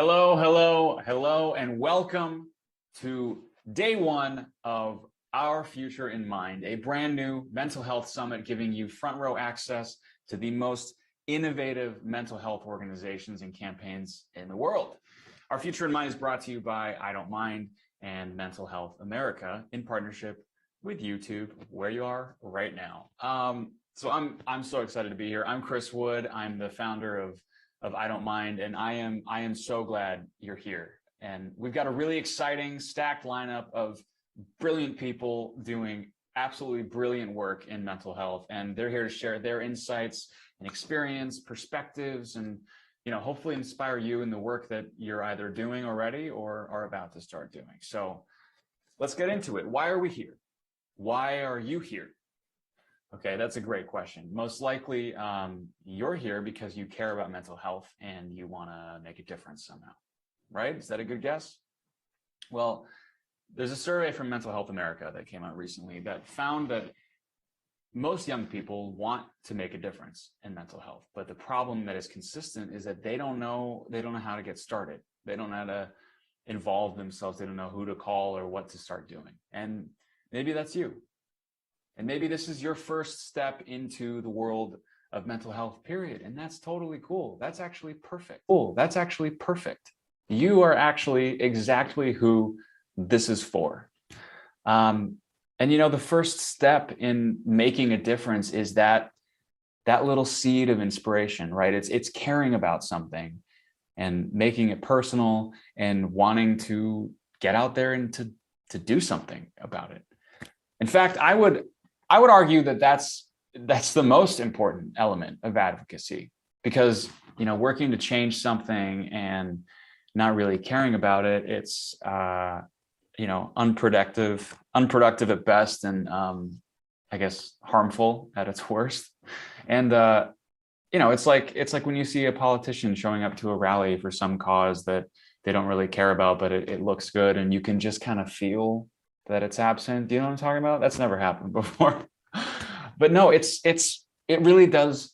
Hello, and welcome to day one of Our Future in Mind, a brand new mental health summit giving you front row access to the most innovative mental health organizations and campaigns in the world. Our Future in Mind is brought to you by IDONTMIND and Mental Health America in partnership with YouTube, where you are right now. So I'm so excited to be here. I'm Chris Wood. I'm the founder of IDONTMIND, and I am so glad you're here. And we've got a really exciting, stacked lineup of brilliant people doing absolutely brilliant work in mental health, and they're here to share their insights and experience, perspectives, and hopefully inspire you in the work that you're either doing already or are about to start doing. So let's get into it. Why are we here? Why are you here? Okay, that's a great question. Most likely, you're here because you care about mental health and you want to make a difference somehow, right? Is that a good guess? Well, there's a survey from Mental Health America that came out recently that found that most young people want to make a difference in mental health, but the problem that is consistent is that they don't know how to get started. They don't know how to involve themselves. They don't know who to call or what to start doing. And maybe that's you. And maybe this is your first step into the world of mental health, period. And that's totally cool. That's actually perfect. Cool. That's actually perfect. You are actually exactly who this is for. And the first step in making a difference is that little seed of inspiration, right? It's caring about something and making it personal and wanting to get out there and to do something about it. In fact, I would argue that that's the most important element of advocacy, because working to change something and not really caring about it, it's unproductive at best, and I guess harmful at its worst. And it's like when you see a politician showing up to a rally for some cause that they don't really care about, but it looks good, and you can just kind of feel that it's absent. Do you know what I'm talking about? That's never happened before. But no, it really does.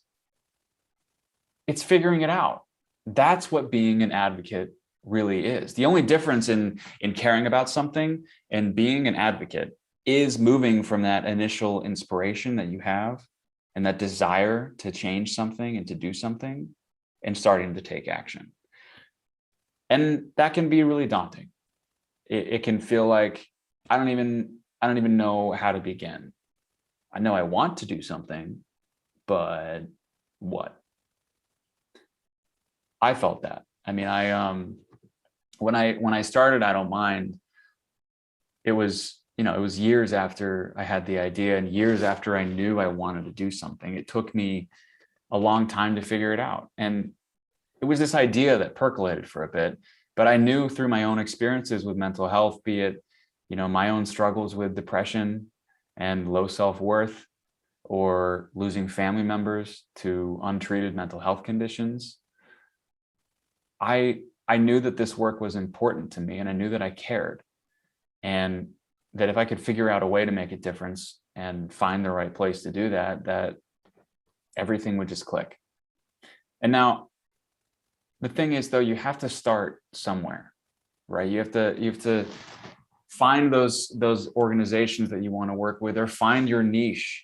It's figuring it out. That's what being an advocate really is. The only difference in caring about something and being an advocate is moving from that initial inspiration that you have and that desire to change something and to do something and starting to take action. And that can be really daunting. It can feel like I don't even know how to begin. I know I want to do something, but what? I felt that. I mean, when I started IDONTMIND, it was years after I had the idea and years after I knew I wanted to do something. It took me a long time to figure it out. And it was this idea that percolated for a bit, but I knew through my own experiences with mental health, be it my own struggles with depression and low self-worth, or losing family members to untreated mental health conditions, I knew that this work was important to me, and I knew that I cared, and that if I could figure out a way to make a difference and find the right place to do that everything would just click. And now the thing is, though, you have to start somewhere, right? You have to find those organizations that you want to work with, or find your niche.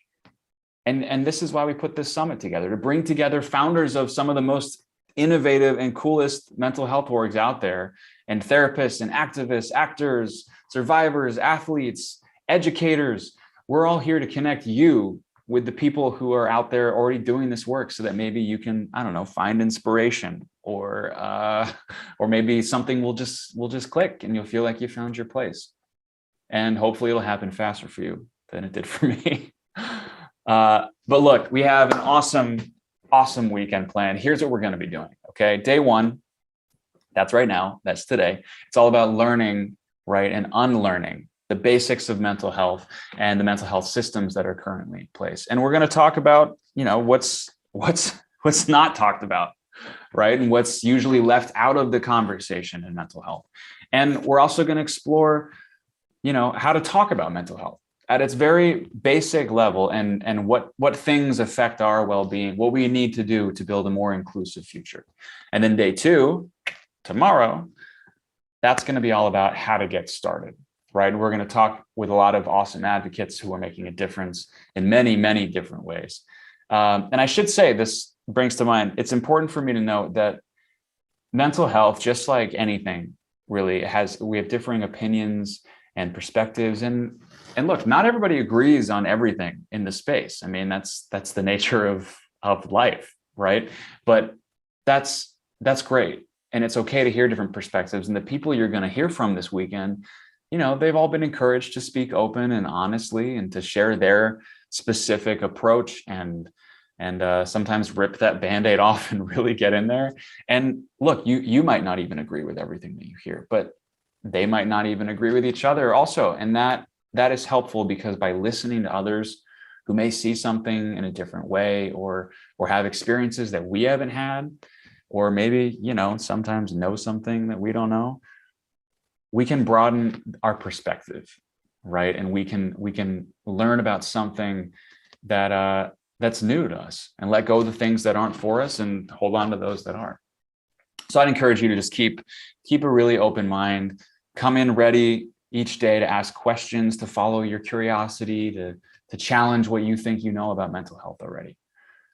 And this is why we put this summit together, to bring together founders of some of the most innovative and coolest mental health orgs out there, and therapists and activists, actors, survivors, athletes, educators. We're all here to connect you with the people who are out there already doing this work, so that maybe you can, find inspiration, or maybe something will just click and you'll feel like you found your place. And hopefully it'll happen faster for you than it did for me. But look, we have an awesome weekend plan. Here's what we're going to be doing. Okay. Day one, that's right now. That's today. It's all about learning, right, and unlearning the basics of mental health and the mental health systems that are currently in place. And we're going to talk about, what's not talked about, right? And what's usually left out of the conversation in mental health. And we're also going to explore, how to talk about mental health at its very basic level, and what things affect our well-being, what we need to do to build a more inclusive future. And then day two, tomorrow, that's going to be all about how to get started, right? We're going to talk with a lot of awesome advocates who are making a difference in many, many different ways. And I should say, this brings to mind, it's important for me to note that mental health, just like anything, really we have differing opinions and perspectives. And look, not everybody agrees on everything in the space. I mean, that's the nature of life, right? But that's great. And it's okay to hear different perspectives. And the people you're going to hear from this weekend, they've all been encouraged to speak open and honestly and to share their specific approach and sometimes rip that Band-Aid off and really get in there. And look, you might not even agree with everything that you hear, but they might not even agree with each other also. And that is helpful, because by listening to others who may see something in a different way or have experiences that we haven't had, or maybe, sometimes know something that we don't know, we can broaden our perspective, right? And we can learn about something that's new to us, and let go of the things that aren't for us and hold on to those that are. So I'd encourage you to just keep a really open mind, come in ready each day to ask questions, to follow your curiosity, to challenge what you think you know about mental health already,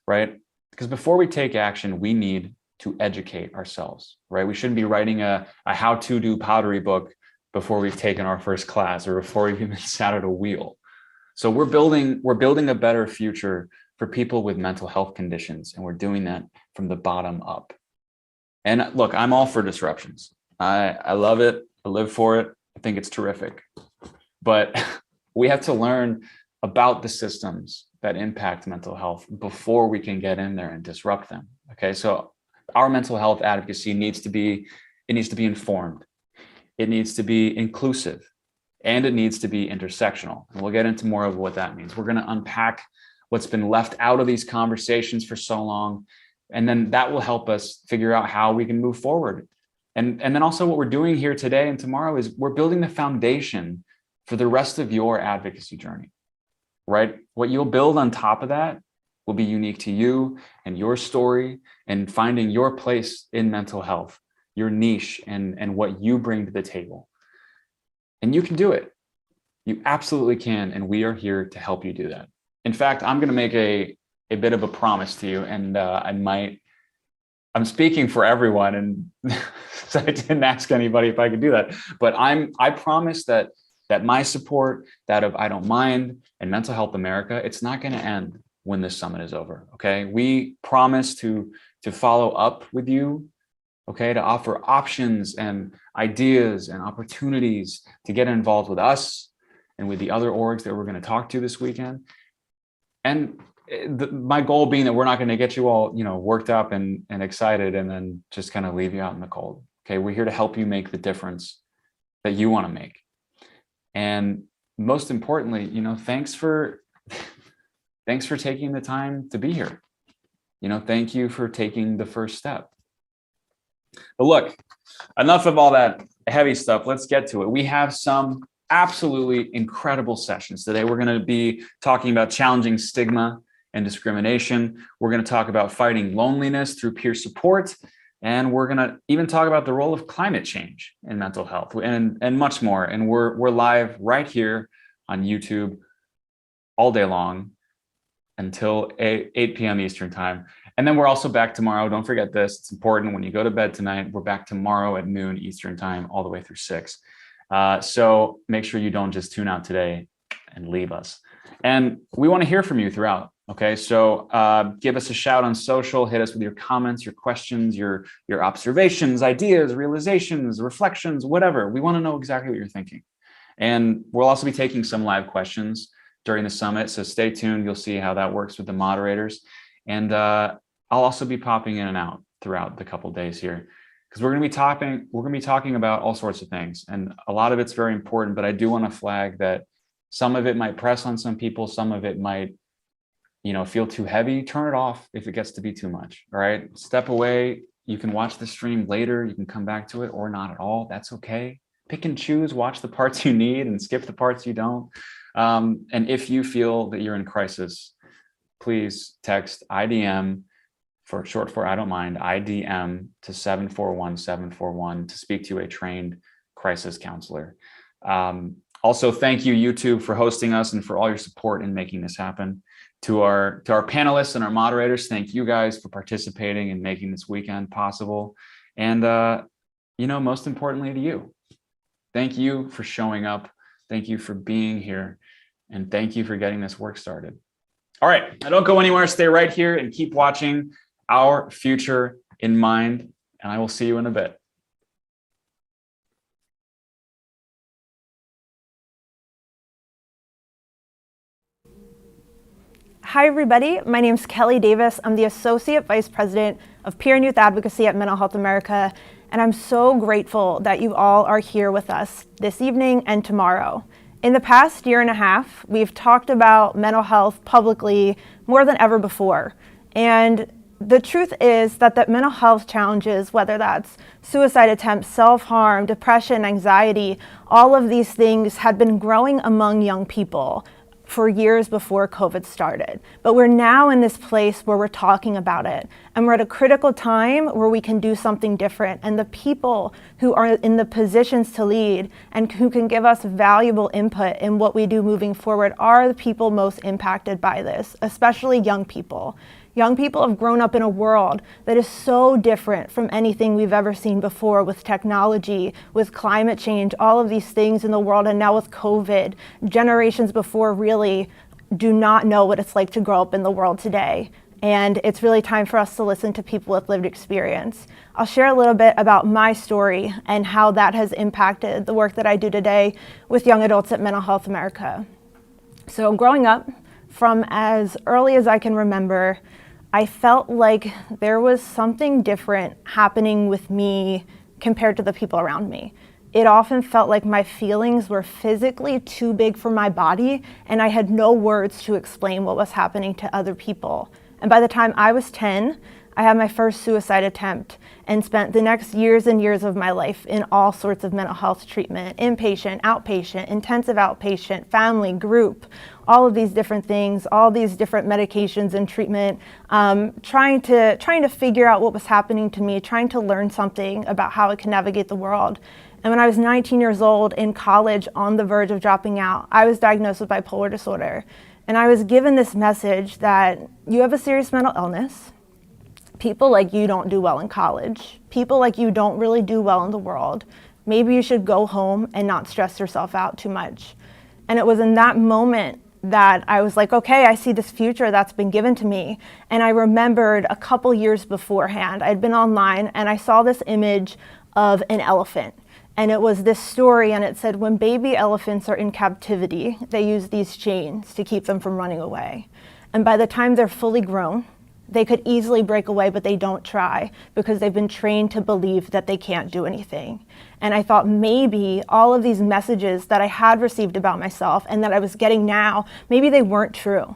right? Because before we take action, we need to educate ourselves, right? We shouldn't be writing a how-to do pottery book before we've taken our first class or before we've even sat at a wheel. So we're building a better future for people with mental health conditions, and we're doing that from the bottom up. And look, I'm all for disruptions. I love it. I live for it. I think it's terrific. But we have to learn about the systems that impact mental health before we can get in there and disrupt them. Okay, so our mental health advocacy needs to be informed. It needs to be inclusive, and it needs to be intersectional. And we'll get into more of what that means. We're going to unpack what's been left out of these conversations for so long. And then that will help us figure out how we can move forward. And then also what we're doing here today and tomorrow is we're building the foundation for the rest of your advocacy journey, right? What you'll build on top of that will be unique to you and your story, and finding your place in mental health, your niche, and what you bring to the table. And you can do it. You absolutely can. And we are here to help you do that. In fact, I'm going to make a bit of a promise to you, and I'm speaking for everyone, and so I didn't ask anybody if I could do that, but I promise that my support, that of I Don't Mind and Mental Health America, it's not going to end when this summit is over. Okay, we promise to follow up with you. Okay, to offer options and ideas and opportunities to get involved with us and with the other orgs that we're going to talk to this weekend. And my goal being that we're not going to get you all, worked up and excited and then just kind of leave you out in the cold. Okay, we're here to help you make the difference that you want to make. And most importantly, thanks for taking the time to be here. Thank you for taking the first step. But look, enough of all that heavy stuff. Let's get to it. We have some absolutely incredible sessions today. We're going to be talking about challenging stigma and discrimination. We're going to talk about fighting loneliness through peer support. And we're going to even talk about the role of climate change in mental health and much more. And we're live right here on YouTube all day long until 8 p.m. Eastern time. And then we're also back tomorrow. Don't forget this. It's important. When you go to bed tonight, we're back tomorrow at noon Eastern time, all the way through 6. So make sure you don't just tune out today and leave us. And we want to hear from you throughout. Okay, so give us a shout on social, hit us with your comments, your questions, your observations, ideas, realizations, reflections, whatever. We want to know exactly what you're thinking. And we'll also be taking some live questions during the summit. So stay tuned. You'll see how that works with the moderators. And I'll also be popping in and out throughout the couple days here, because we're going to be talking about all sorts of things. And a lot of it's very important, but I do want to flag that some of it might press on some people. Some of it might, feel too heavy. Turn it off if it gets to be too much. All right. Step away. You can watch the stream later. You can come back to it or not at all. That's okay. Pick and choose, watch the parts you need and skip the parts you don't. And if you feel that you're in crisis, please text IDM for short for I Don't Mind, IDM to 741-741 to speak to a trained crisis counselor. Also, thank you, YouTube, for hosting us and for all your support in making this happen. To our panelists and our moderators, thank you guys for participating and making this weekend possible. And most importantly to you, thank you for showing up. Thank you for being here. And thank you for getting this work started. All right, now don't go anywhere. Stay right here and keep watching Our Future in Mind. And I will see you in a bit. Hi, everybody. My name is Kelly Davis. I'm the Associate Vice President of Peer and Youth Advocacy at Mental Health America, and I'm so grateful that you all are here with us this evening and tomorrow. In the past year and a half, we've talked about mental health publicly more than ever before, and the truth is that mental health challenges, whether that's suicide attempts, self-harm, depression, anxiety, all of these things had been growing among young people for years before COVID started. But we're now in this place where we're talking about it. And we're at a critical time where we can do something different. And the people who are in the positions to lead and who can give us valuable input in what we do moving forward are the people most impacted by this, especially young people. Young people have grown up in a world that is so different from anything we've ever seen before, with technology, with climate change, all of these things in the world, and now with COVID. Generations before really do not know what it's like to grow up in the world today. And it's really time for us to listen to people with lived experience. I'll share a little bit about my story and how that has impacted the work that I do today with young adults at Mental Health America. So growing up, from as early as I can remember, I felt like there was something different happening with me compared to the people around me. It often felt like my feelings were physically too big for my body, and I had no words to explain what was happening to other people. And by the time I was 10, I had my first suicide attempt and spent the next years and years of my life in all sorts of mental health treatment, inpatient, outpatient, intensive outpatient, family, group, all of these different things, all these different medications and treatment, trying to figure out what was happening to me, trying to learn something about how I can navigate the world. And when I was 19 years old in college, on the verge of dropping out, I was diagnosed with bipolar disorder. And I was given this message that you have a serious mental illness. People like you don't do well in college. People like you don't really do well in the world. Maybe you should go home and not stress yourself out too much. And it was in that moment that I was like, okay, I see this future that's been given to me. And I remembered a couple years beforehand, I'd been online and I saw this image of an elephant. And it was this story, and it said, when baby elephants are in captivity, they use these chains to keep them from running away. And by the time they're fully grown, they could easily break away, but they don't try because they've been trained to believe that they can't do anything. And I thought maybe all of these messages that I had received about myself and that I was getting now, maybe they weren't true.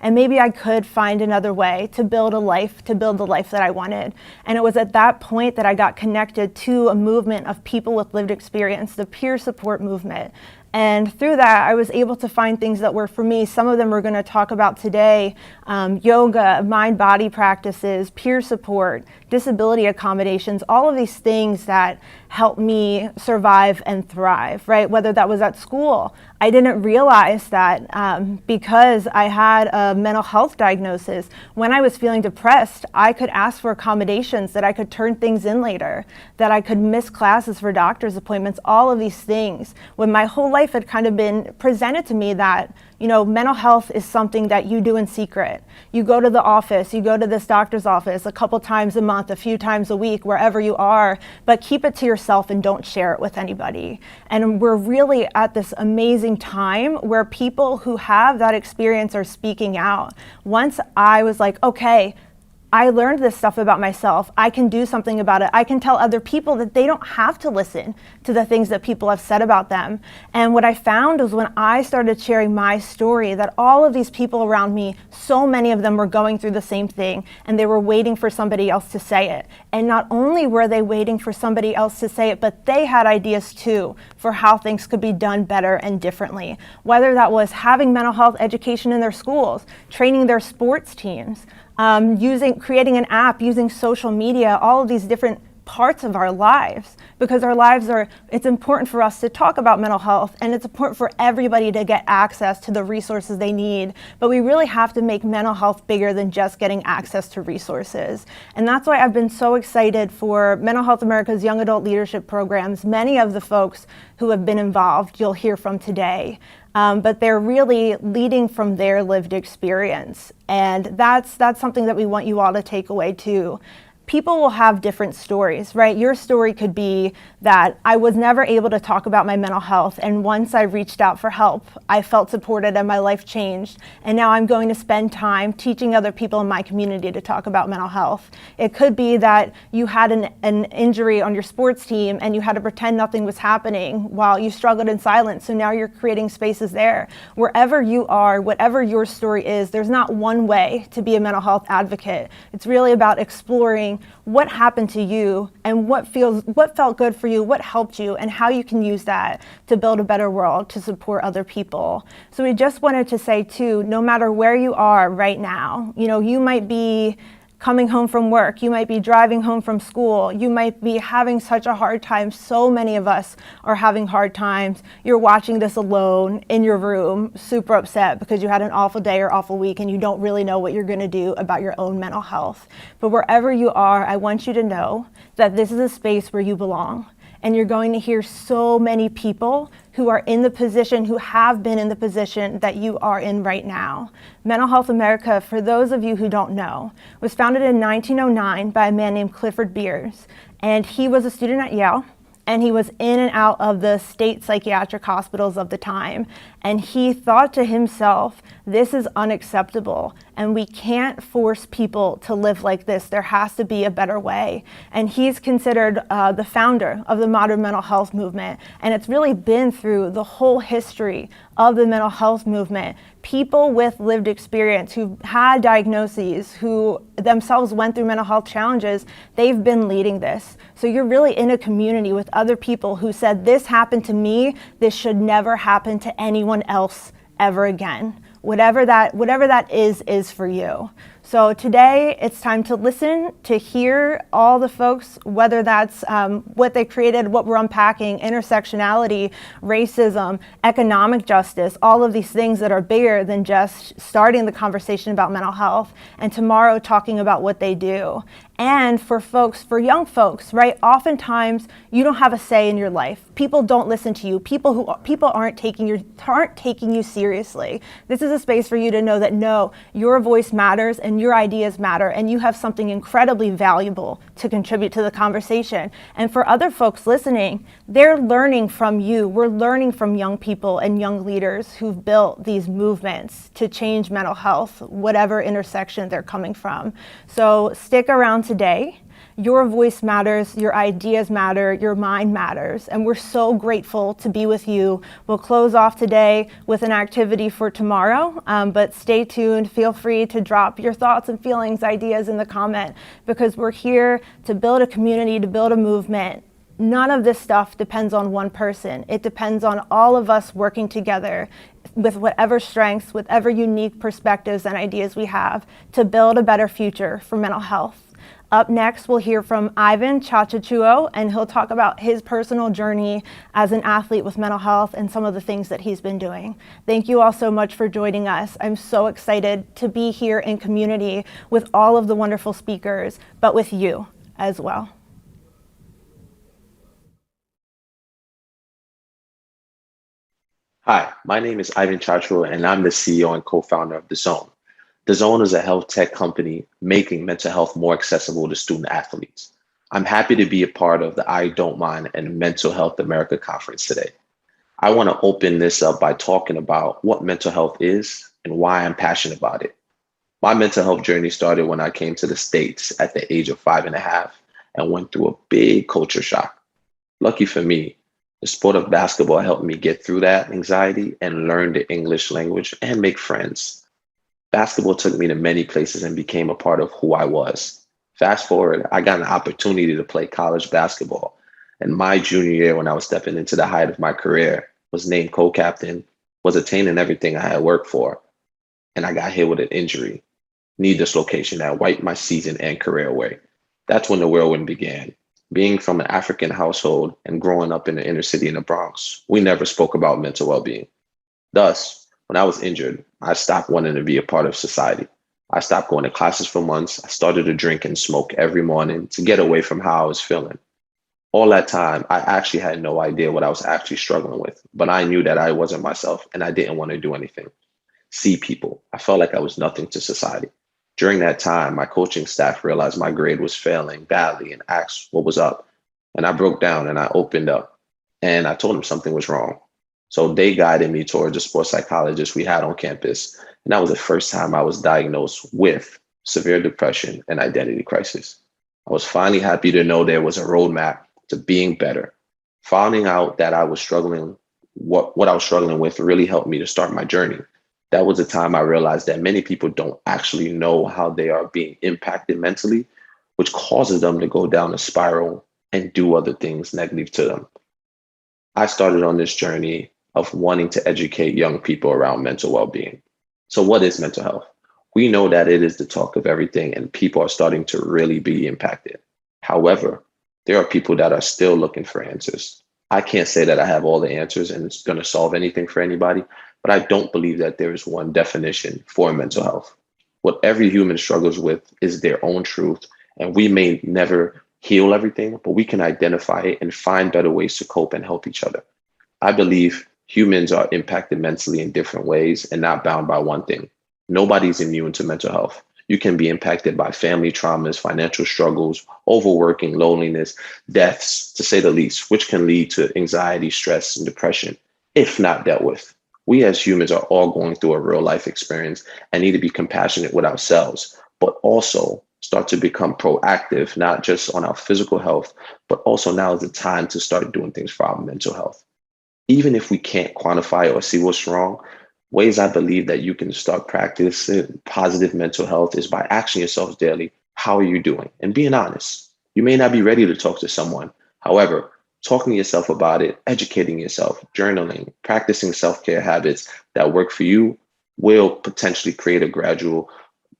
And maybe I could find another way to build the life that I wanted. And it was at that point that I got connected to a movement of people with lived experience, the peer support movement. And through that, I was able to find things that were for me. Some of them we're going to talk about today: yoga, mind-body practices, peer support, disability accommodations, all of these things that helped me survive and thrive, right? Whether that was at school. I didn't realize that because I had a mental health diagnosis, when I was feeling depressed, I could ask for accommodations, that I could turn things in later, that I could miss classes for doctor's appointments, all of these things. When my whole life had kind of been presented to me that, mental health is something that you do in secret. You go to the office, you go to this doctor's office a couple times a month, a few times a week, wherever you are, but keep it to yourself and don't share it with anybody. And we're really at this amazing time where people who have that experience are speaking out. Once I was like, okay, I learned this stuff about myself. I can do something about it. I can tell other people that they don't have to listen to the things that people have said about them. And what I found was when I started sharing my story, that all of these people around me, so many of them were going through the same thing, and they were waiting for somebody else to say it. And not only were they waiting for somebody else to say it, but they had ideas too for how things could be done better and differently. Whether that was having mental health education in their schools, training their sports teams, creating an app, using social media, all of these different parts of our lives, because our lives it's important for us to talk about mental health, and it's important for everybody to get access to the resources they need. But we really have to make mental health bigger than just getting access to resources. And that's why I've been so excited for Mental Health America's Young Adult Leadership Programs. Many of the folks who have been involved, you'll hear from today. But they're really leading from their lived experience. And that's something that we want you all to take away too. People will have different stories, right? Your story could be that I was never able to talk about my mental health, and once I reached out for help, I felt supported and my life changed. And now I'm going to spend time teaching other people in my community to talk about mental health. It could be that you had an injury on your sports team and you had to pretend nothing was happening while you struggled in silence. So now you're creating spaces there. Wherever you are, whatever your story is, there's not one way to be a mental health advocate. It's really about exploring what happened to you and what felt good for you, what helped you, and how you can use that to build a better world, to support other people. So we just wanted to say too, no matter where you are right now, you might be coming home from work, you might be driving home from school, you might be having such a hard time. So many of us are having hard times. You're watching this alone in your room, super upset because you had an awful day or awful week and you don't really know what you're going to do about your own mental health. But wherever you are, I want you to know that this is a space where you belong. And you're going to hear so many people who are in the position, who have been in the position that you are in right now. Mental Health America, for those of you who don't know, was founded in 1909 by a man named Clifford Beers. And he was a student at Yale, and he was in and out of the state psychiatric hospitals of the time. And he thought to himself, this is unacceptable, and we can't force people to live like this. There has to be a better way. And he's considered the founder of the modern mental health movement. And it's really been through the whole history of the mental health movement. People with lived experience who've had diagnoses, who themselves went through mental health challenges, they've been leading this. So you're really in a community with other people who said, this happened to me, this should never happen to anyone else ever again. Whatever that is for you. So today it's time to listen, to hear all the folks, whether that's what they created, what we're unpacking, intersectionality, racism, economic justice, all of these things that are bigger than just starting the conversation about mental health, and tomorrow talking about what they do. And for young folks, right? Oftentimes you don't have a say in your life. People don't listen to you. People aren't taking you seriously. This is a space for you to know that no, your voice matters and your ideas matter, and you have something incredibly valuable to contribute to the conversation. And for other folks listening, they're learning from you. We're learning from young people and young leaders who've built these movements to change mental health, whatever intersection they're coming from. So stick around today. Your voice matters, your ideas matter, your mind matters, and we're so grateful to be with you. We'll close off today with an activity for tomorrow, but stay tuned. Feel free to drop your thoughts and feelings, ideas in the comment, because we're here to build a community, to build a movement. None of this stuff depends on one person. It depends on all of us working together with whatever strengths, whatever unique perspectives and ideas we have to build a better future for mental health. Up next, we'll hear from Ivan Chachachuo, and he'll talk about his personal journey as an athlete with mental health and some of the things that he's been doing. Thank you all so much for joining us. I'm so excited to be here in community with all of the wonderful speakers, but with you as well. Hi, my name is Ivan Chachachuo, and I'm the CEO and co-founder of The Zone. The Zone is a health tech company making mental health more accessible to student athletes. I'm happy to be a part of the IDONTMIND and Mental Health America conference today. I want to open this up by talking about what mental health is and why I'm passionate about it. My mental health journey started when I came to the States at the age of 5.5 and went through a big culture shock. Lucky for me, the sport of basketball helped me get through that anxiety and learn the English language and make friends. Basketball took me to many places and became a part of who I was. Fast forward, I got an opportunity to play college basketball. And my junior year, when I was stepping into the height of my career, was named co-captain, was attaining everything I had worked for. And I got hit with an injury. knee dislocation that wiped my season and career away. That's when the whirlwind began. Being from an African household and growing up in the inner city in the Bronx, we never spoke about mental well-being. Thus, when I was injured, I stopped wanting to be a part of society. I stopped going to classes for months. I started to drink and smoke every morning to get away from how I was feeling. All that time, I actually had no idea what I was actually struggling with, but I knew that I wasn't myself and I didn't want to do anything. See people. I felt like I was nothing to society. During that time, my coaching staff realized my grade was failing badly and asked what was up. And I broke down and I opened up and I told them something was wrong. So they guided me towards a sports psychologist we had on campus. And that was the first time I was diagnosed with severe depression and identity crisis. I was finally happy to know there was a roadmap to being better. Finding out that I was struggling, what I was struggling with really helped me to start my journey. That was the time I realized that many people don't actually know how they are being impacted mentally, which causes them to go down a spiral and do other things negative to them. I started on this journey of wanting to educate young people around mental well-being. So what is mental health? We know that it is the talk of everything and people are starting to really be impacted. However, there are people that are still looking for answers. I can't say that I have all the answers and it's going to solve anything for anybody, but I don't believe that there is one definition for mental health. What every human struggles with is their own truth, and we may never heal everything, but we can identify it and find better ways to cope and help each other. I believe humans are impacted mentally in different ways and not bound by one thing. Nobody's immune to mental health. You can be impacted by family traumas, financial struggles, overworking, loneliness, deaths, to say the least, which can lead to anxiety, stress, and depression, if not dealt with. We as humans are all going through a real life experience and need to be compassionate with ourselves, but also start to become proactive, not just on our physical health, but also now is the time to start doing things for our mental health. Even if we can't quantify or see what's wrong, ways I believe that you can start practicing positive mental health is by asking yourselves daily, how are you doing? And being honest. You may not be ready to talk to someone. However, talking to yourself about it, educating yourself, journaling, practicing self-care habits that work for you will potentially create a gradual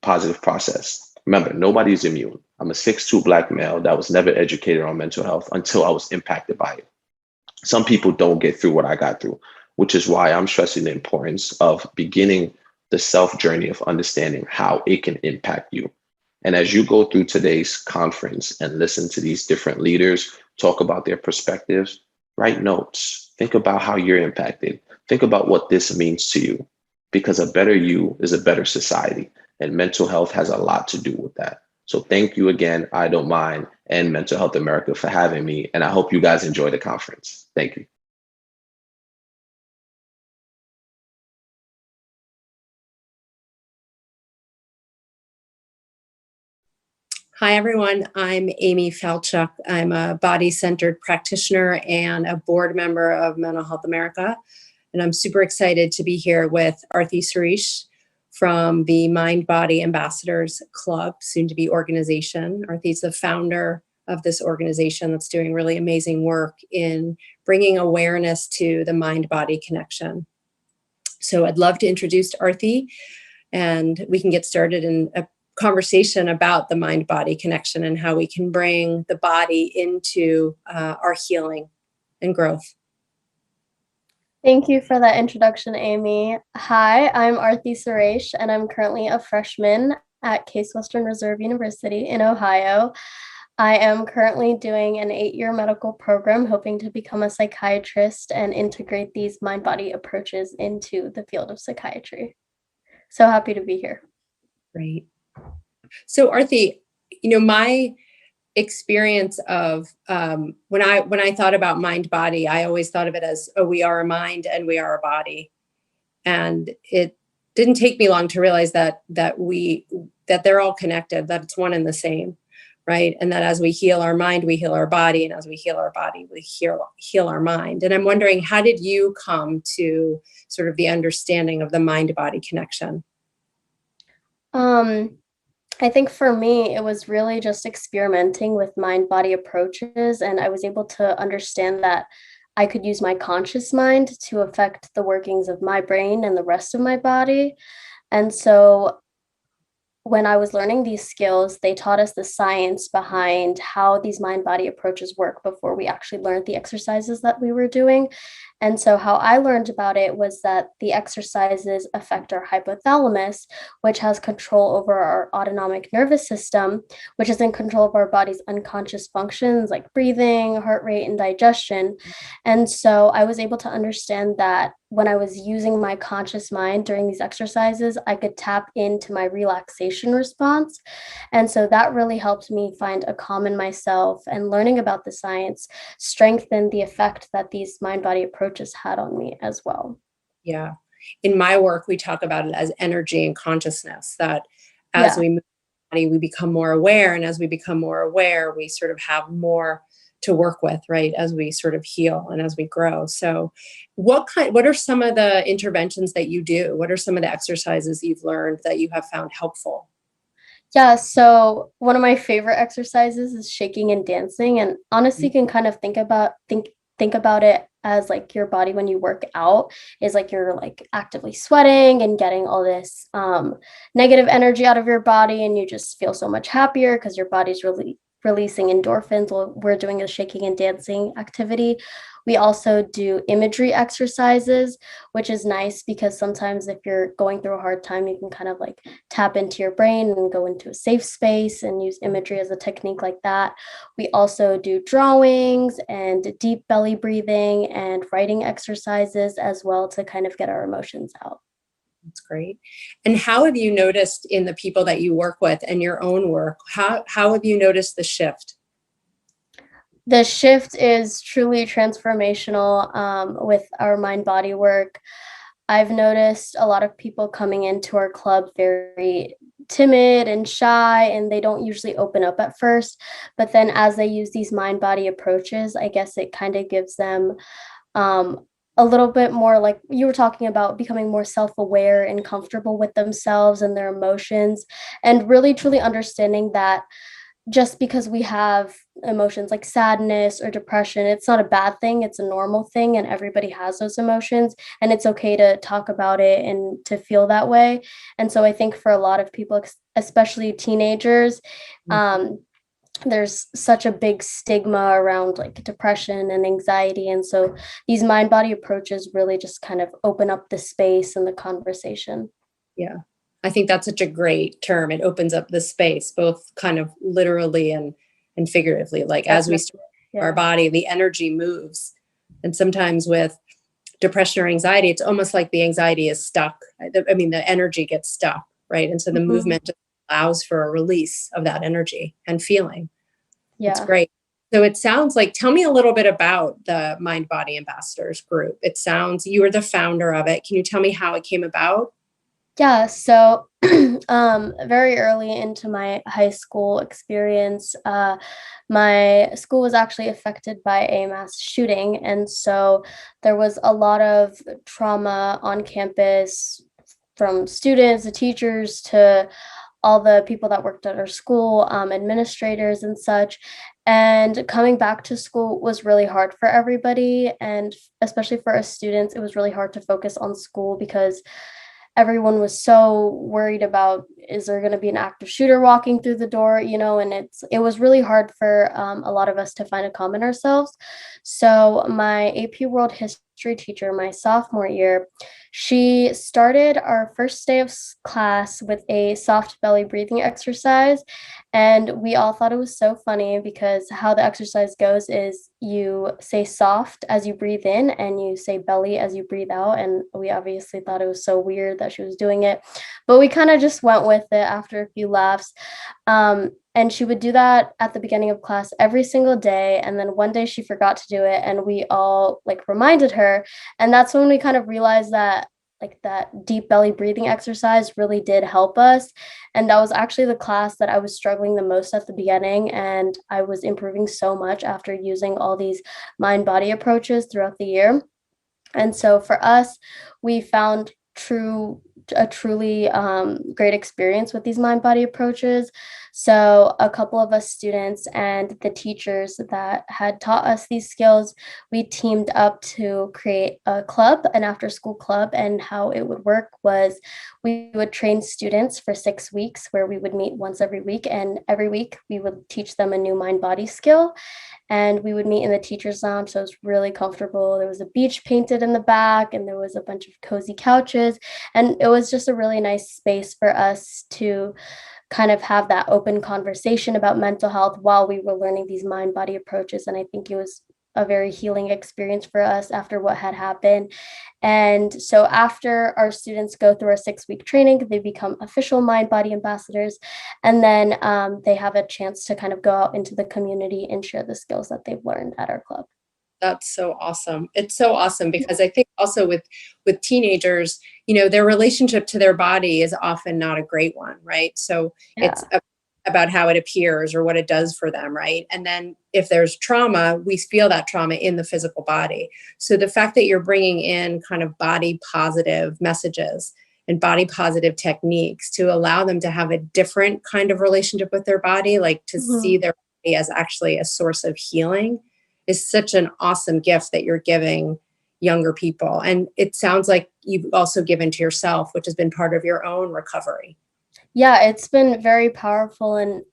positive process. Remember, nobody's immune. I'm a 6'2" Black male that was never educated on mental health until I was impacted by it. Some people don't get through what I got through, which is why I'm stressing the importance of beginning the self journey of understanding how it can impact you. And as you go through today's conference and listen to these different leaders talk about their perspectives, write notes, think about how you're impacted, think about what this means to you, because a better you is a better society. And mental health has a lot to do with that. So thank you again, I Don't Mind, and Mental Health America for having me. And I hope you guys enjoy the conference. Thank you. Hi, everyone. I'm Amy Falchuk. I'm a body-centered practitioner and a board member of Mental Health America. And I'm super excited to be here with Arthi Suresh from the Mind Body Ambassadors Club, soon to be organization. Arthi's the founder of this organization that's doing really amazing work in bringing awareness to the mind-body connection. So I'd love to introduce Arthi, and we can get started in a conversation about the mind-body connection and how we can bring the body into our healing and growth. Thank you for that introduction, Amy. Hi, I'm Arthi Suresh, and I'm currently a freshman at Case Western Reserve University in Ohio. I am currently doing an 8-year medical program, hoping to become a psychiatrist and integrate these mind-body approaches into the field of psychiatry. So happy to be here. Great. So Arthi, my experience of when I thought about mind body, I always thought of it as, we are a mind and we are a body. And it didn't take me long to realize that they're all connected, that it's one and the same, right? And that as we heal our mind, we heal our body. And as we heal our body, we heal our mind. And I'm wondering, how did you come to sort of the understanding of the mind body connection? I think for me, it was really just experimenting with mind-body approaches, and I was able to understand that I could use my conscious mind to affect the workings of my brain and the rest of my body. And so when I was learning these skills, they taught us the science behind how these mind body approaches work before we actually learned the exercises that we were doing. And so, how I learned about it was that the exercises affect our hypothalamus, which has control over our autonomic nervous system, which is in control of our body's unconscious functions like breathing, heart rate, and digestion. And so, I was able to understand that when I was using my conscious mind during these exercises, I could tap into my relaxation response. And so that really helped me find a calm in myself, and learning about the science strengthened the effect that these mind body approaches had on me as well. Yeah. In my work, we talk about it as energy and consciousness, that as Yeah. we move the body, we become more aware. And as we become more aware, we sort of have more to work with, right? As we sort of heal and as we grow. So what are some of the interventions that you do? What are some of the exercises you've learned that you have found helpful? Yeah, so one of my favorite exercises is shaking and dancing. And honestly, you can kind of think about it as like your body when you work out is like you're like actively sweating and getting all this negative energy out of your body, and you just feel so much happier because your body's really releasing endorphins while we're doing a shaking and dancing activity. We also do imagery exercises, which is nice because sometimes if you're going through a hard time, you can kind of like tap into your brain and go into a safe space and use imagery as a technique like that. We also do drawings and deep belly breathing and writing exercises as well to kind of get our emotions out. That's great. And how have you noticed in the people that you work with and your own work, how have you noticed the shift? The shift is truly transformational with our mind body work. I've noticed a lot of people coming into our club very timid and shy, and they don't usually open up at first. But then as they use these mind body approaches, I guess it kind of gives them um, a little bit more, like you were talking about, becoming more self aware and comfortable with themselves and their emotions, and really truly understanding that just because we have emotions like sadness or depression, it's not a bad thing. It's a normal thing, and everybody has those emotions. And it's okay to talk about it and to feel that way. And so I think for a lot of people, especially teenagers, um, there's such a big stigma around like depression and anxiety. And so these mind body approaches really just kind of open up the space and the conversation. Yeah. I think that's such a great term. It opens up the space, both kind of literally and figuratively. Like as we stretch our body, the energy moves. And sometimes with depression or anxiety, it's almost like the anxiety is stuck. I mean, the energy gets stuck, right? And so the movement just allows for a release of that energy and feeling. Yeah. It's great. So it sounds like, tell me a little bit about the Mind Body Ambassadors group. It sounds, you were the founder of it. Can you tell me how it came about? Yeah, so very early into my high school experience, my school was actually affected by a mass shooting. And so there was a lot of trauma on campus from students to teachers to all the people that worked at our school, administrators and such. And coming back to school was really hard for everybody. And especially for us students, it was really hard to focus on school because everyone was so worried about, is there going to be an active shooter walking through the door, and it was really hard for a lot of us to find a calm in ourselves. So my AP World History teacher, my sophomore year, she started our first day of class with a soft belly breathing exercise. And we all thought it was so funny because how the exercise goes is you say soft as you breathe in and you say belly as you breathe out. And we obviously thought it was so weird that she was doing it, but we kind of just went with it after a few laughs. And she would do that at the beginning of class every single day. And then one day she forgot to do it, and we all like reminded her. And that's when we kind of realized that like that deep belly breathing exercise really did help us. And that was actually the class that I was struggling the most at the beginning. And I was improving so much after using all these mind body approaches throughout the year. And so for us, we found a truly great experience with these mind body approaches. So a couple of us students and the teachers that had taught us these skills, we teamed up to create a club, an after-school club. And how it would work was we would train students for 6 weeks, where we would meet once every week. And every week we would teach them a new mind-body skill. And we would meet in the teacher's lounge. So it was really comfortable. There was a beach painted in the back, and there was a bunch of cozy couches. And it was just a really nice space for us to kind of have that open conversation about mental health while we were learning these mind-body approaches. And I think it was a very healing experience for us after what had happened. And so after our students go through our 6-week training, they become official mind-body ambassadors. And then they have a chance to kind of go out into the community and share the skills that they've learned at our club. That's so awesome. It's so awesome because I think also with teenagers, you know, their relationship to their body is often not a great one, right? So it's about how it appears or what it does for them, right? And then if there's trauma, we feel that trauma in the physical body. So the fact that you're bringing in kind of body positive messages and body positive techniques to allow them to have a different kind of relationship with their body, like to see their body as actually a source of healing, is such an awesome gift that you're giving younger people. And it sounds like you've also given to yourself, which has been part of your own recovery. Yeah, it's been very powerful, and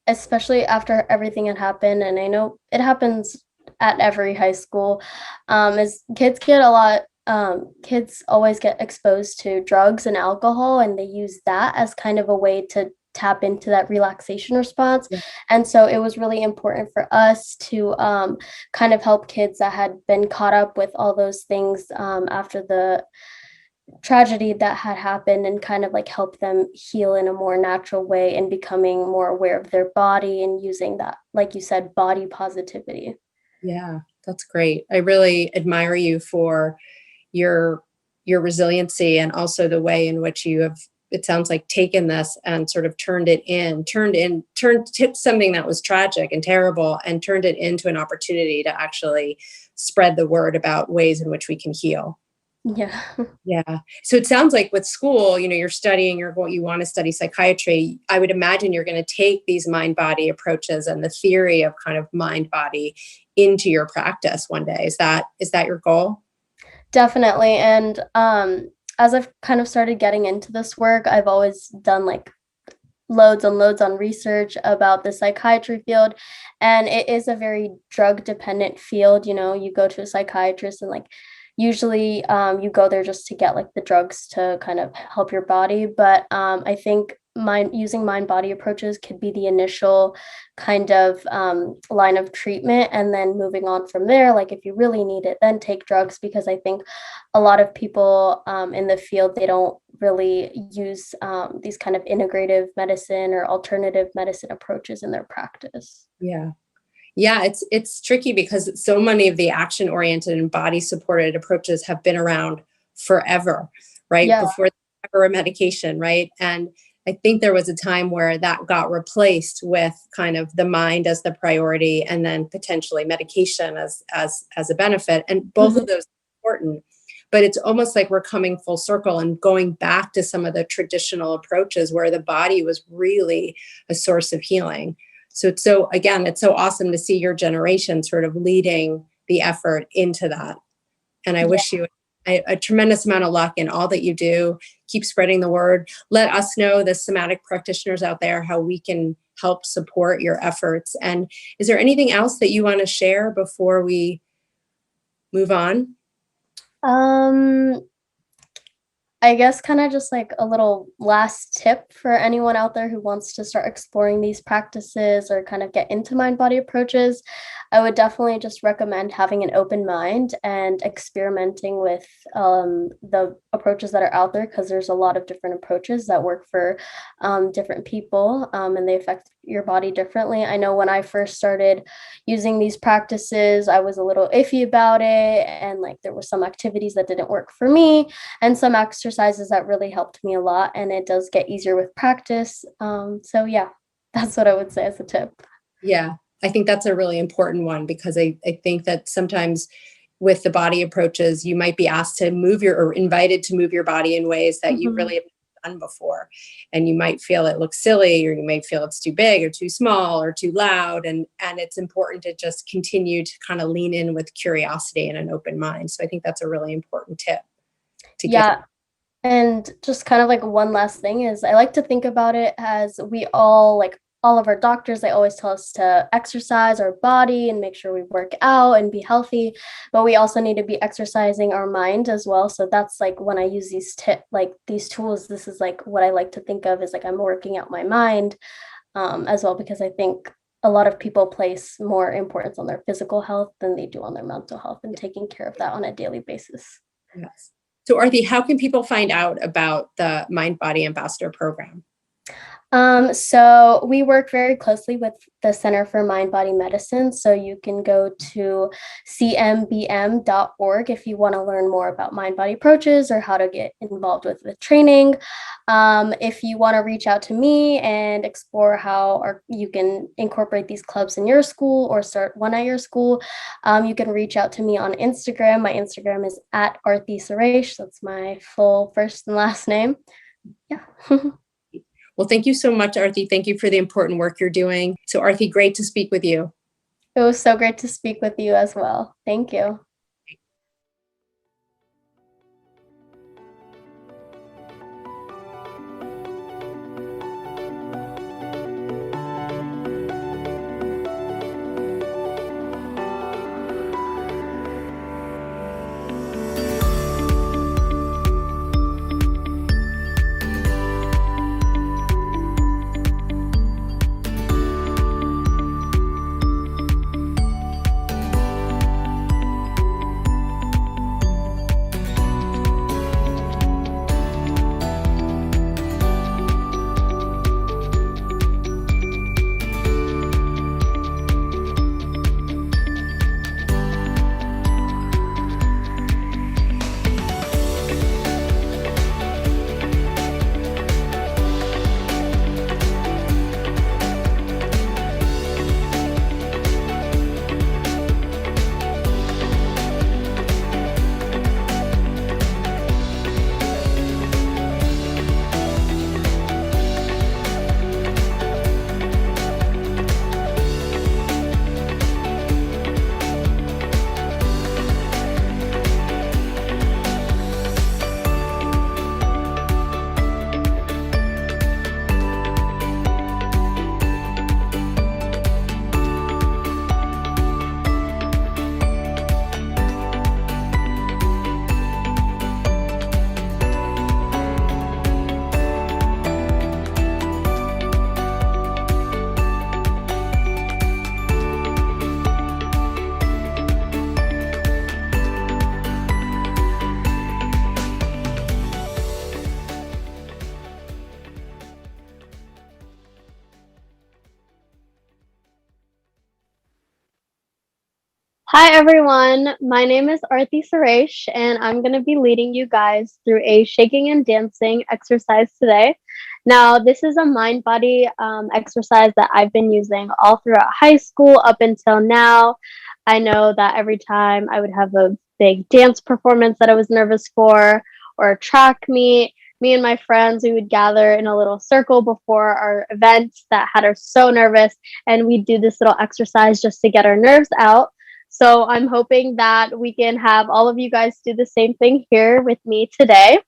especially after everything had happened. And I know it happens at every high school, as kids get a lot, kids always get exposed to drugs and alcohol, and they use that as kind of a way to tap into that relaxation response. Yeah. And so it was really important for us to kind of help kids that had been caught up with all those things after the tragedy that had happened, and kind of like help them heal in a more natural way and becoming more aware of their body and using that, like you said, body positivity. Yeah, that's great. I really admire you for your resiliency, and also the way in which you have, it sounds like, taken this and sort of turned something that was tragic and terrible and turned it into an opportunity to actually spread the word about ways in which we can heal. Yeah. Yeah. So it sounds like with school, you know, you're studying, you want to study psychiatry. I would imagine you're going to take these mind-body approaches and the theory of kind of mind-body into your practice one day. Is that your goal? Definitely. And as I've kind of started getting into this work, I've always done like loads and loads on research about the psychiatry field. And it is a very drug dependent field. You know, you go to a psychiatrist and like usually you go there just to get like the drugs to kind of help your body. But I think using mind-body approaches could be the initial kind of line of treatment, and then moving on from there. Like if you really need it, then take drugs, because I think a lot of people in the field, they don't really use these kind of integrative medicine or alternative medicine approaches in their practice. Yeah. Yeah, it's tricky because so many of the action-oriented and body-supported approaches have been around forever, right? Yeah. Before ever a medication, right? And I think there was a time where that got replaced with kind of the mind as the priority, and then potentially medication as a benefit. And both of those are important. But it's almost like we're coming full circle and going back to some of the traditional approaches where the body was really a source of healing. So it's so awesome to see your generation sort of leading the effort into that. And I wish you a tremendous amount of luck in all that you do. Keep spreading the word. Let us know, the somatic practitioners out there, how we can help support your efforts. And is there anything else that you want to share before we move on? I guess kind of just like a little last tip for anyone out there who wants to start exploring these practices or kind of get into mind-body approaches. I would definitely just recommend having an open mind and experimenting with the approaches that are out there, because there's a lot of different approaches that work for different people, and they affect your body differently. I know when I first started using these practices, I was a little iffy about it, and like there were some activities that didn't work for me and some exercises that really helped me a lot, and it does get easier with practice. So yeah, that's what I would say as a tip. Yeah, I think that's a really important one, because I think that sometimes with the body approaches, you might be asked to or invited to move your body in ways that you really have done before. And you might feel it looks silly, or you may feel it's too big or too small or too loud. And it's important to just continue to kind of lean in with curiosity and an open mind. So I think that's a really important tip to Yeah. And just kind of like one last thing is I like to think about it as we all, like all of our doctors, they always tell us to exercise our body and make sure we work out and be healthy, but we also need to be exercising our mind as well. So that's like when I use these tools, this is like what I like to think of as like I'm working out my mind as well, because I think a lot of people place more importance on their physical health than they do on their mental health, and taking care of that on a daily basis. Yes. So Arthi, how can people find out about the Mind Body Ambassador program? So we work very closely with the Center for Mind Body Medicine. So you can go to cmbm.org if you want to learn more about mind body approaches or how to get involved with the training. If you want to reach out to me and explore how you can incorporate these clubs in your school or start one at your school, you can reach out to me on Instagram. My Instagram is @ArthiSuresh. That's my full first and last name. Yeah. Well, thank you so much, Arthi. Thank you for the important work you're doing. So Arthi, great to speak with you. It was so great to speak with you as well. Thank you. Hi everyone, my name is Arthi Suresh and I'm going to be leading you guys through a shaking and dancing exercise today. Now, this is a mind-body exercise that I've been using all throughout high school up until now. I know that every time I would have a big dance performance that I was nervous for, or a track meet, me and my friends, we would gather in a little circle before our events that had us so nervous, and we'd do this little exercise just to get our nerves out. So I'm hoping that we can have all of you guys do the same thing here with me today.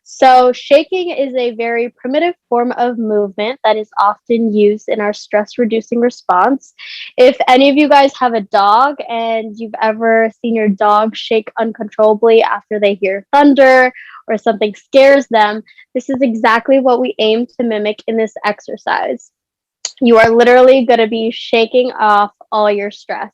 So shaking is a very primitive form of movement that is often used in our stress reducing response. If any of you guys have a dog and you've ever seen your dog shake uncontrollably after they hear thunder or something scares them, this is exactly what we aim to mimic in this exercise. You are literally going to be shaking off all your stress.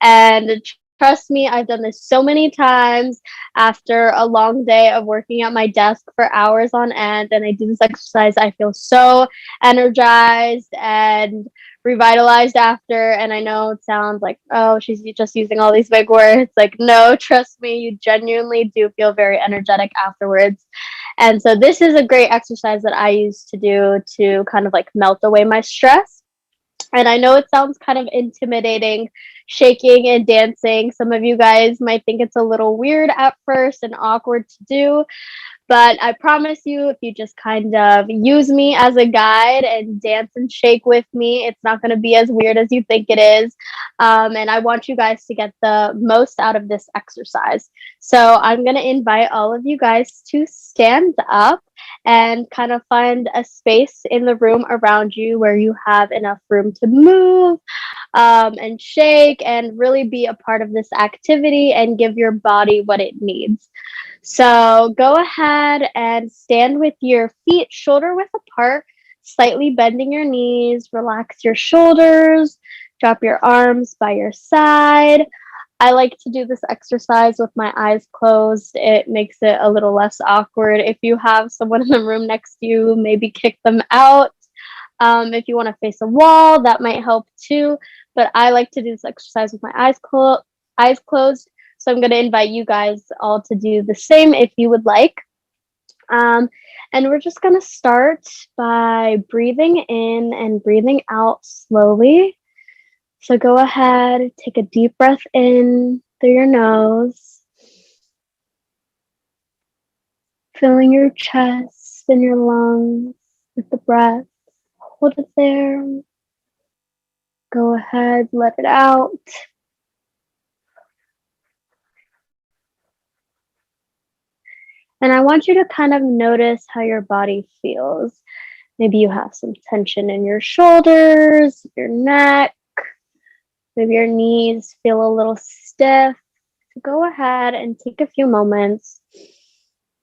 And trust me, I've done this so many times after a long day of working at my desk for hours on end, and I do this exercise. I feel so energized and revitalized after. And I know it sounds like, oh, she's just using all these big words. Like, no, trust me, you genuinely do feel very energetic afterwards. And so this is a great exercise that I used to do to kind of like melt away my stress. And I know it sounds kind of intimidating, shaking and dancing. Some of you guys might think it's a little weird at first and awkward to do. But I promise you, if you just kind of use me as a guide and dance and shake with me, it's not going to be as weird as you think it is. And I want you guys to get the most out of this exercise. So I'm going to invite all of you guys to stand up and kind of find a space in the room around you where you have enough room to move and shake and really be a part of this activity and give your body what it needs. So go ahead and stand with your feet shoulder width apart, slightly bending your knees, relax your shoulders, drop your arms by your side. I like to do this exercise with my eyes closed. It makes it a little less awkward. If you have someone in the room next to you, maybe kick them out. If you want to face a wall, that might help too. But I like to do this exercise with my eyes closed. So I'm going to invite you guys all to do the same if you would like. And we're just going to start by breathing in and breathing out slowly. So go ahead, take a deep breath in through your nose, filling your chest and your lungs with the breath. Hold it there. Go ahead, let it out. And I want you to kind of notice how your body feels. Maybe you have some tension in your shoulders, your neck. Maybe your knees feel a little stiff. So go ahead and take a few moments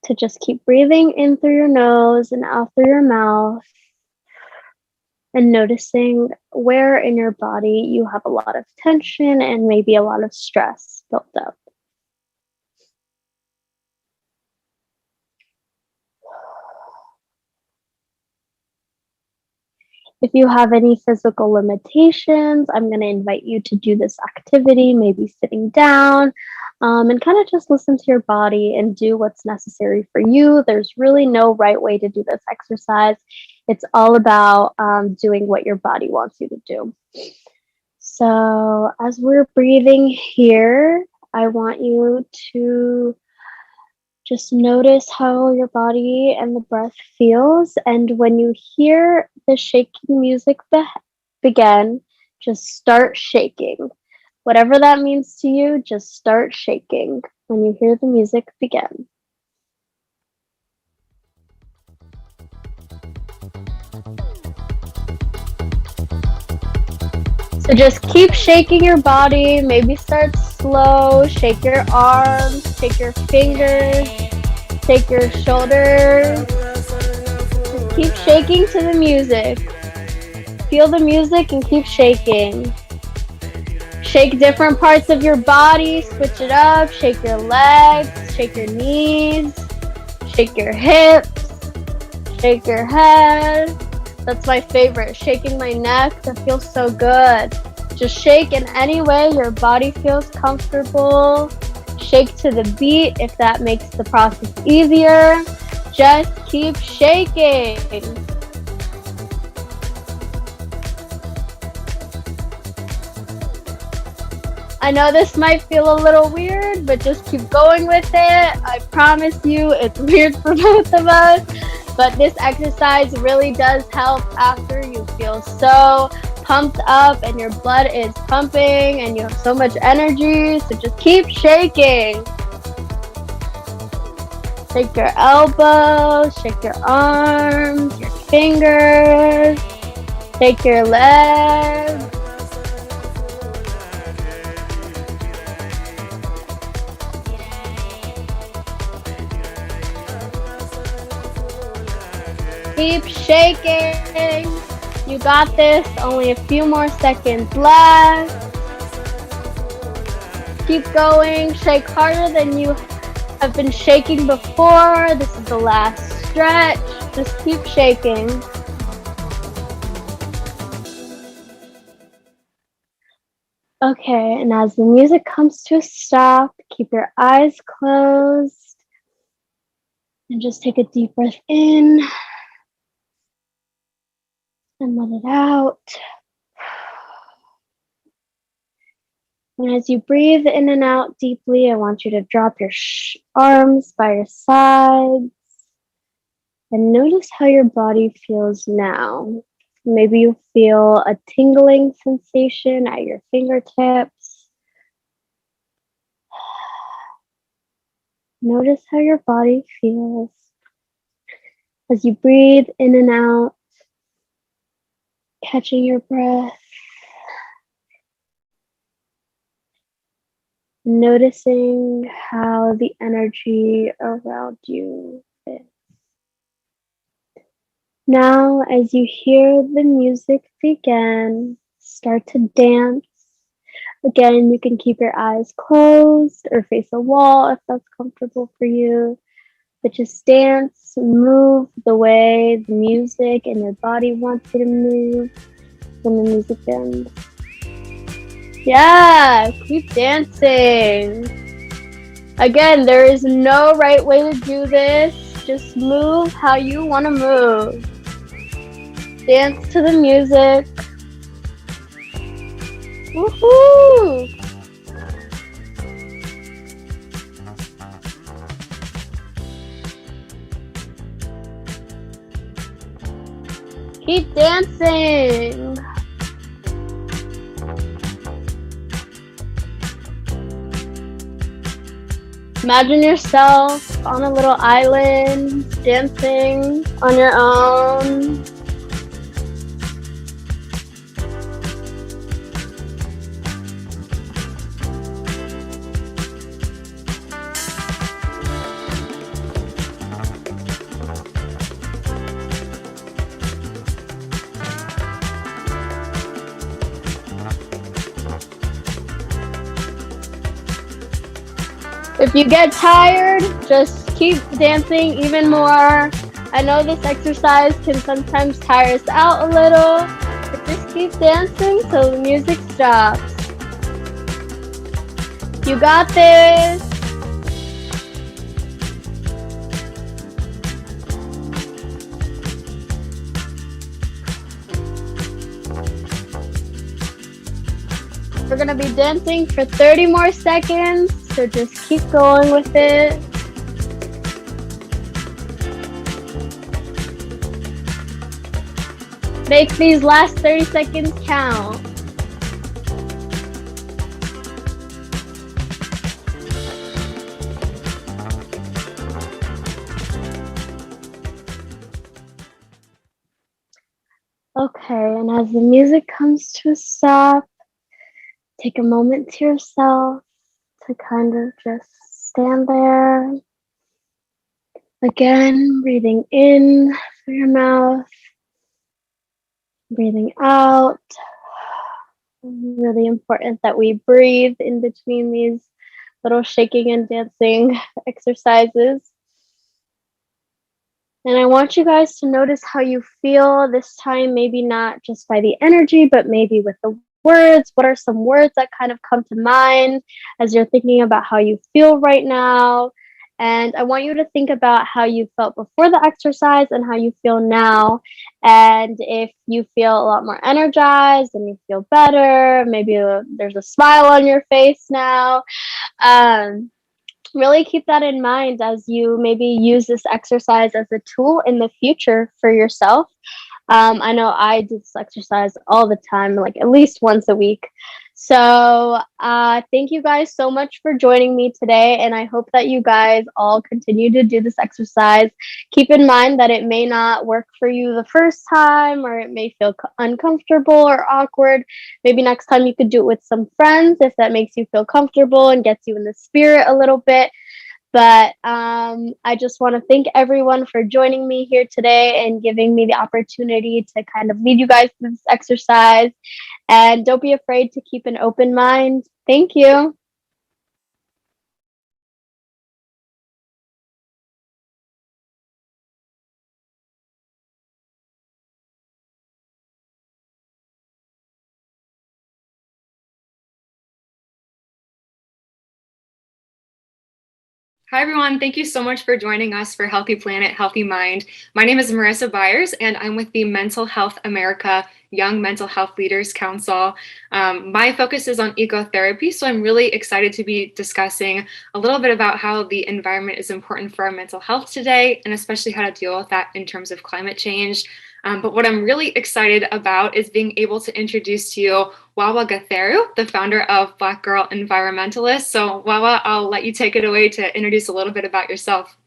to just keep breathing in through your nose and out through your mouth. And noticing where in your body you have a lot of tension and maybe a lot of stress built up. If you have any physical limitations, I'm going to invite you to do this activity, maybe sitting down, and kind of just listen to your body and do what's necessary for you. There's really no right way to do this exercise. It's all about doing what your body wants you to do. So as we're breathing here, I want you to just notice how your body and the breath feels. And when you hear the shaking music begin, just start shaking. Whatever that means to you, just start shaking when you hear the music begin. So just keep shaking your body, maybe start slow, shake your arms, shake your fingers, shake your shoulders. Just keep shaking to the music. Feel the music and keep shaking. Shake different parts of your body, switch it up, shake your legs, shake your knees, shake your hips, shake your head. That's my favorite, shaking my neck. That feels so good. Just shake in any way your body feels comfortable. Shake to the beat if that makes the process easier. Just keep shaking. I know this might feel a little weird, but just keep going with it. I promise you it's weird for both of us. But this exercise really does help after you feel so pumped up and your blood is pumping and you have so much energy. So just keep shaking. Shake your elbows, shake your arms, your fingers, shake your legs. Keep shaking. You got this. Only a few more seconds left. Keep going. Shake harder than you have been shaking before. This is the last stretch. Just keep shaking. Okay, and as the music comes to a stop, keep your eyes closed and just take a deep breath in. And let it out. And as you breathe in and out deeply, I want you to drop your arms by your sides and notice how your body feels now. Maybe you feel a tingling sensation at your fingertips. Notice how your body feels as you breathe in and out, catching your breath. Noticing how the energy around you is. Now, as you hear the music begin, start to dance. Again, you can keep your eyes closed or face a wall if that's comfortable for you. But just dance, move the way the music and your body wants you to move when the music ends. Yeah, keep dancing. Again, there is no right way to do this. Just move how you want to move. Dance to the music. Woohoo! Keep dancing. Imagine yourself on a little island, dancing on your own. If you get tired, just keep dancing even more. I know this exercise can sometimes tire us out a little, but just keep dancing till the music stops. You got this. We're gonna be dancing for 30 more seconds. So just keep going with it. Make these last 30 seconds count. Okay, and as the music comes to a stop, take a moment to yourself to kind of just stand there. Again, breathing in through your mouth, breathing out. Really important that we breathe in between these little shaking and dancing exercises. And I want you guys to notice how you feel this time, maybe not just by the energy, but maybe with the words. What are some words that kind of come to mind as you're thinking about how you feel right now? And I want you to think about how you felt before the exercise and how you feel now. And if you feel a lot more energized and you feel better, maybe there's a smile on your face now. Really keep that in mind as you maybe use this exercise as a tool in the future for yourself. I know I do this exercise all the time, like at least once a week. So thank you guys so much for joining me today. And I hope that you guys all continue to do this exercise. Keep in mind that it may not work for you the first time, or it may feel uncomfortable or awkward. Maybe next time you could do it with some friends if that makes you feel comfortable and gets you in the spirit a little bit. But I just want to thank everyone for joining me here today and giving me the opportunity to kind of lead you guys through this exercise. And don't be afraid to keep an open mind. Thank you. Hi, everyone. Thank you so much for joining us for Healthy Planet, Healthy Mind. My name is Marissa Byers, and I'm with the Mental Health America Young Mental Health Leaders Council. My focus is on ecotherapy, so I'm really excited to be discussing a little bit about how the environment is important for our mental health today, and especially how to deal with that in terms of climate change. But what I'm really excited about is being able to introduce to you Wawa Gatheru, the founder of Black Girl Environmentalist. So Wawa, I'll let you take it away to introduce a little bit about yourself.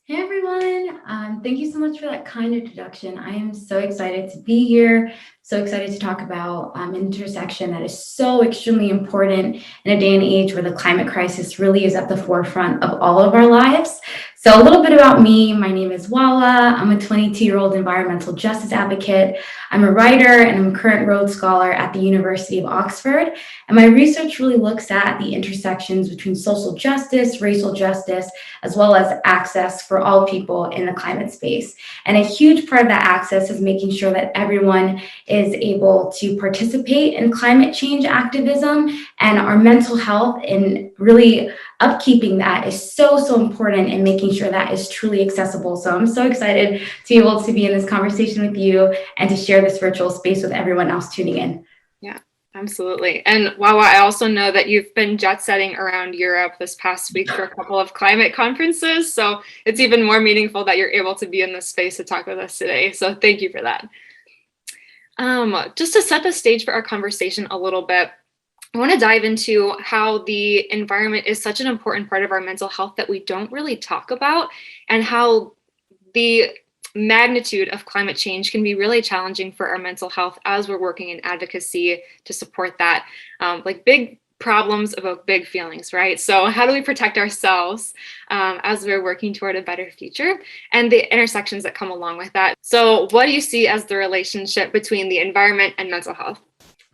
Hey everyone, thank you so much for that kind introduction. I am so excited to be here, so excited to talk about an intersection that is so extremely important in a day and age where the climate crisis really is at the forefront of all of our lives. So a little bit about me, my name is Wala. I'm a 22-year-old environmental justice advocate. I'm a writer and I'm a current Rhodes Scholar at the University of Oxford. And my research really looks at the intersections between social justice, racial justice, as well as access for all people in the climate space. And a huge part of that access is making sure that everyone is able to participate in climate change activism, and our mental health and really upkeeping that is so important in making sure that is truly accessible. So I'm so excited to be able to be in this conversation with you and to share this virtual space with everyone else tuning in. Yeah, absolutely. And Wawa, I also know that you've been jet setting around Europe this past week for a couple of climate conferences. So it's even more meaningful that you're able to be in this space to talk with us today. So thank you for that. Just to set the stage for our conversation a little bit, I want to dive into how the environment is such an important part of our mental health that we don't really talk about, and how the magnitude of climate change can be really challenging for our mental health as we're working in advocacy to support that. Like big problems evoke big feelings, right? So how do we protect ourselves as we're working toward a better future, and the intersections that come along with that? So what do you see as the relationship between the environment and mental health?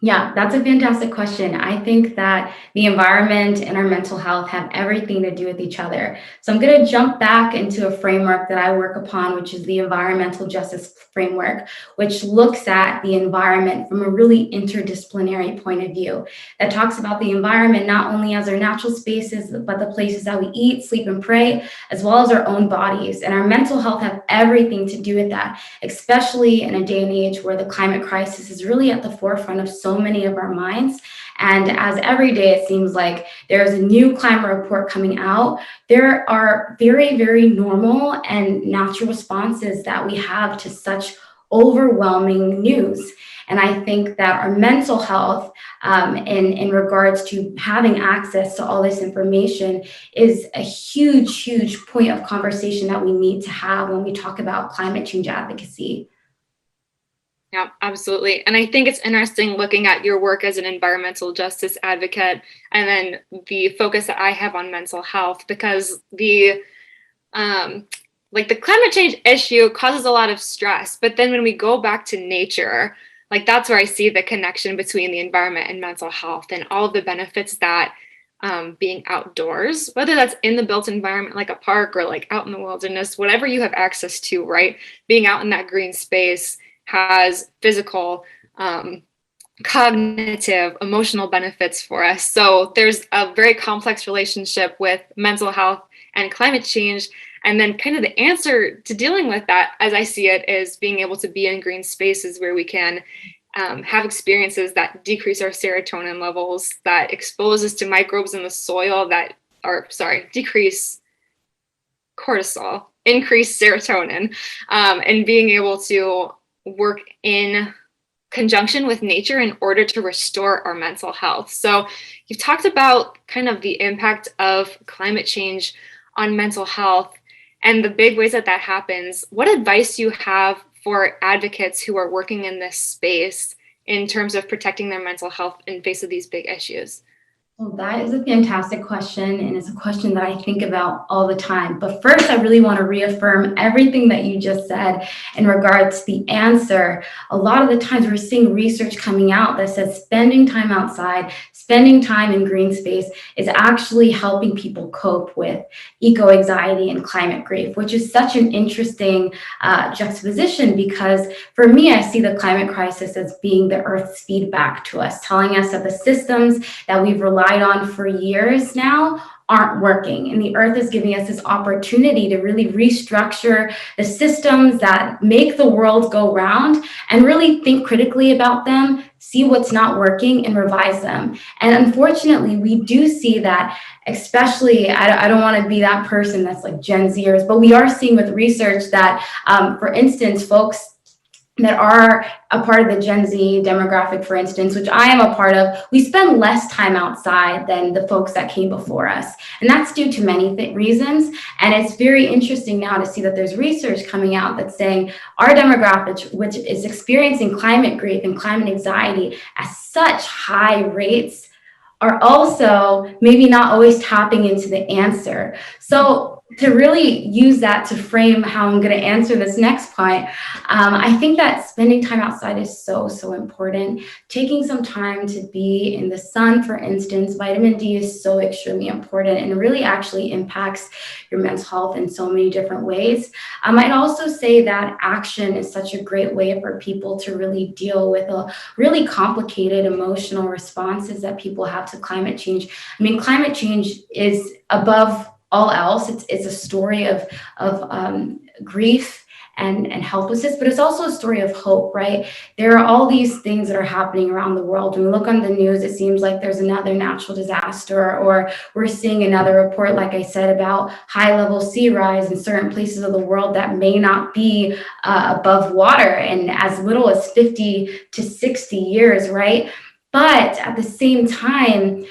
Yeah, that's a fantastic question. I think that the environment and our mental health have everything to do with each other. So I'm going to jump back into a framework that I work upon, which is the environmental justice framework, which looks at the environment from a really interdisciplinary point of view, that talks about the environment not only as our natural spaces, but the places that we eat, sleep, and pray, as well as our own bodies. And our mental health have everything to do with that, especially in a day and age where the climate crisis is really at the forefront of so many of our minds. And as every day it seems like there's a new climate report coming out, there are very normal and natural responses that we have to such overwhelming news. And I think that our mental health in regards to having access to all this information is a huge point of conversation that we need to have when we talk about climate change advocacy. Yeah, absolutely. And I think it's interesting looking at your work as an environmental justice advocate and then the focus that I have on mental health, because the climate change issue causes a lot of stress. But then when we go back to nature, like that's where I see the connection between the environment and mental health and all of the benefits that being outdoors, whether that's in the built environment like a park or like out in the wilderness, whatever you have access to, right? Being out in that green space has physical, cognitive, emotional benefits for us. So there's a very complex relationship with mental health and climate change. And then kind of the answer to dealing with that, as I see it, is being able to be in green spaces where we can have experiences that decrease our serotonin levels, that expose us to microbes in the soil decrease cortisol, increase serotonin, and being able to work in conjunction with nature in order to restore our mental health. So you've talked about kind of the impact of climate change on mental health and the big ways that happens. What advice do you have for advocates who are working in this space in terms of protecting their mental health in face of these big issues? Well, that is a fantastic question, and it's a question that I think about all the time. But first, I really want to reaffirm everything that you just said in regards to the answer. A lot of the times we're seeing research coming out that says spending time outside, spending time in green space is actually helping people cope with eco-anxiety and climate grief, which is such an interesting juxtaposition, because for me, I see the climate crisis as being the Earth's feedback to us, telling us that the systems that we've relied relied on for years now aren't working. And the earth is giving us this opportunity to really restructure the systems that make the world go round and really think critically about them, see what's not working and revise them. And unfortunately, we do see that, especially, I don't want to be that person that's like Gen Zers, but we are seeing with research that, for instance, folks that are a part of the Gen Z demographic, for instance, which I am a part of, we spend less time outside than the folks that came before us. And that's due to many reasons. And it's very interesting now to see that there's research coming out that's saying our demographic, which is experiencing climate grief and climate anxiety at such high rates, are also maybe not always tapping into the answer. So to really use that to frame how I'm going to answer this next point, I think that spending time outside is so important. Taking some time to be in the sun, for instance, vitamin D is so extremely important and really actually impacts your mental health in so many different ways. I'd also say that action is such a great way for people to really deal with a really complicated emotional responses that people have to climate change. I mean, climate change is above all else. It's a story of grief and helplessness, but it's also a story of hope, right? There are all these things that are happening around the world. When we look on the news, it seems like there's another natural disaster, or we're seeing another report, like I said, about high-level sea rise in certain places of the world that may not be above water in as little as 50 to 60 years, right? But at the same time,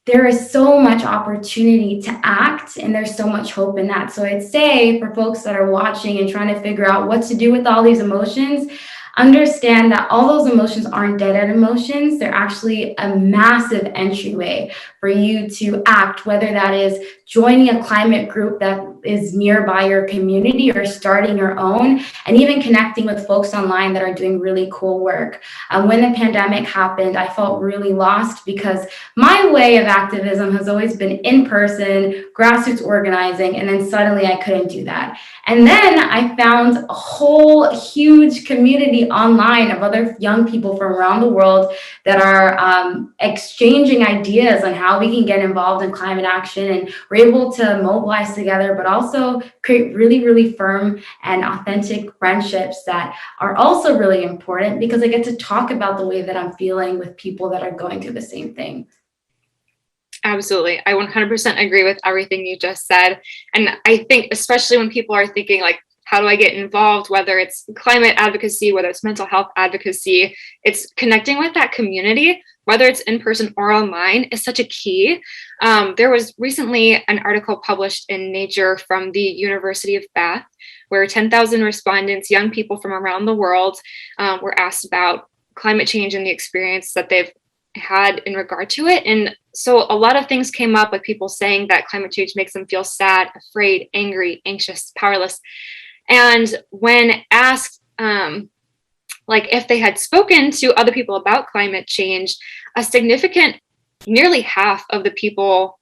there is so much opportunity to act, and there's so much hope in that. So I'd say for folks that are watching and trying to figure out what to do with all these emotions, understand that all those emotions aren't dead-end emotions. They're actually a massive entryway for you to act, whether that is joining a climate group that is nearby your community or starting your own, and even connecting with folks online that are doing really cool work. When the pandemic happened, I felt really lost because my way of activism has always been in person, grassroots organizing, and then suddenly I couldn't do that. And then I found a whole huge community online of other young people from around the world that are exchanging ideas on how we can get involved in climate action, and we're able to mobilize together, but also create really firm and authentic friendships that are also really important because I get to talk about the way that I'm feeling with people that are going through the same thing. Absolutely. I 100% agree with everything you just said. And I think especially when people are thinking like, how do I get involved, whether it's climate advocacy, whether it's mental health advocacy, it's connecting with that community, whether it's in person or online, is such a key. There was recently an article published in Nature from the University of Bath, where 10,000 respondents, young people from around the world, were asked about climate change and the experience that they've had in regard to it. And so a lot of things came up, like people saying that climate change makes them feel sad, afraid, angry, anxious, powerless. And when asked, like if they had spoken to other people about climate change, a significant, nearly half of the people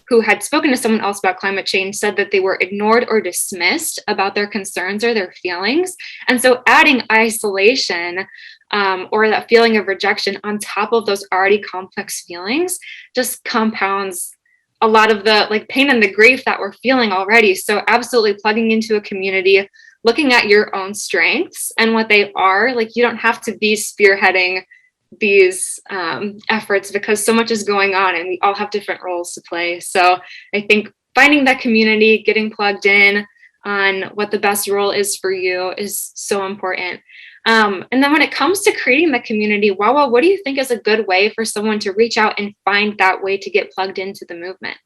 who had spoken to someone else about climate change said that they were ignored or dismissed about their concerns or their feelings. And so adding isolation or that feeling of rejection on top of those already complex feelings just compounds a lot of the like pain and the grief that we're feeling already. So absolutely plugging into a community, looking at your own strengths and what they are. Like you don't have to be spearheading these efforts because so much is going on and we all have different roles to play. So I think finding that community, getting plugged in on what the best role is for you is so important. And then when it comes to creating the community, Wawa, what do you think is a good way for someone to reach out and find that way to get plugged into the movement?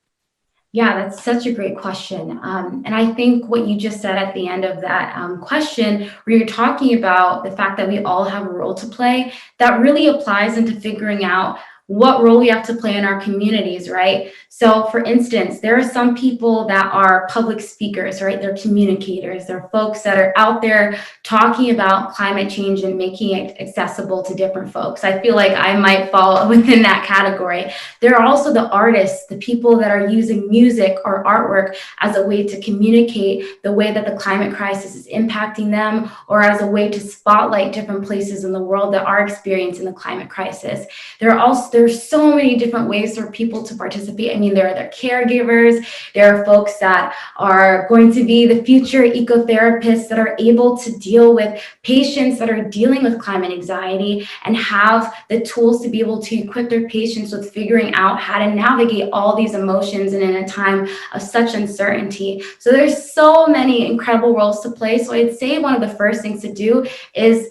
Yeah, that's such a great question. And I think what you just said at the end of that question, where you're talking about the fact that we all have a role to play, that really applies into figuring out what role we have to play in our communities, right? So for instance, there are some people that are public speakers, right? They're communicators. They're folks that are out there talking about climate change and making it accessible to different folks. I feel like I might fall within that category. There are also the artists, the people that are using music or artwork as a way to communicate the way that the climate crisis is impacting them, or as a way to spotlight different places in the world that are experiencing the climate crisis. There are also there's so many different ways for people to participate. I mean, there are the caregivers, there are folks that are going to be the future ecotherapists that are able to deal with patients that are dealing with climate anxiety and have the tools to be able to equip their patients with figuring out how to navigate all these emotions and in a time of such uncertainty. So there's so many incredible roles to play. So I'd say one of the first things to do is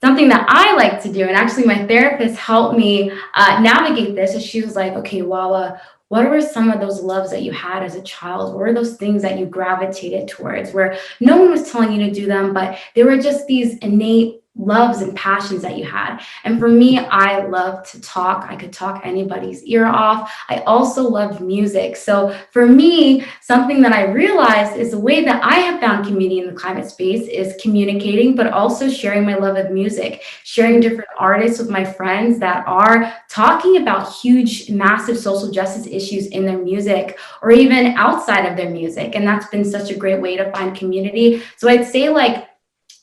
something that I like to do, and actually my therapist helped me navigate this, is she was like, okay, Wala, what were some of those loves that you had as a child? What were those things that you gravitated towards where no one was telling you to do them, but they were just these innate loves and passions that you had? And for me, I love to talk. I could talk anybody's ear off. I also loved music. So for me, something that I realized is the way that I have found community in the climate space is communicating, but also sharing my love of music, sharing different artists with my friends that are talking about huge, massive social justice issues in their music or even outside of their music. And that's been such a great way to find community. So I'd say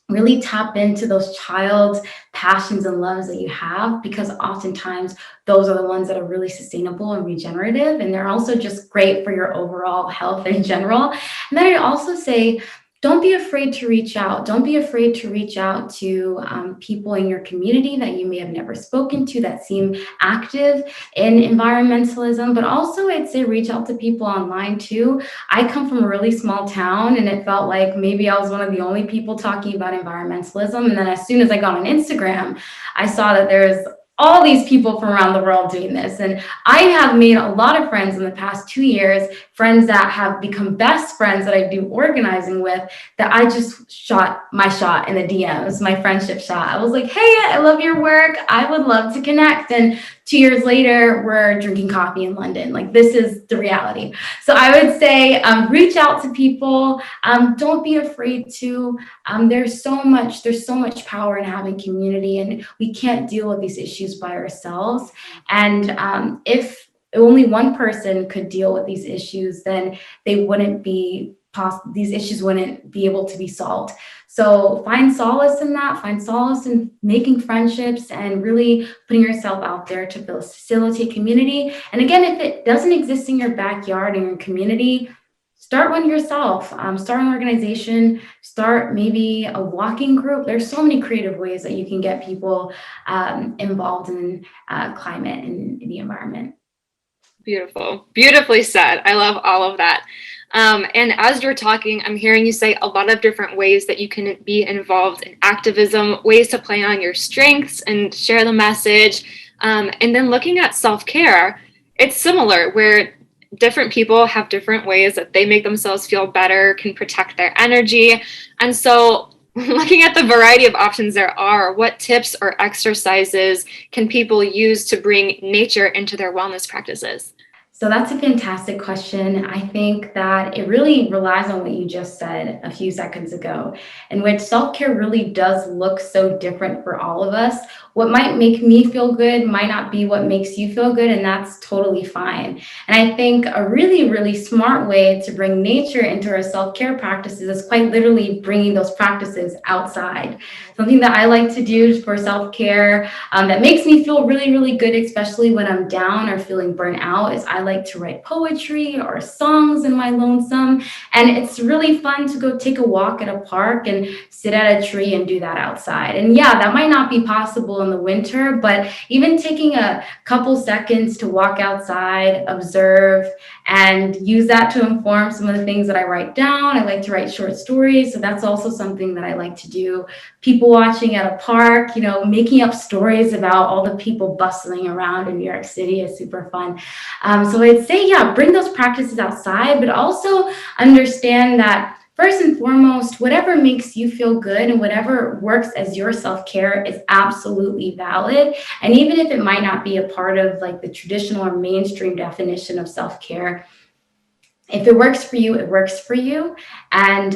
really tap into those child's passions and loves that you have, because oftentimes those are the ones that are really sustainable and regenerative. And they're also just great for your overall health in general. And then I also say, don't be afraid to reach out. Don't be afraid to reach out to people in your community that you may have never spoken to that seem active in environmentalism, but also I'd say reach out to people online too. I come from a really small town and it felt like maybe I was one of the only people talking about environmentalism. And then as soon as I got on Instagram, I saw that there's all these people from around the world doing this. And I have made a lot of friends in the past 2 years, friends that have become best friends that I do organizing with, that I just shot my shot in the DMs, my friendship shot. I was like, hey, I love your work. I would love to connect. And 2 years later, we're drinking coffee in London. Like, this is the reality. So I would say reach out to people. Don't be afraid to. There's so much power in having community, and we can't deal with these issues by ourselves. And if only one person could deal with these issues, then these issues wouldn't be able to be solved. So find solace in that, find solace in making friendships and really putting yourself out there to facilitate community. And again, if it doesn't exist in your backyard, in your community, start one yourself. Start an organization, start maybe a walking group. There's so many creative ways that you can get people involved in climate and the environment. Beautiful. Beautifully said. I love all of that. And as you're talking, I'm hearing you say a lot of different ways that you can be involved in activism, ways to play on your strengths and share the message. And then looking at self-care, it's similar, where different people have different ways that they make themselves feel better, can protect their energy. And so looking at the variety of options there are, what tips or exercises can people use to bring nature into their wellness practices? So that's a fantastic question. I think that it really relies on what you just said a few seconds ago, in which self-care really does look so different for all of us. What might make me feel good might not be what makes you feel good, and that's totally fine. And I think a really, really smart way to bring nature into our self-care practices is quite literally bringing those practices outside. Something that I like to do for self-care that makes me feel really, really good, especially when I'm down or feeling burnt out, is I like to write poetry or songs in my lonesome. And it's really fun to go take a walk at a park and sit at a tree and do that outside. And yeah, that might not be possible in the winter, but even taking a couple seconds to walk outside, observe, and use that to inform some of the things that I write down. I like to write short stories, so that's also something that I like to do. People watching at a park, making up stories about all the people bustling around in New York City is super fun. So I'd say, bring those practices outside, but also understand that first and foremost, whatever makes you feel good and whatever works as your self-care is absolutely valid. And even if it might not be a part of the traditional or mainstream definition of self-care, if it works for you, it works for you. And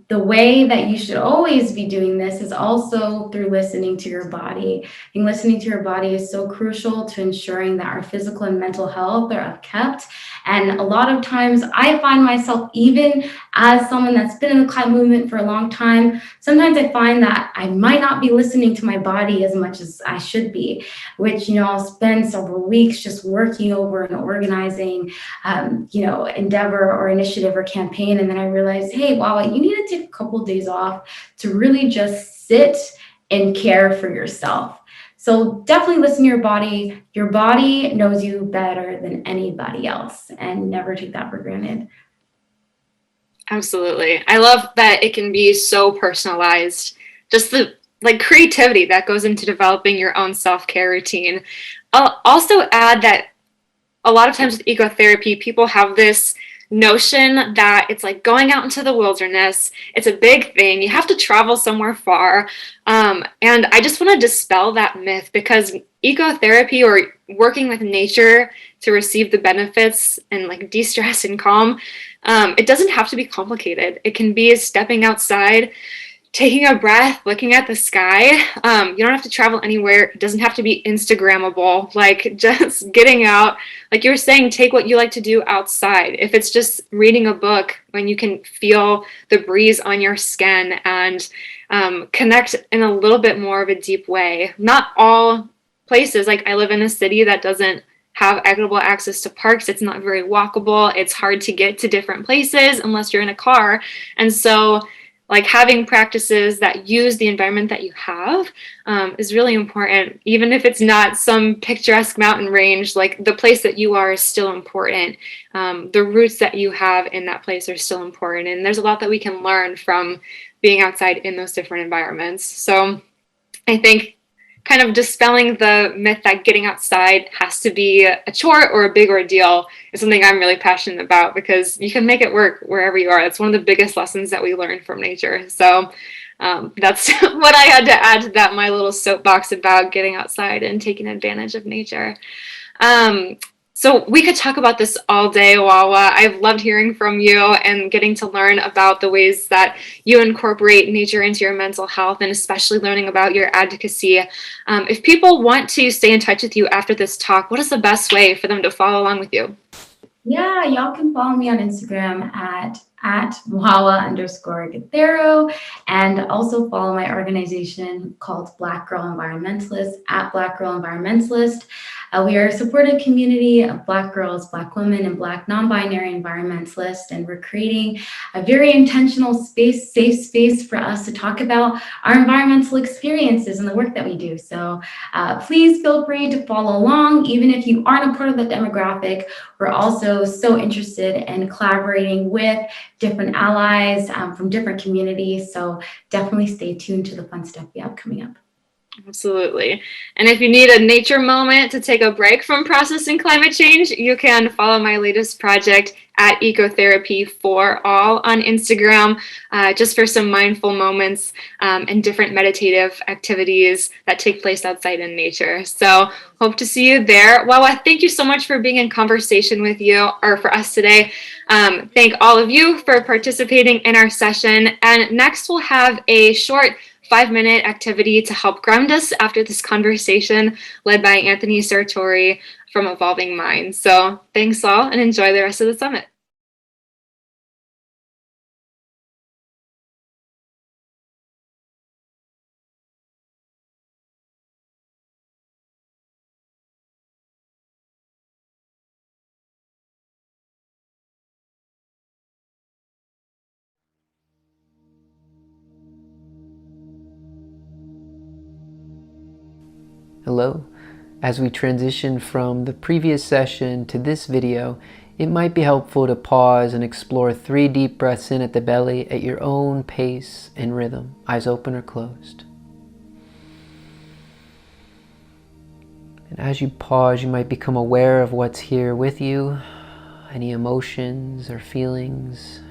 the way that you should always be doing this is also through listening to your body. I think listening to your body is so crucial to ensuring that our physical and mental health are upkept. And a lot of times I find myself, even as someone that's been in the climate movement for a long time, sometimes I find that I might not be listening to my body as much as I should be, which, I'll spend several weeks just working over and organizing, endeavor or initiative or campaign. And then I realized, hey, wow, you need to take a couple of days off to really just sit and care for yourself. So definitely listen to your body. Your body knows you better than anybody else, and never take that for granted. Absolutely. I love that it can be so personalized. Just the creativity that goes into developing your own self-care routine. I'll also add that a lot of times with ecotherapy, people have this notion that it's like going out into the wilderness. It's a big thing. You have to travel somewhere far. And I just want to dispel that myth, because ecotherapy, or working with nature to receive the benefits and de-stress and calm, it doesn't have to be complicated. It can be stepping outside, taking a breath, looking at the sky. You don't have to travel anywhere. It doesn't have to be Instagrammable. Just getting out, like you were saying, take what you like to do outside. If it's just reading a book, when you can feel the breeze on your skin and connect in a little bit more of a deep way. Not all places, I live in a city that doesn't have equitable access to parks. It's not very walkable. It's hard to get to different places unless you're in a car. And so having practices that use the environment that you have is really important. Even if it's not some picturesque mountain range, the place that you are is still important. The roots that you have in that place are still important. And there's a lot that we can learn from being outside in those different environments. So I think kind of dispelling the myth that getting outside has to be a chore or a big ordeal is something I'm really passionate about, because you can make it work wherever you are. It's one of the biggest lessons that we learn from nature. So that's what I had to add to that, my little soapbox about getting outside and taking advantage of nature. So we could talk about this all day, Wawa. I've loved hearing from you and getting to learn about the ways that you incorporate nature into your mental health, and especially learning about your advocacy. If people want to stay in touch with you after this talk, what is the best way for them to follow along with you? Yeah, y'all can follow me on Instagram at Wawa_Gathero, and also follow my organization called Black Girl Environmentalist at Black Girl Environmentalist. We are a supportive community of Black girls, Black women, and Black non-binary environmentalists, and we're creating a very intentional space, safe space for us to talk about our environmental experiences and the work that we do. So please feel free to follow along, even if you aren't a part of the demographic. We're also so interested in collaborating with different allies from different communities. So definitely stay tuned to the fun stuff we have coming up. Absolutely. And if you need a nature moment to take a break from processing climate change, you can follow my latest project at Ecotherapy for All on Instagram, just for some mindful moments and different meditative activities that take place outside in nature. So hope to see you there. Wawa, thank you so much for being in conversation with you, or for us today. Thank all of you for participating in our session. And next we'll have a short 5-minute activity to help ground us after this conversation, led by Anthony Sartori from Evolving Minds. So thanks all, and enjoy the rest of the summit. Hello. As we transition from the previous session to this video, it might be helpful to pause and explore 3 deep breaths in at the belly at your own pace and rhythm, eyes open or closed. And as you pause, you might become aware of what's here with you, any emotions or feelings.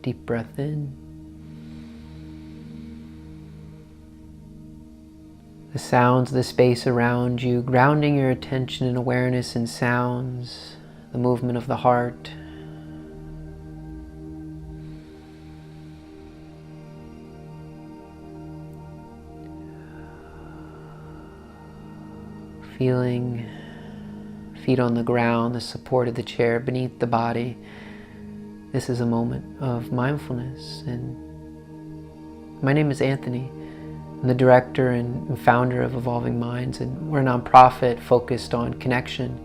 Deep breath in. The sounds of the space around you, grounding your attention and awareness in sounds, the movement of the heart. feet on the ground, the support of the chair beneath the body. This is a moment of mindfulness. And my name is Anthony. I'm the director and founder of Evolving Minds, and we're a nonprofit focused on connection.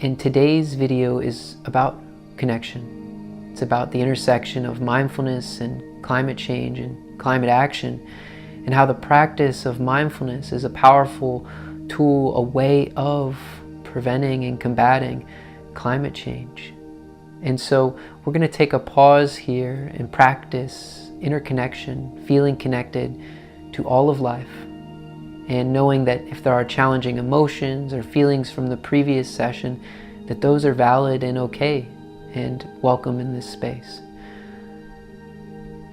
And today's video is about connection. It's about the intersection of mindfulness and climate change and climate action, and how the practice of mindfulness is a powerful tool, a way of preventing and combating climate change. And so we're going to take a pause here and practice interconnection, feeling connected to all of life, and knowing that if there are challenging emotions or feelings from the previous session, that those are valid and okay and welcome in this space.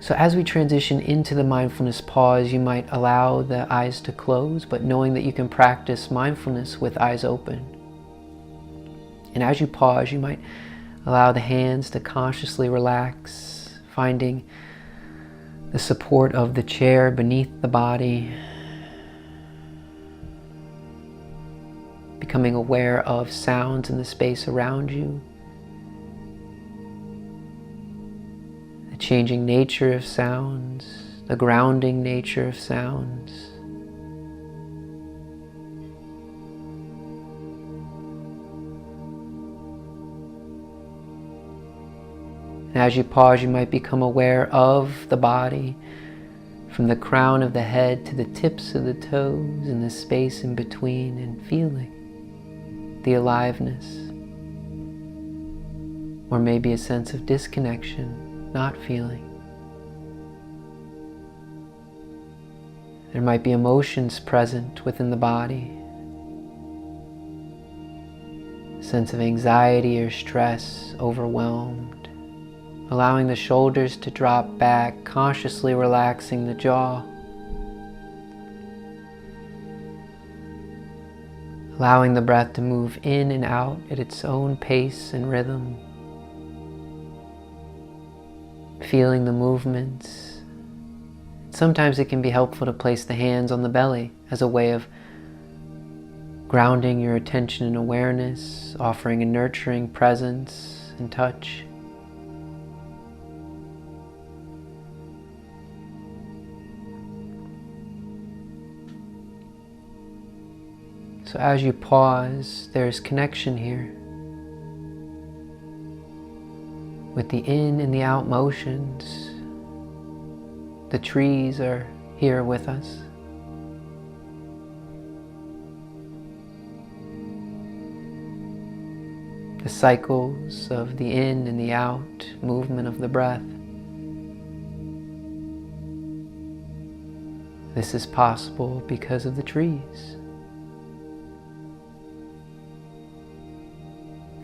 So as we transition into the mindfulness pause, you might allow the eyes to close, but knowing that you can practice mindfulness with eyes open. And as you pause, you might allow the hands to consciously relax, finding the support of the chair beneath the body, becoming aware of sounds in the space around you, the changing nature of sounds, the grounding nature of sounds. And as you pause, you might become aware of the body, from the crown of the head to the tips of the toes and the space in between, and feeling the aliveness, or maybe a sense of disconnection, not feeling. There might be emotions present within the body, a sense of anxiety or stress, overwhelmed. Allowing the shoulders to drop back, consciously relaxing the jaw. Allowing the breath to move in and out at its own pace and rhythm. Feeling the movements. Sometimes it can be helpful to place the hands on the belly as a way of grounding your attention and awareness, offering a nurturing presence and touch. So as you pause, there's connection here with the in and the out motions. The trees are here with us. The cycles of the in and the out movement of the breath. This is possible because of the trees.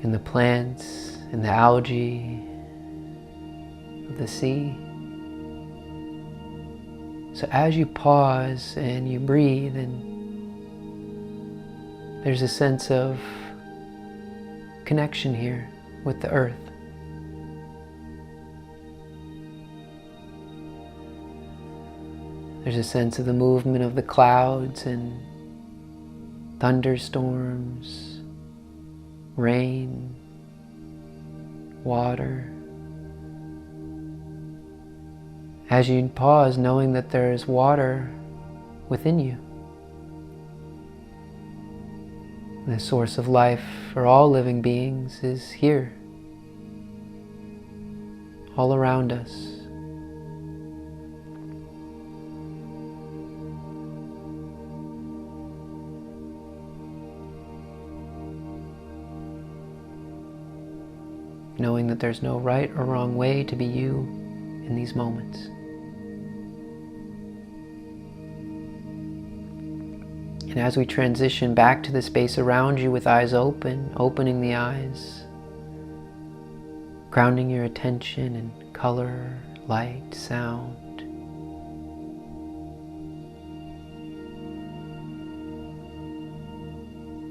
And the plants and the algae of the sea. So as you pause and you breathe, and there's a sense of connection here with the earth. There's a sense of the movement of the clouds and thunderstorms, rain, water. As you pause, knowing that there is water within you. The source of life for all living beings is here, all around us. Knowing that there's no right or wrong way to be you in these moments. And as we transition back to the space around you with eyes open, opening the eyes, grounding your attention in color, light, sound.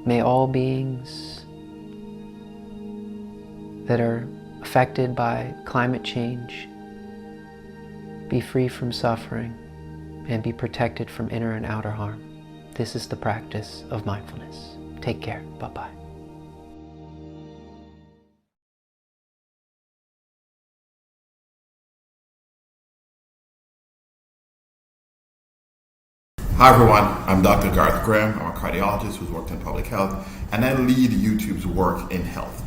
May all beings that are affected by climate change be free from suffering and be protected from inner and outer harm. This is the practice of mindfulness. Take care. Bye-bye. Hi everyone, I'm Dr. Garth Graham. I'm a cardiologist who's worked in public health, and I lead YouTube's work in health.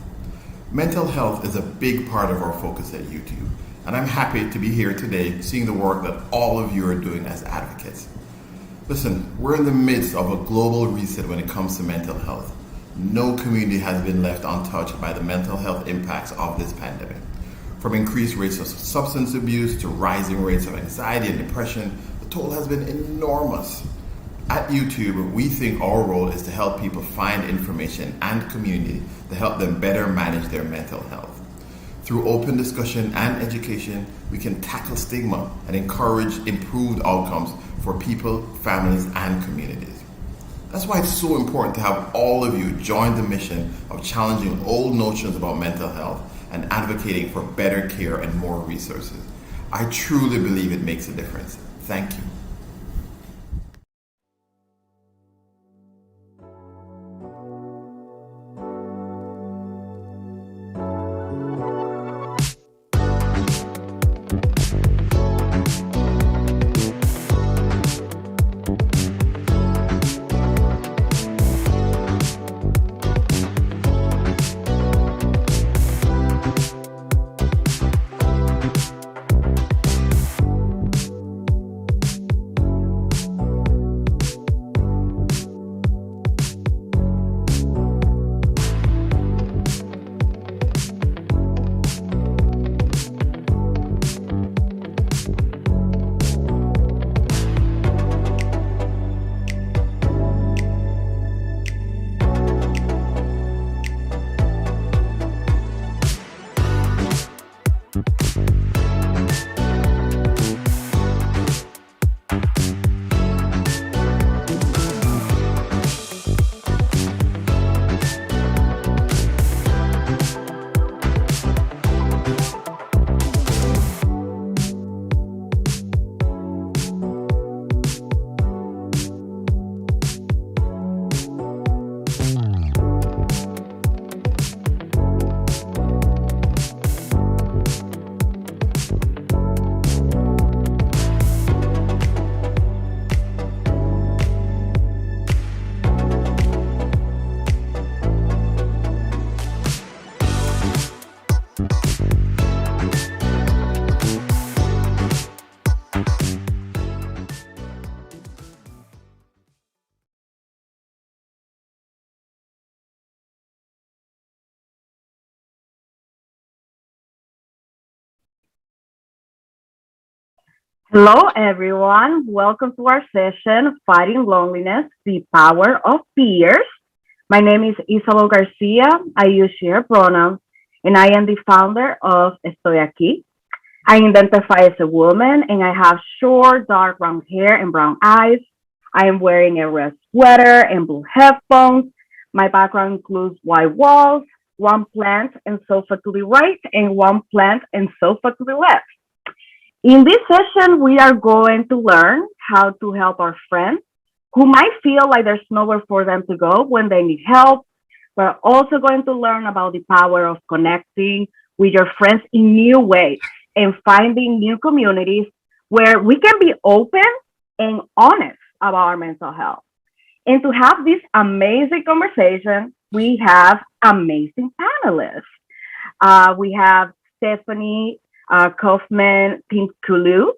Mental health is a big part of our focus at YouTube, and I'm happy to be here today seeing the work that all of you are doing as advocates. Listen, we're in the midst of a global reset when it comes to mental health. No community has been left untouched by the mental health impacts of this pandemic. From increased rates of substance abuse to rising rates of anxiety and depression, the toll has been enormous. At YouTube, we think our role is to help people find information and community to help them better manage their mental health. Through open discussion and education, we can tackle stigma and encourage improved outcomes for people, families, and communities. That's why it's so important to have all of you join the mission of challenging old notions about mental health and advocating for better care and more resources. I truly believe it makes a difference. Thank you. Hello, everyone. Welcome to our session, Fighting Loneliness, the Power of Peers. My name is Isabel Garcia. I use she, her pronouns, and I am the founder of Estoy Aquí. I identify as a woman, and I have short, dark brown hair and brown eyes. I am wearing a red sweater and blue headphones. My background includes white walls, one plant and sofa to the right, and one plant and sofa to the left. In this session, we are going to learn how to help our friends who might feel like there's nowhere for them to go when they need help. We're also going to learn about the power of connecting with your friends in new ways and finding new communities where we can be open and honest about our mental health. And to have this amazing conversation, we have amazing panelists. We have Stephanie Kaufman Pinkulu,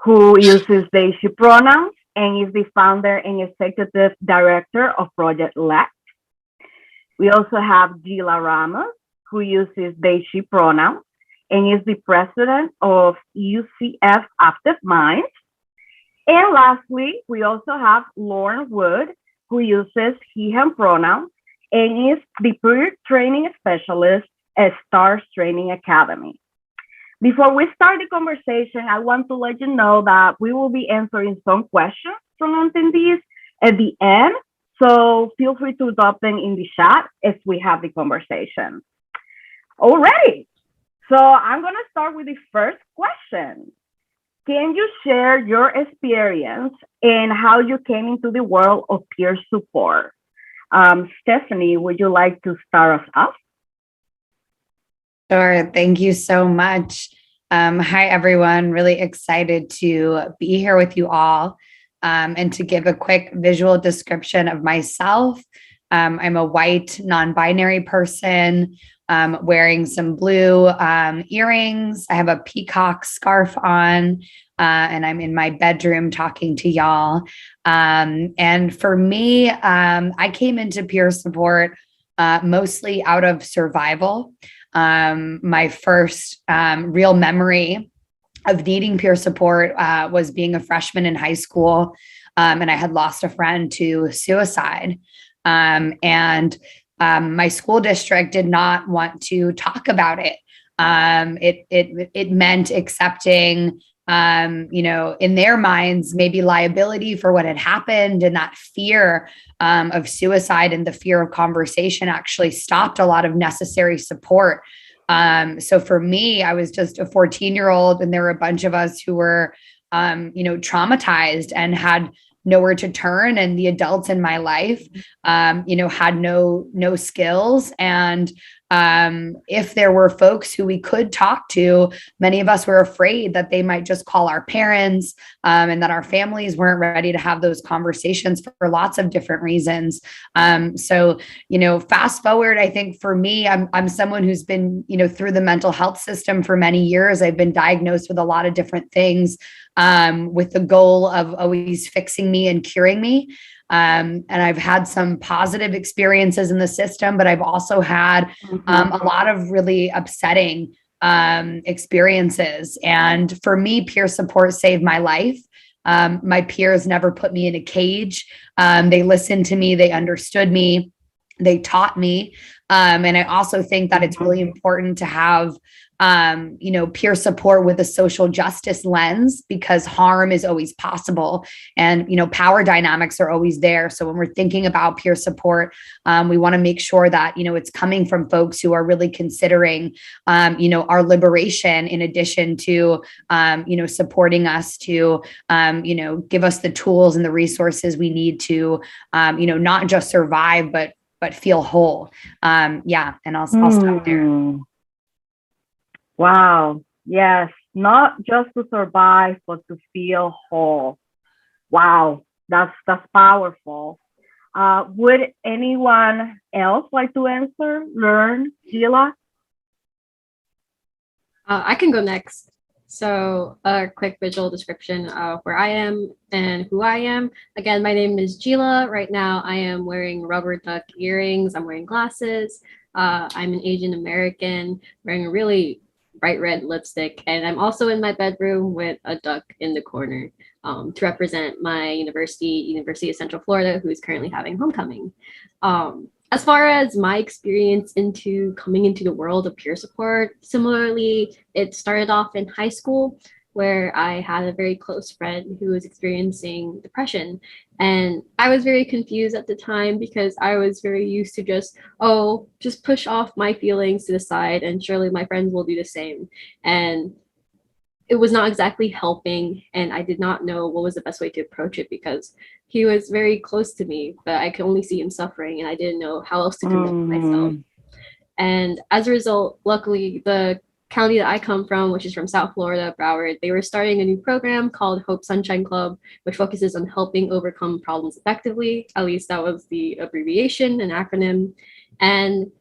who uses they, she pronouns and is the founder and executive director of Project LECT. We also have Gila Ramos, who uses they, she pronouns and is the president of UCF Active Minds. And lastly, we also have Lauren Wood, who uses he, him pronouns and is the peer training specialist at STARS Training Academy. Before we start the conversation, I want to let you know that we will be answering some questions from attendees at the end. So feel free to drop them in the chat as we have the conversation. Alrighty. So I'm going to start with the first question. Can you share your experience and how you came into the world of peer support? Stephanie, would you like to start us off? Sure. Thank you so much. Hi, everyone. Really excited to be here with you all. And to give a quick visual description of myself, I'm a white non-binary person wearing some blue earrings. I have a peacock scarf on, and I'm in my bedroom talking to y'all. And for me, I came into peer support mostly out of survival. My first real memory of needing peer support was being a freshman in high school, and I had lost a friend to suicide. And my school district did not want to talk about it. It meant accepting, in their minds, maybe liability for what had happened, and that fear of suicide and the fear of conversation actually stopped a lot of necessary support. So for me, I was just a 14-year-old, and there were a bunch of us who were, traumatized and had nowhere to turn. And the adults in my life, had no skills. And if there were folks who we could talk to, many of us were afraid that they might just call our parents, and that our families weren't ready to have those conversations for lots of different reasons. So, fast forward, I think for me, I'm someone who's been, through the mental health system for many years. I've been diagnosed with a lot of different things, with the goal of always fixing me and curing me. And I've had some positive experiences in the system, but I've also had a lot of really upsetting experiences. And for me, peer support saved my life. My peers never put me in a cage. They listened to me. They understood me. They taught me. And I also think that it's really important to have peer support with a social justice lens, because harm is always possible, and, power dynamics are always there. So when we're thinking about peer support, we want to make sure that, it's coming from folks who are really considering, our liberation, in addition to, supporting us to, give us the tools and the resources we need to, not just survive, but feel whole. And I'll stop there. Wow. Yes. Not just to survive, but to feel whole. Wow. That's powerful. Would anyone else like to answer? Learn, Sheila? I can go next. So a quick visual description of where I am and who I am. Again, my name is Gila. Right now I am wearing rubber duck earrings. I'm wearing glasses. I'm an Asian American wearing a really bright red lipstick. And I'm also in my bedroom with a duck in the corner to represent my University of Central Florida, who is currently having homecoming. As far as my experience into coming into the world of peer support, similarly, it started off in high school, where I had a very close friend who was experiencing depression. And I was very confused at the time, because I was very used to just push off my feelings to the side, and surely my friends will do the same. And it was not exactly helping, and I did not know what was the best way to approach it, because he was very close to me, but I could only see him suffering, and I didn't know how else to conduct myself. And as a result, luckily, the county that I come from, which is from South Florida, Broward, they were starting a new program called Hope Sunshine Club, which focuses on helping overcome problems effectively. At least that was the abbreviation, an acronym. And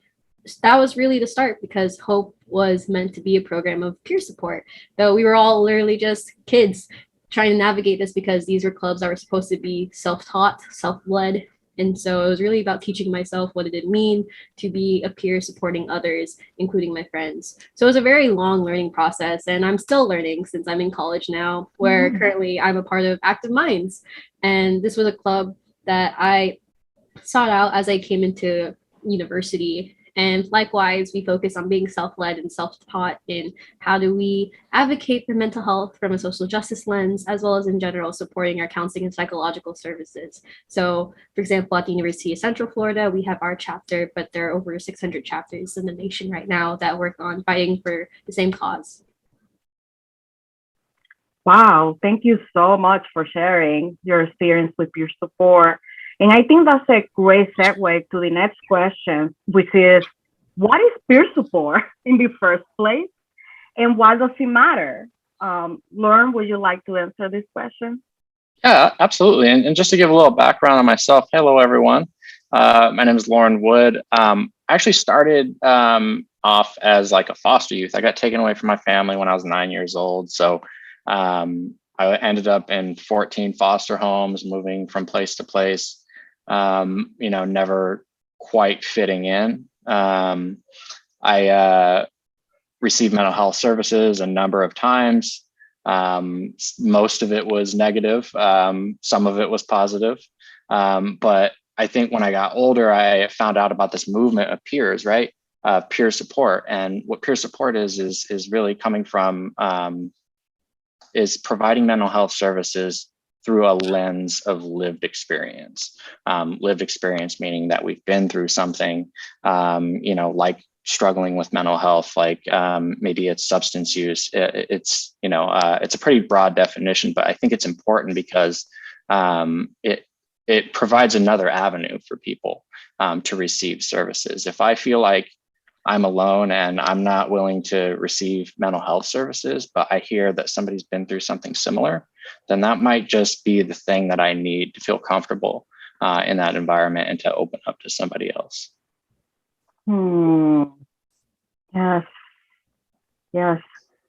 that was really the start, because Hope was meant to be a program of peer support, though we were all literally just kids trying to navigate this, because these were clubs that were supposed to be self-taught, self-led. And so it was really about teaching myself what did it mean to be a peer supporting others, including my friends. So it was a very long learning process, and I'm still learning since I'm in college now, where currently I'm a part of Active Minds. And this was a club that I sought out as I came into university. And likewise, we focus on being self-led and self-taught in how do we advocate for mental health from a social justice lens, as well as in general supporting our counseling and psychological services. So, for example, at the University of Central Florida, we have our chapter, but there are over 600 chapters in the nation right now that work on fighting for the same cause. Wow. Thank you so much for sharing your experience with peer support. And I think that's a great segue to the next question, which is, what is peer support in the first place? And why does it matter? Lauren, would you like to answer this question? Yeah, absolutely. And just to give a little background on myself, hello, everyone. My name is Lauren Wood. I actually started off as like a foster youth. I got taken away from my family when I was 9 years old. So I ended up in 14 foster homes, moving from place to place, never quite fitting in. I received mental health services a number of times. Most of it was negative. Some of it was positive. But I think when I got older, I found out about this movement of peers, right? Peer support. And what peer support is really coming from, is providing mental health services through a lens of lived experience. Lived experience meaning that we've been through something, like struggling with mental health, like maybe it's substance use. It's a pretty broad definition, but I think it's important because it provides another avenue for people to receive services. If I feel like I'm alone and I'm not willing to receive mental health services, but I hear that somebody's been through something similar, then that might just be the thing that I need to feel comfortable in that environment and to open up to somebody else. Yes. Yes.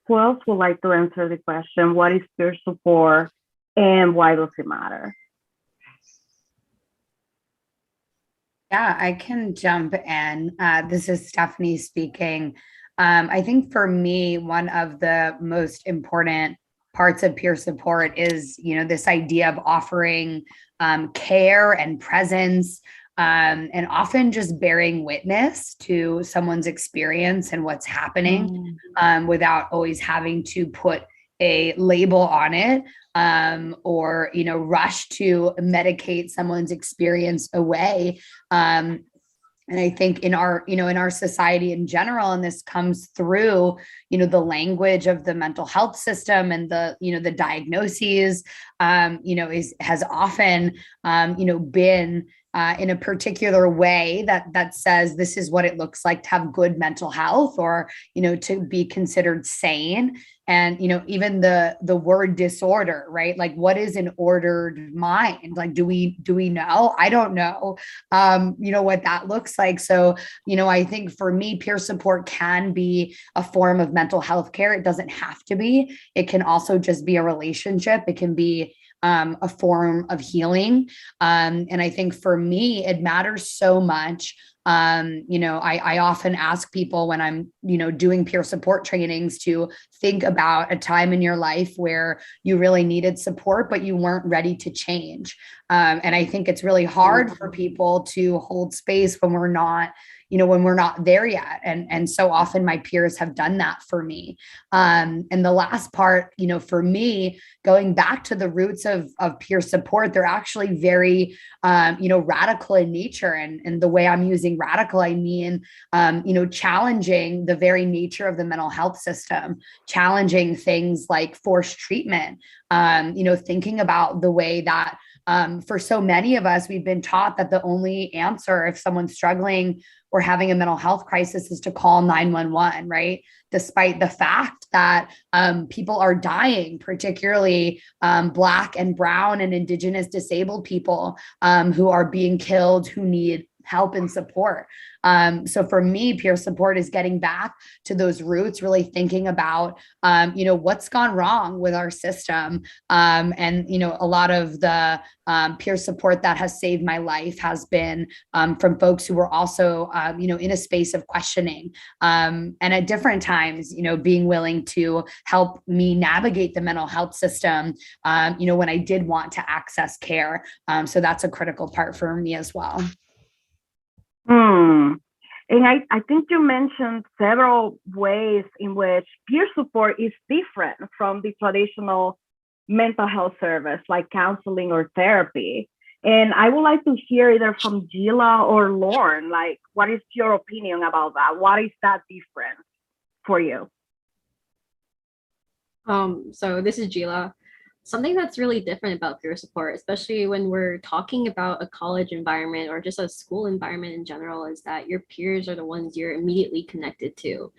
Who else would like to answer the question? What is peer support and why does it matter? Yeah, I can jump in. This is Stephanie speaking. I think for me, one of the most important parts of peer support is, this idea of offering care and presence, and often just bearing witness to someone's experience and what's happening, without always having to put a label on it, or rush to medicate someone's experience away. And I think in our society in general, and this comes through, the language of the mental health system and the diagnoses, has often, been in a particular way that says this is what it looks like to have good mental health, or to be considered sane. And even the word disorder, right? Like, what is an ordered mind? Like, do we know? I don't know. What that looks like. So I think for me, peer support can be a form of mental health care. It doesn't have to be. It can also just be a relationship. It can be a form of healing. And I think for me, it matters so much. I often ask people when I'm, doing peer support trainings to think about a time in your life where you really needed support, but you weren't ready to change. And I think it's really hard for people to hold space when we're not there yet. And so often my peers have done that for me. And the last part, for me, going back to the roots of peer support, they're actually very, radical in nature. And the way I'm using radical, I mean, challenging the very nature of the mental health system, challenging things like forced treatment, thinking about the way that for so many of us, we've been taught that the only answer if someone's struggling or having a mental health crisis is to call 911, right? Despite the fact that people are dying, particularly Black and Brown and Indigenous disabled people who are being killed, who need help and support. So for me, peer support is getting back to those roots, really thinking about, what's gone wrong with our system. And, a lot of the peer support that has saved my life has been from folks who were also, in a space of questioning, and at different times, being willing to help me navigate the mental health system, when I did want to access care. So that's a critical part for me as well. And I think you mentioned several ways in which peer support is different from the traditional mental health service, like counseling or therapy. And I would like to hear either from Gila or Lauren, like, what is your opinion about that? What is that different for you? So this is Gila. Something that's really different about peer support, especially when we're talking about a college environment or just a school environment in general, is that your peers are the ones you're immediately connected to.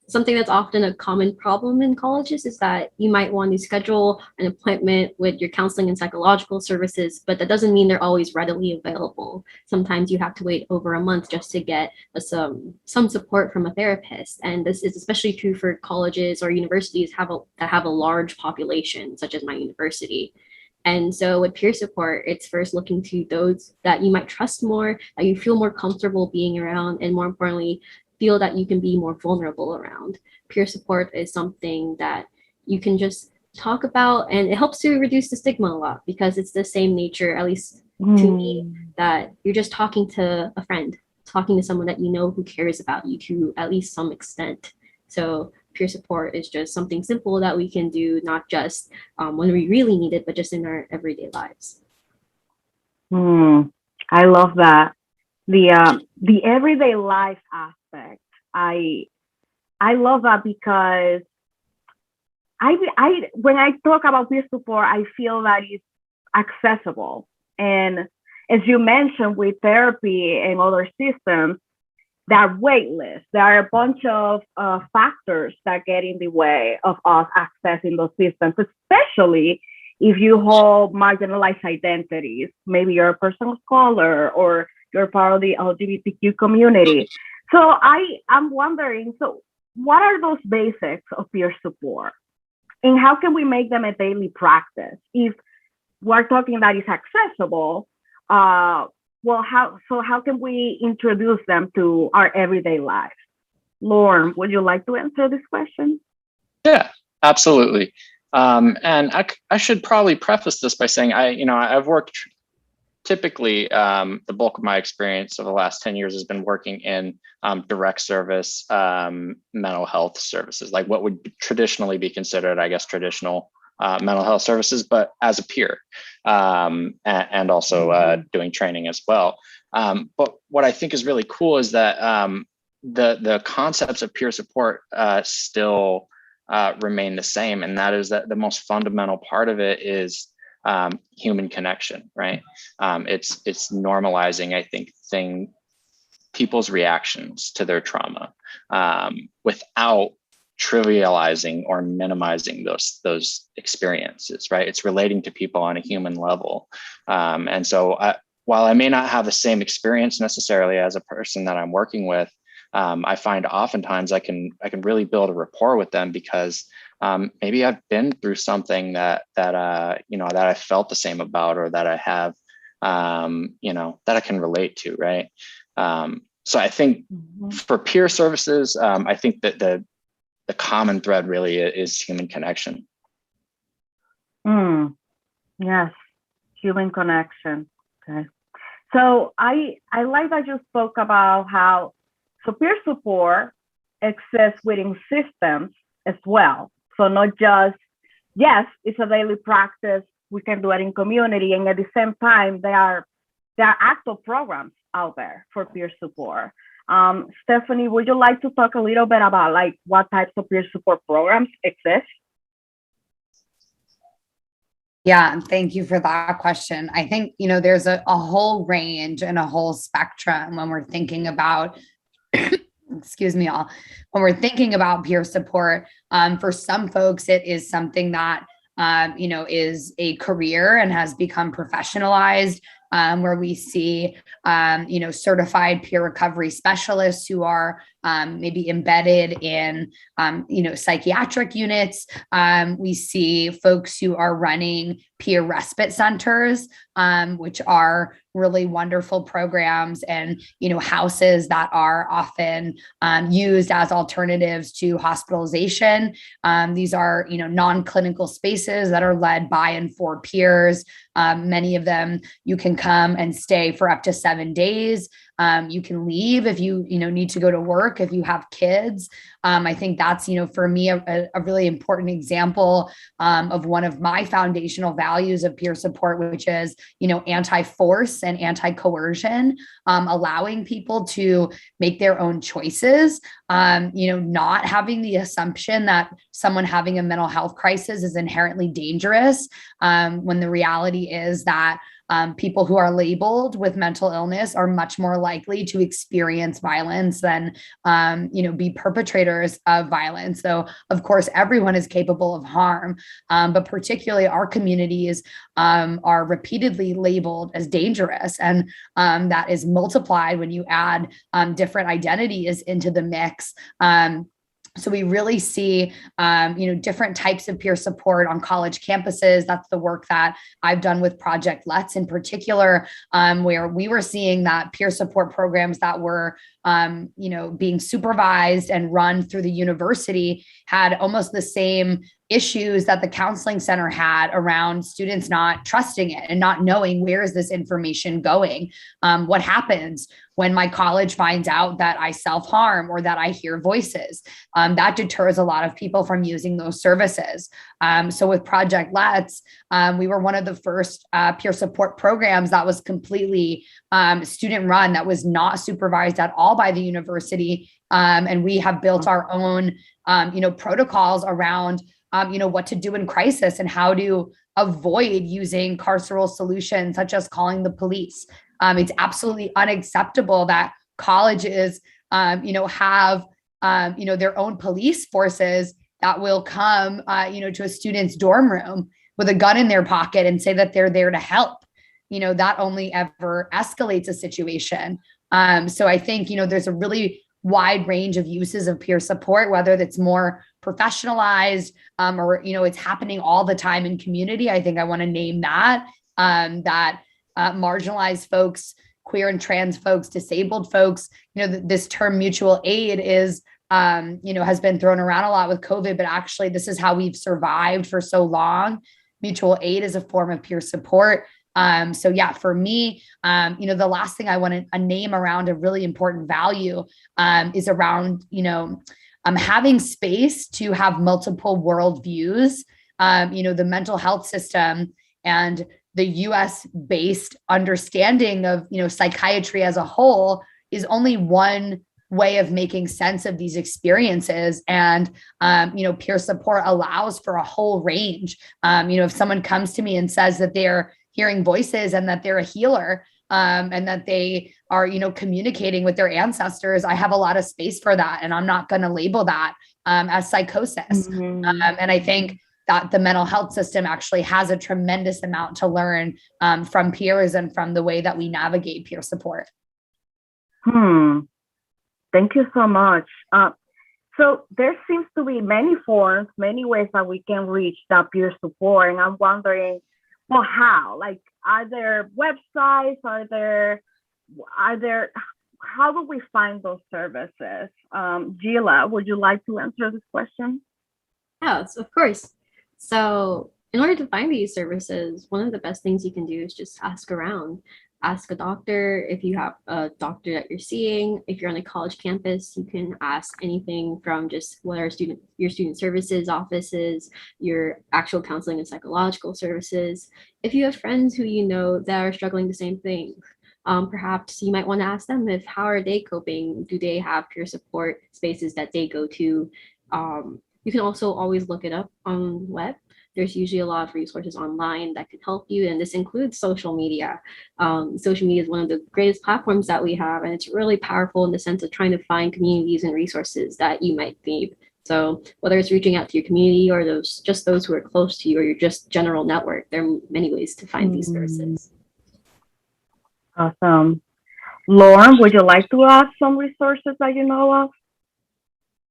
something that's often a common problem in colleges is that you might want to schedule an appointment with your counseling and psychological services, but that doesn't mean they're always readily available. Sometimes you have to wait over a month just to get some support from a therapist. And this is especially true for colleges or universities that have a large population, such as my university. And so with peer support, it's first looking to those that you might trust more, that you feel more comfortable being around, and more importantly, feel that you can be more vulnerable around. Peer support is something that you can just talk about, and it helps to reduce the stigma a lot because it's the same nature, at least to me, that you're just talking to a friend, talking to someone that you know who cares about you to at least some extent. So peer support is just something simple that we can do, not just when we really need it, but just in our everyday lives. I love that. The everyday life aspect. I love that because I when I talk about peer support, I feel that it's accessible. And as you mentioned, with therapy and other systems, there are wait lists. There are a bunch of factors that get in the way of us accessing those systems, especially if you hold marginalized identities. Maybe you're a person of color or you're part of the LGBTQ community. So I'm wondering, so what are those basics of peer support? And how can we make them a daily practice? If we're talking that it's accessible, how can we introduce them to our everyday lives? Lauren, would you like to answer this question? Yeah, absolutely. And I should probably preface this by saying I've worked typically the bulk of my experience over the last 10 years has been working in direct service mental health services, like what would traditionally be considered, I guess, traditional mental health services, but as a peer, and also doing training as well. But what I think is really cool is that the concepts of peer support still remain the same, and that is that the most fundamental part of it is human connection, right? It's normalizing, I think, people's reactions to their trauma without trivializing or minimizing those experiences, right? It's relating to people on a human level. And so while I may not have the same experience necessarily as a person that I'm working with, I find oftentimes I can really build a rapport with them because maybe I've been through something that I felt the same about, or that I have, that I can relate to, right? So I think for peer services, I think that the common thread really is human connection. Yes, human connection. Okay. So I like that you spoke about how peer support exists within systems as well. So not just, yes, it's a daily practice, we can do it in community, and at the same time, there are active programs out there for peer support. Stephanie, would you like to talk a little bit about like what types of peer support programs exist? Yeah, thank you for that question. I think, there's a whole range and a whole spectrum when we're thinking about excuse me, all. When we're thinking about peer support, for some folks, it is something that, is a career and has become professionalized, where we see, certified peer recovery specialists who are maybe embedded in, psychiatric units. We see folks who are running peer respite centers, which are really wonderful programs and, houses that are often used as alternatives to hospitalization. These are, non-clinical spaces that are led by and for peers. Many of them you can come and stay for up to 7 days. You can leave if you need to go to work, if you have kids. I think that's, for me, a really important example of one of my foundational values of peer support, which is, anti-force and anti-coercion, allowing people to make their own choices, not having the assumption that someone having a mental health crisis is inherently dangerous, when the reality is that people who are labeled with mental illness are much more likely to experience violence than, be perpetrators of violence. So, of course, everyone is capable of harm, but particularly our communities are repeatedly labeled as dangerous. And that is multiplied when you add different identities into the mix. So we really see, different types of peer support on college campuses. That's the work that I've done with Project Let's in particular, where we were seeing that peer support programs that were, being supervised and run through the university had almost the same issues that the counseling center had around students not trusting it and not knowing where is this information going. What happens when my college finds out that I self-harm or that I hear voices? That deters a lot of people from using those services. So with Project Let's, we were one of the first peer support programs that was completely student run, that was not supervised at all by the university. And we have built our own, protocols around what to do in crisis and how to avoid using carceral solutions such as calling the police. It's absolutely unacceptable that colleges, have, their own police forces that will come, to a student's dorm room with a gun in their pocket and say that they're there to help. That only ever escalates a situation. So I think, there's a really wide range of uses of peer support, whether that's more professionalized, or, it's happening all the time in community. I think I want to name that, marginalized folks, queer and trans folks, disabled folks, this term mutual aid is, has been thrown around a lot with COVID, but actually this is how we've survived for so long. Mutual aid is a form of peer support. So yeah, for me, the last thing I want to name around a really important value is around, having space to have multiple worldviews. The mental health system and the US based understanding of, psychiatry as a whole is only one way of making sense of these experiences. And, peer support allows for a whole range. If someone comes to me and says that they're hearing voices and that they're a healer, and that they are, communicating with their ancestors, I have a lot of space for that. And I'm not going to label that as psychosis. And I think that the mental health system actually has a tremendous amount to learn from peers and from the way that we navigate peer support. Thank you so much. So there seems to be many forms, many ways that we can reach that peer support. And I'm wondering, well, how? Like, are there websites? How do we find those services? Gila, would you like to answer this question? Yes, of course. So in order to find these services, one of the best things you can do is just ask around. Ask a doctor if you have a doctor that you're seeing. If you're on a college campus, you can ask anything from just what are your student services offices, your actual counseling and psychological services. If you have friends who that are struggling the same thing, perhaps you might want to ask them how are they coping? Do they have peer support spaces that they go to? You can also always look it up on the web. There's usually a lot of resources online that can help you, and this includes social media. Social media is one of the greatest platforms that we have, and it's really powerful in the sense of trying to find communities and resources that you might need. So whether it's reaching out to your community or those who are close to you or your just general network, there are many ways to find these services. Awesome. Lauren, would you like to add some resources that you know of?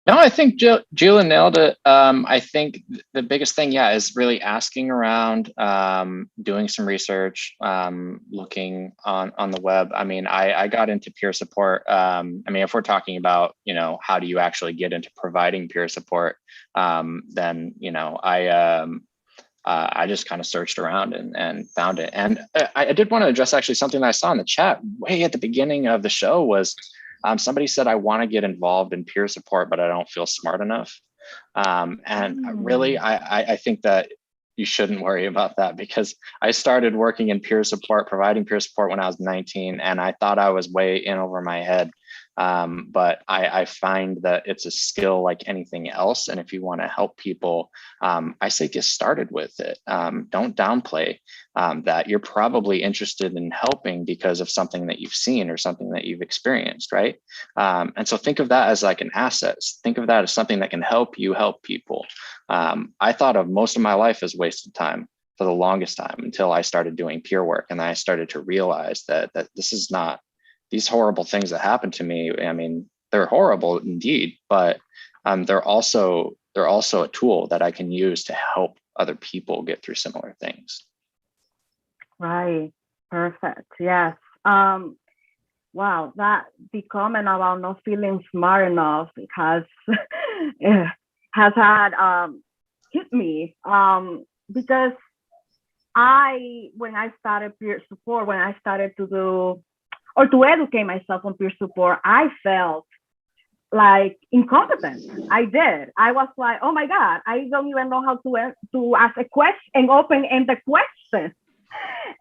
No, I think Gila nailed it. I think the biggest thing, is really asking around, doing some research, looking on the web. I mean, I got into peer support. If we're talking about, how do you actually get into providing peer support, then, I just kind of searched around and found it. And I did want to address actually something that I saw in the chat way at the beginning of the show was, somebody said, I want to get involved in peer support, but I don't feel smart enough. Really, I think that you shouldn't worry about that, because I started working in peer support, providing peer support when I was 19, and I thought I was way in over my head. But I find that it's a skill like anything else. And if you want to help people, I say get started with it. Don't downplay that you're probably interested in helping because of something that you've seen or something that you've experienced, right? And so think of that as like an asset. Think of that as something that can help you help people. I thought of most of my life as wasted time for the longest time until I started doing peer work. And I started to realize that this is not, these horrible things that happen to me, I mean, they're horrible indeed, but they're also a tool that I can use to help other people get through similar things. Right. Perfect. Yes. Wow, that the comment about not feeling smart enough has had hit me because when I started peer support, when I started to do or to educate myself on peer support, I felt like incompetent. I did. I was like, oh my God, I don't even know how to ask a question, an open-ended question.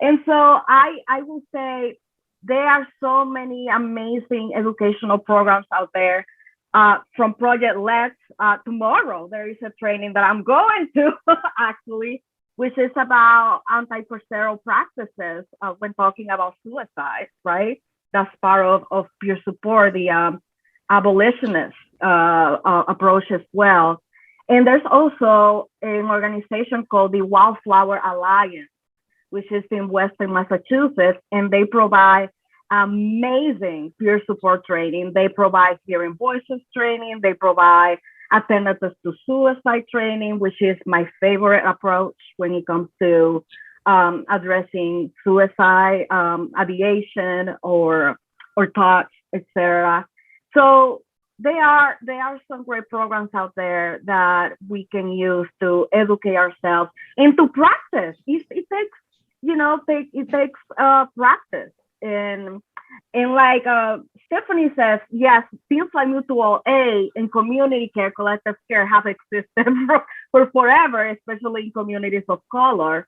And so I will say there are so many amazing educational programs out there. From Project Let's, tomorrow there is a training that I'm going to actually, which is about anti-carceral practices when talking about suicide, right? That's part of peer support, the abolitionist approach as well. And there's also an organization called the Wildflower Alliance, which is in Western Massachusetts, and they provide amazing peer support training. They provide hearing voices training. They provide alternatives to suicide training, which is my favorite approach when it comes to addressing suicide, ideation or thoughts, etc. So there are some great programs out there that we can use to educate ourselves and to practice. It takes practice. And like Stephanie says, yes, things like mutual aid and community care, collective care have existed for forever, especially in communities of color.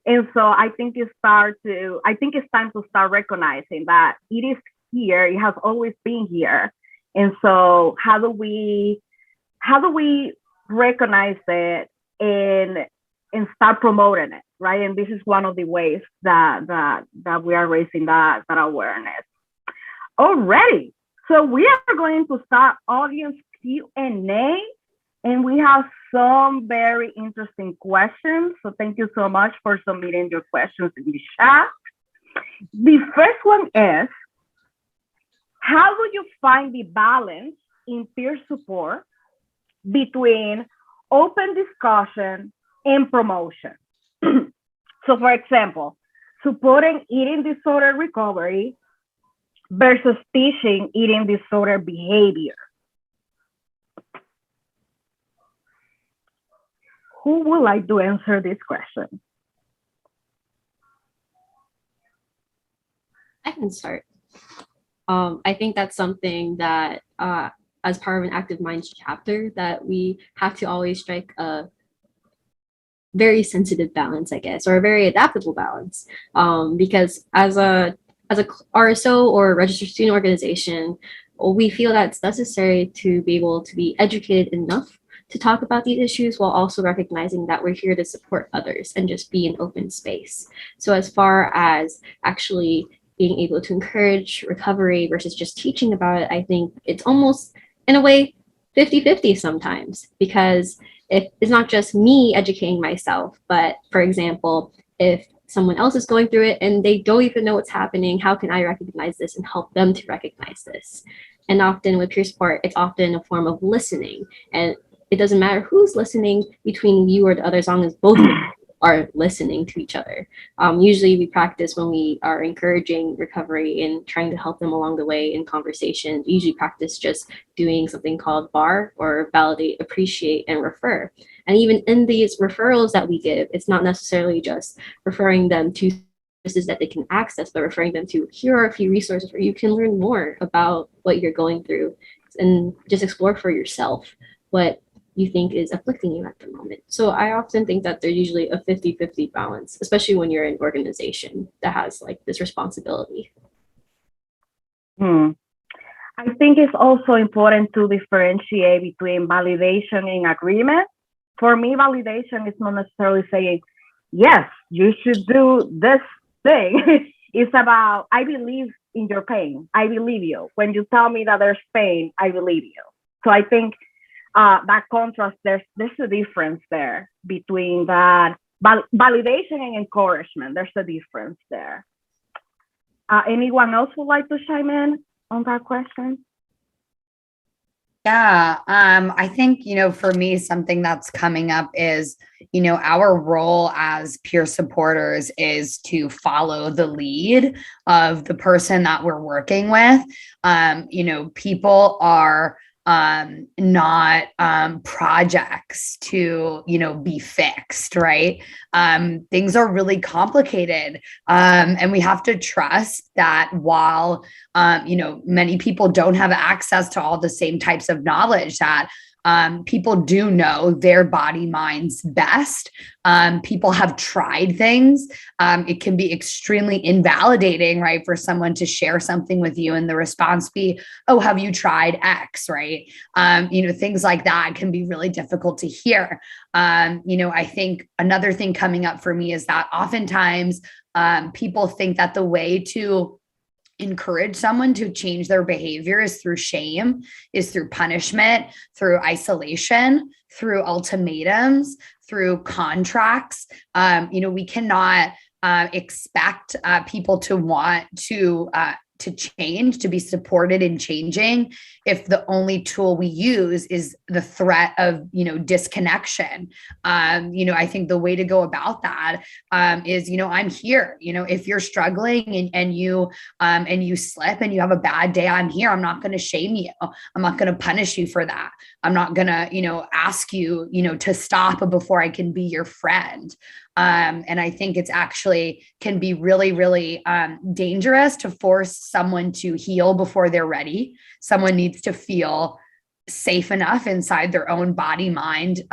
And so I think it's time to start recognizing that it is here. It has always been here. And so how do we recognize it and start promoting it, right? And this is one of the ways that we are raising that awareness. Alrighty, so we are going to start audience Q&A, and we have some very interesting questions. So thank you so much for submitting your questions in the chat. The first one is, how do you find the balance in peer support between open discussion and promotion? So for example, supporting eating disorder recovery versus teaching eating disorder behavior. Who would like to answer this question? I can start. I think that's something that as part of an Active Minds chapter that we have to always strike a very sensitive balance, I guess, or a very adaptable balance. Because as a RSO or registered student organization, we feel that it's necessary to be able to be educated enough to talk about these issues while also recognizing that we're here to support others and just be an open space. So as far as actually being able to encourage recovery versus just teaching about it, I think it's almost, in a way, 50-50 sometimes, because if it's not just me educating myself, but for example, if someone else is going through it and they don't even know what's happening, how can I recognize this and help them to recognize this? And often with peer support, it's often a form of listening. And it doesn't matter who's listening between you or the other, as long as both of you are listening to each other. Usually we practice when we are encouraging recovery and trying to help them along the way in conversation. We usually practice just doing something called BAR, or validate, appreciate, and refer. And even in these referrals that we give, it's not necessarily just referring them to services that they can access, but referring them to, here are a few resources where you can learn more about what you're going through and just explore for yourself what you think is afflicting you at the moment. So I often think that there's usually a 50-50 balance, especially when you're an organization that has like this responsibility. I think it's also important to differentiate between validation and agreement. For me, validation is not necessarily saying, yes, you should do this thing. It's about, I believe in your pain. I believe you. When you tell me that there's pain, I believe you. So I think that contrast, there's a difference there between that validation and encouragement. There's a difference there. Anyone else would like to chime in on that question? Yeah, I think, for me, something that's coming up is, our role as peer supporters is to follow the lead of the person that we're working with. People are not projects to, be fixed, right? Things are really complicated. And we have to trust that while, many people don't have access to all the same types of knowledge, that people do know their body minds best. People have tried things. It can be extremely invalidating, right, for someone to share something with you and the response be, oh, have you tried X, right? Things like that can be really difficult to hear. I think another thing coming up for me is that oftentimes people think that the way to encourage someone to change their behavior is through shame, is through punishment, through isolation, through ultimatums, through contracts. We cannot expect people to want to change, to be supported in changing, if the only tool we use is the threat of, disconnection. I think the way to go about that is, I'm here. If you're struggling and you slip and you have a bad day, I'm here. I'm not going to shame you. I'm not going to punish you for that. I'm not going to, ask you, to stop before I can be your friend. And I think it's actually can be really, really dangerous to force someone to heal before they're ready. Someone needs to feel safe enough inside their own body, mind,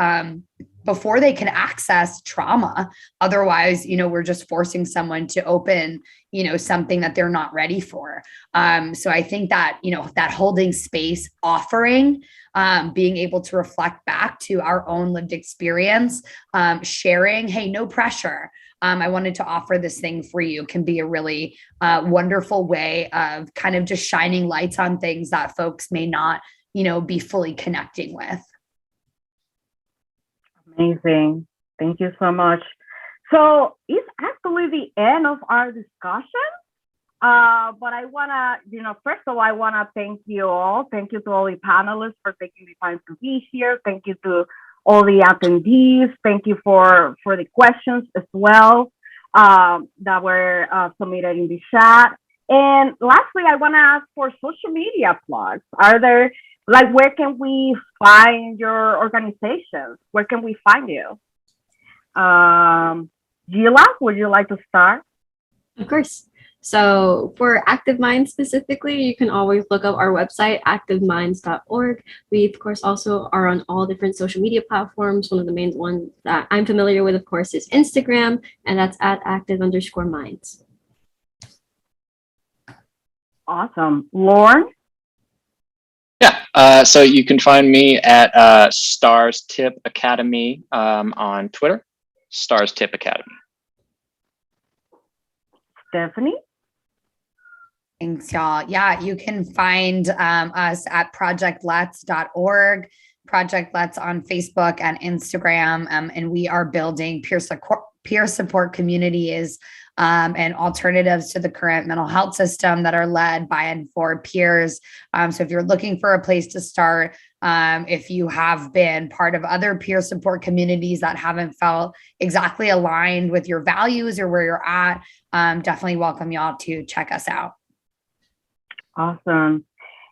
before they can access trauma. Otherwise, we're just forcing someone to open, something that they're not ready for. So I think that, that holding space, offering, being able to reflect back to our own lived experience, sharing, hey, no pressure. I wanted to offer this thing for you, can be a really wonderful way of kind of just shining lights on things that folks may not, be fully connecting with. Amazing. Thank you so much. So it's actually the end of our discussion. But I want to, first of all, I want to thank you all. Thank you to all the panelists for taking the time to be here. Thank you to all the attendees. Thank you for the questions as well that were submitted in the chat. And lastly, I want to ask for social media plugs. Are there, where can we find your organizations? Where can we find you? Gila, would you like to start? Of course. So for ActiveMind specifically, you can always look up our website, activeminds.org. We, of course, also are on all different social media platforms. One of the main ones that I'm familiar with, of course, is Instagram, and that's at active_minds. Awesome. Lauren? Yeah, so you can find me at Stars Tip Academy on Twitter, Stars Tip Academy. Stephanie? Thanks, y'all. Yeah, you can find us at projectlets.org, Project Let's on Facebook and Instagram, and we are building peer support communities and alternatives to the current mental health system that are led by and for peers. So if you're looking for a place to start, if you have been part of other peer support communities that haven't felt exactly aligned with your values or where you're at, definitely welcome y'all to check us out. Awesome.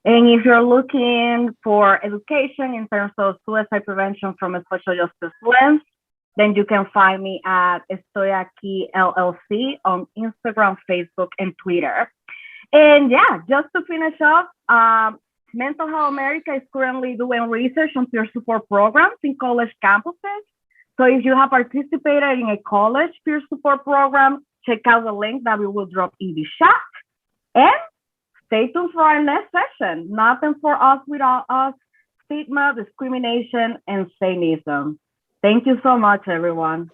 And if you're looking for education in terms of suicide prevention from a social justice lens, then you can find me at Estoy Aquí LLC on Instagram, Facebook, and Twitter. And yeah, just to finish off, Mental Health America is currently doing research on peer support programs in college campuses. So if you have participated in a college peer support program, check out the link that we will drop in the chat. And stay tuned for our next session. Nothing for us without us, stigma, discrimination, and Satanism. Thank you so much, everyone.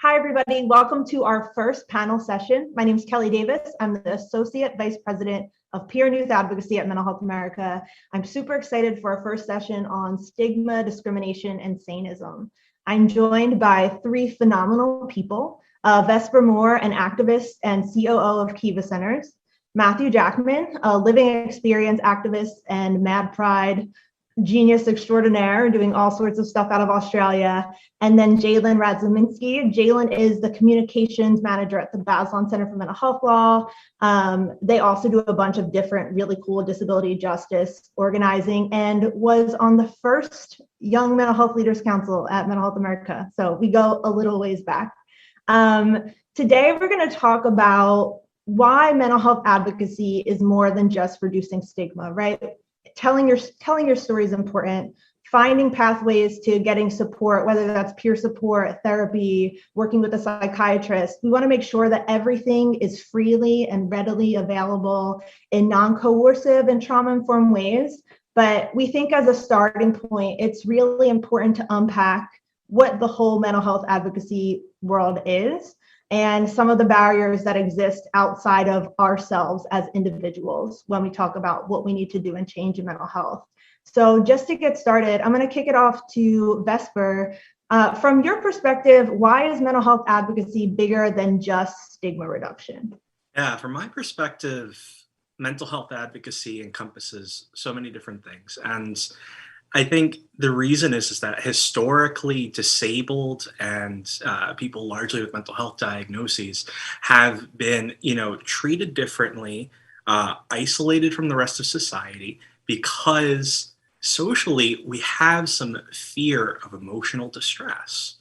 Hi, everybody. Welcome to our first panel session. My name is Kelly Davis. I'm the Associate Vice President of Peer and Youth Advocacy at Mental Health America. I'm super excited for our first session on stigma, discrimination, and saneism. I'm joined by three phenomenal people, Vesper Moore, an activist and COO of Kiva Centers, Matthew Jackman, a living experience activist and Mad Pride genius extraordinaire, doing all sorts of stuff out of Australia. And then Jalen Radzaminski. Jalen is the communications manager at the Bazelon Center for Mental Health Law. They also do a bunch of different really cool disability justice organizing and was on the first Young Mental Health Leaders Council at Mental Health America. So we go a little ways back. Today, we're going to talk about why mental health advocacy is more than just reducing stigma, right? Telling your story is important. Finding pathways to getting support, whether that's peer support, therapy, working with a psychiatrist. We want to make sure that everything is freely and readily available in non-coercive and trauma-informed ways. But we think as a starting point, it's really important to unpack what the whole mental health advocacy world is and some of the barriers that exist outside of ourselves as individuals when we talk about what we need to do and change in mental health. So just to get started, I'm going to kick it off to Vesper. From your perspective, why is mental health advocacy bigger than just stigma reduction? Yeah, from my perspective, mental health advocacy encompasses so many different things. And I think the reason is that historically disabled and people largely with mental health diagnoses have been, treated differently, isolated from the rest of society, because socially we have some fear of emotional distress.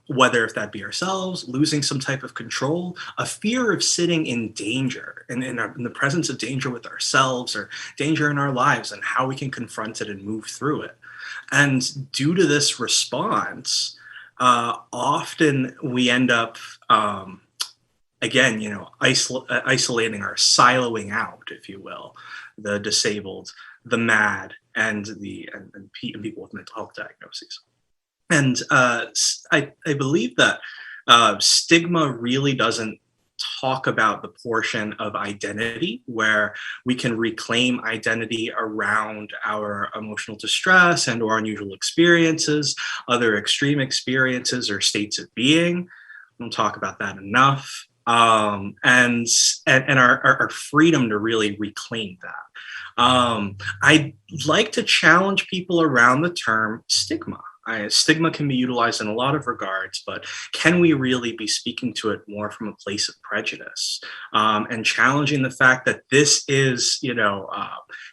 Whether if that be ourselves, losing some type of control, a fear of sitting in danger and in the presence of danger with ourselves or danger in our lives and how we can confront it and move through it. And due to this response, often we end up, isolating or siloing out, if you will, the disabled, the mad, and people with mental health diagnoses. And I believe that stigma really doesn't talk about the portion of identity where we can reclaim identity around our emotional distress and or unusual experiences, other extreme experiences or states of being. We don't talk about that enough. And our freedom to really reclaim that. I'd like to challenge people around the term stigma. Stigma can be utilized in a lot of regards, but can we really be speaking to it more from a place of prejudice and challenging the fact that this is,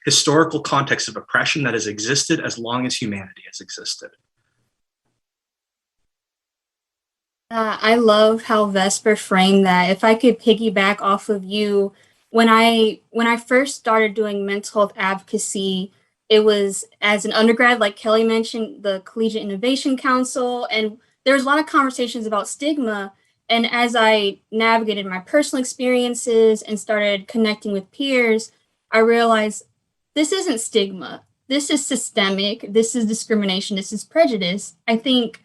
historical context of oppression that has existed as long as humanity has existed? I love how Vesper framed that. If I could piggyback off of you, when I first started doing mental health advocacy, it was as an undergrad, like Kelly mentioned, the Collegiate Innovation Council, and there was a lot of conversations about stigma. And as I navigated my personal experiences and started connecting with peers, I realized this isn't stigma. This is systemic. This is discrimination. This is prejudice. I think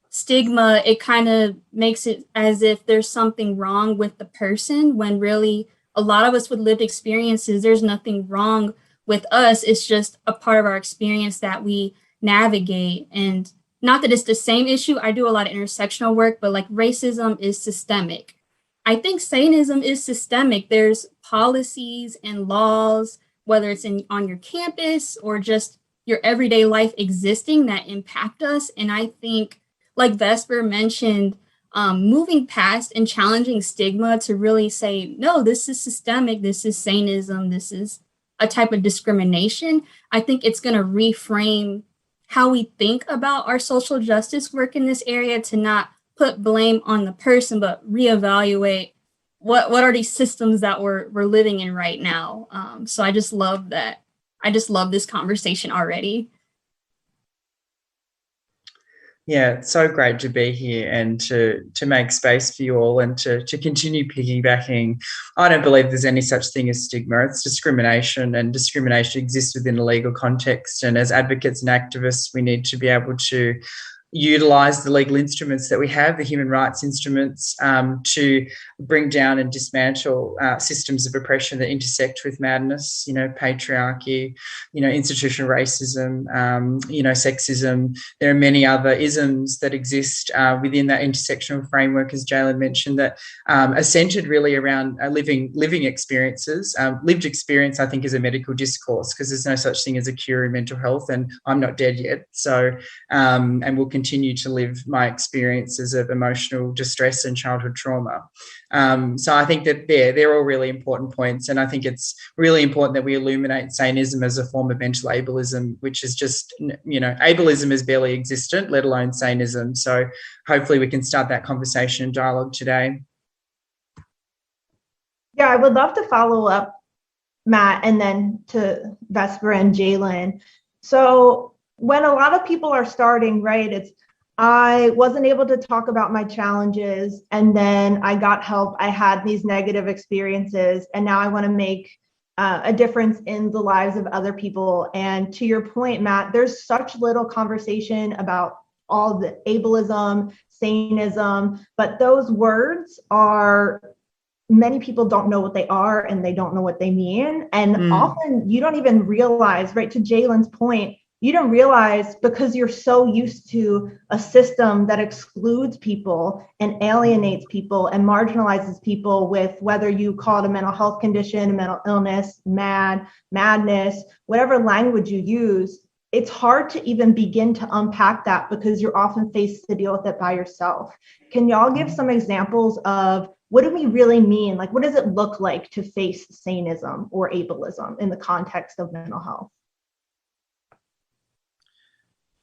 stigma, it kind of makes it as if there's something wrong with the person, when really a lot of us with lived experiences, there's nothing wrong with us. It's just a part of our experience that we navigate. And not that it's the same issue. I do a lot of intersectional work, but like racism is systemic. I think Satanism is systemic. There's policies and laws, whether it's on your campus or just your everyday life existing, that impact us. And I think, like Vesper mentioned, moving past and challenging stigma to really say, no, this is systemic, this is Satanism, this is a type of discrimination. I think it's going to reframe how we think about our social justice work in this area, to not put blame on the person, but reevaluate what are these systems that we're living in right now. So I just love that. I just love this conversation already. Yeah, it's so great to be here and to make space for you all and to continue piggybacking. I don't believe there's any such thing as stigma. It's discrimination, and discrimination exists within a legal context. And as advocates and activists, we need to be able to utilise the legal instruments that we have, the human rights instruments, to bring down and dismantle systems of oppression that intersect with madness, patriarchy, institutional racism, sexism. There are many other isms that exist within that intersectional framework, as Jalen mentioned, that are centred really around living experiences. Lived experience, I think, is a medical discourse, because there's no such thing as a cure in mental health, and I'm not dead yet. So, and we'll continue to live my experiences of emotional distress and childhood trauma. So I think that they're all really important points, and I think it's really important that we illuminate saneism as a form of mental ableism, which is just, ableism is barely existent, let alone saneism. So hopefully we can start that conversation and dialogue today. Yeah, I would love to follow up, Matt, and then to Vesper and Jalen. So when a lot of people are starting, right, I wasn't able to talk about my challenges, and then I got help. I had these negative experiences, and now I want to make a difference in the lives of other people. And to your point, Matt, there's such little conversation about all the ableism, saneism, but those words many people don't know what they are, and they don't know what they mean. And often you don't even realize, right, to Jalen's point, you don't realize, because you're so used to a system that excludes people and alienates people and marginalizes people, with whether you call it a mental health condition, a mental illness, madness, whatever language you use, it's hard to even begin to unpack that, because you're often faced to deal with it by yourself. Can y'all give some examples of what do we really mean? Like, what does it look like to face saneism or ableism in the context of mental health?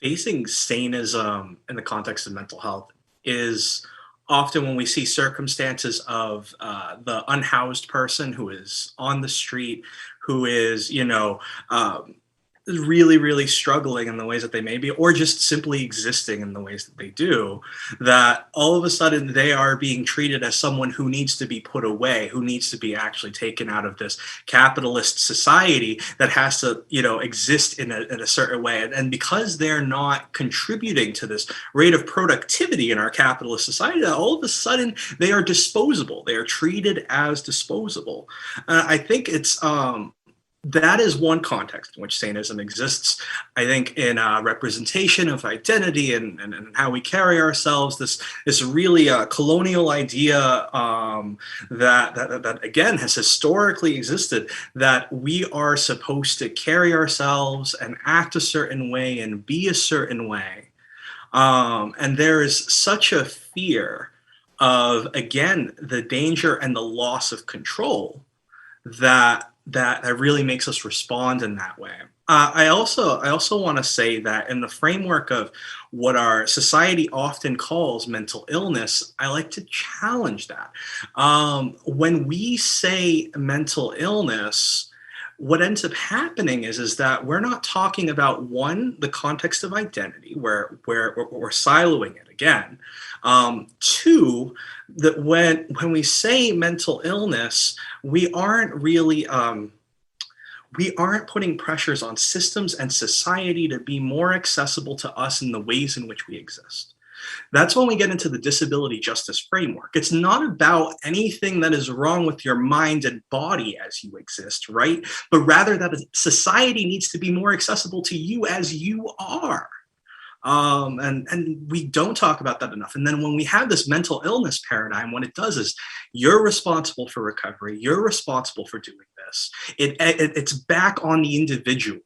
Facing saneism in the context of mental health is often when we see circumstances of the unhoused person who is on the street, who is, really, really struggling in the ways that they may be, or just simply existing in the ways that they do, that all of a sudden they are being treated as someone who needs to be put away, who needs to be actually taken out of this capitalist society that has to, exist in a certain way. And because they're not contributing to this rate of productivity in our capitalist society, all of a sudden they are disposable. They are treated as disposable. I think it's that is one context in which saneism exists. I think in representation of identity and how we carry ourselves, this really colonial idea that again has historically existed, that we are supposed to carry ourselves and act a certain way and be a certain way. And there is such a fear of, again, the danger and the loss of control that really makes us respond in that way. I also want to say that in the framework of what our society often calls mental illness, I like to challenge that. When we say mental illness, what ends up happening is that we're not talking about, one, the context of identity, where we're siloing it again. Two, that when we say mental illness, we aren't really putting pressures on systems and society to be more accessible to us in the ways in which we exist. That's when we get into the disability justice framework. It's not about anything that is wrong with your mind and body as you exist, right? But rather that society needs to be more accessible to you as you are. And we don't talk about that enough. And then when we have this mental illness paradigm, what it does is you're responsible for recovery. You're responsible for doing this. It's back on the individual.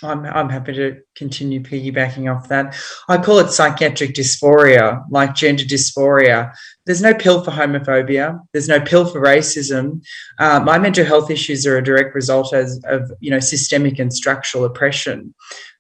I'm happy to continue piggybacking off that. I call it psychiatric dysphoria, like gender dysphoria. There's no pill for homophobia. There's no pill for racism. My mental health issues are a direct result of systemic and structural oppression.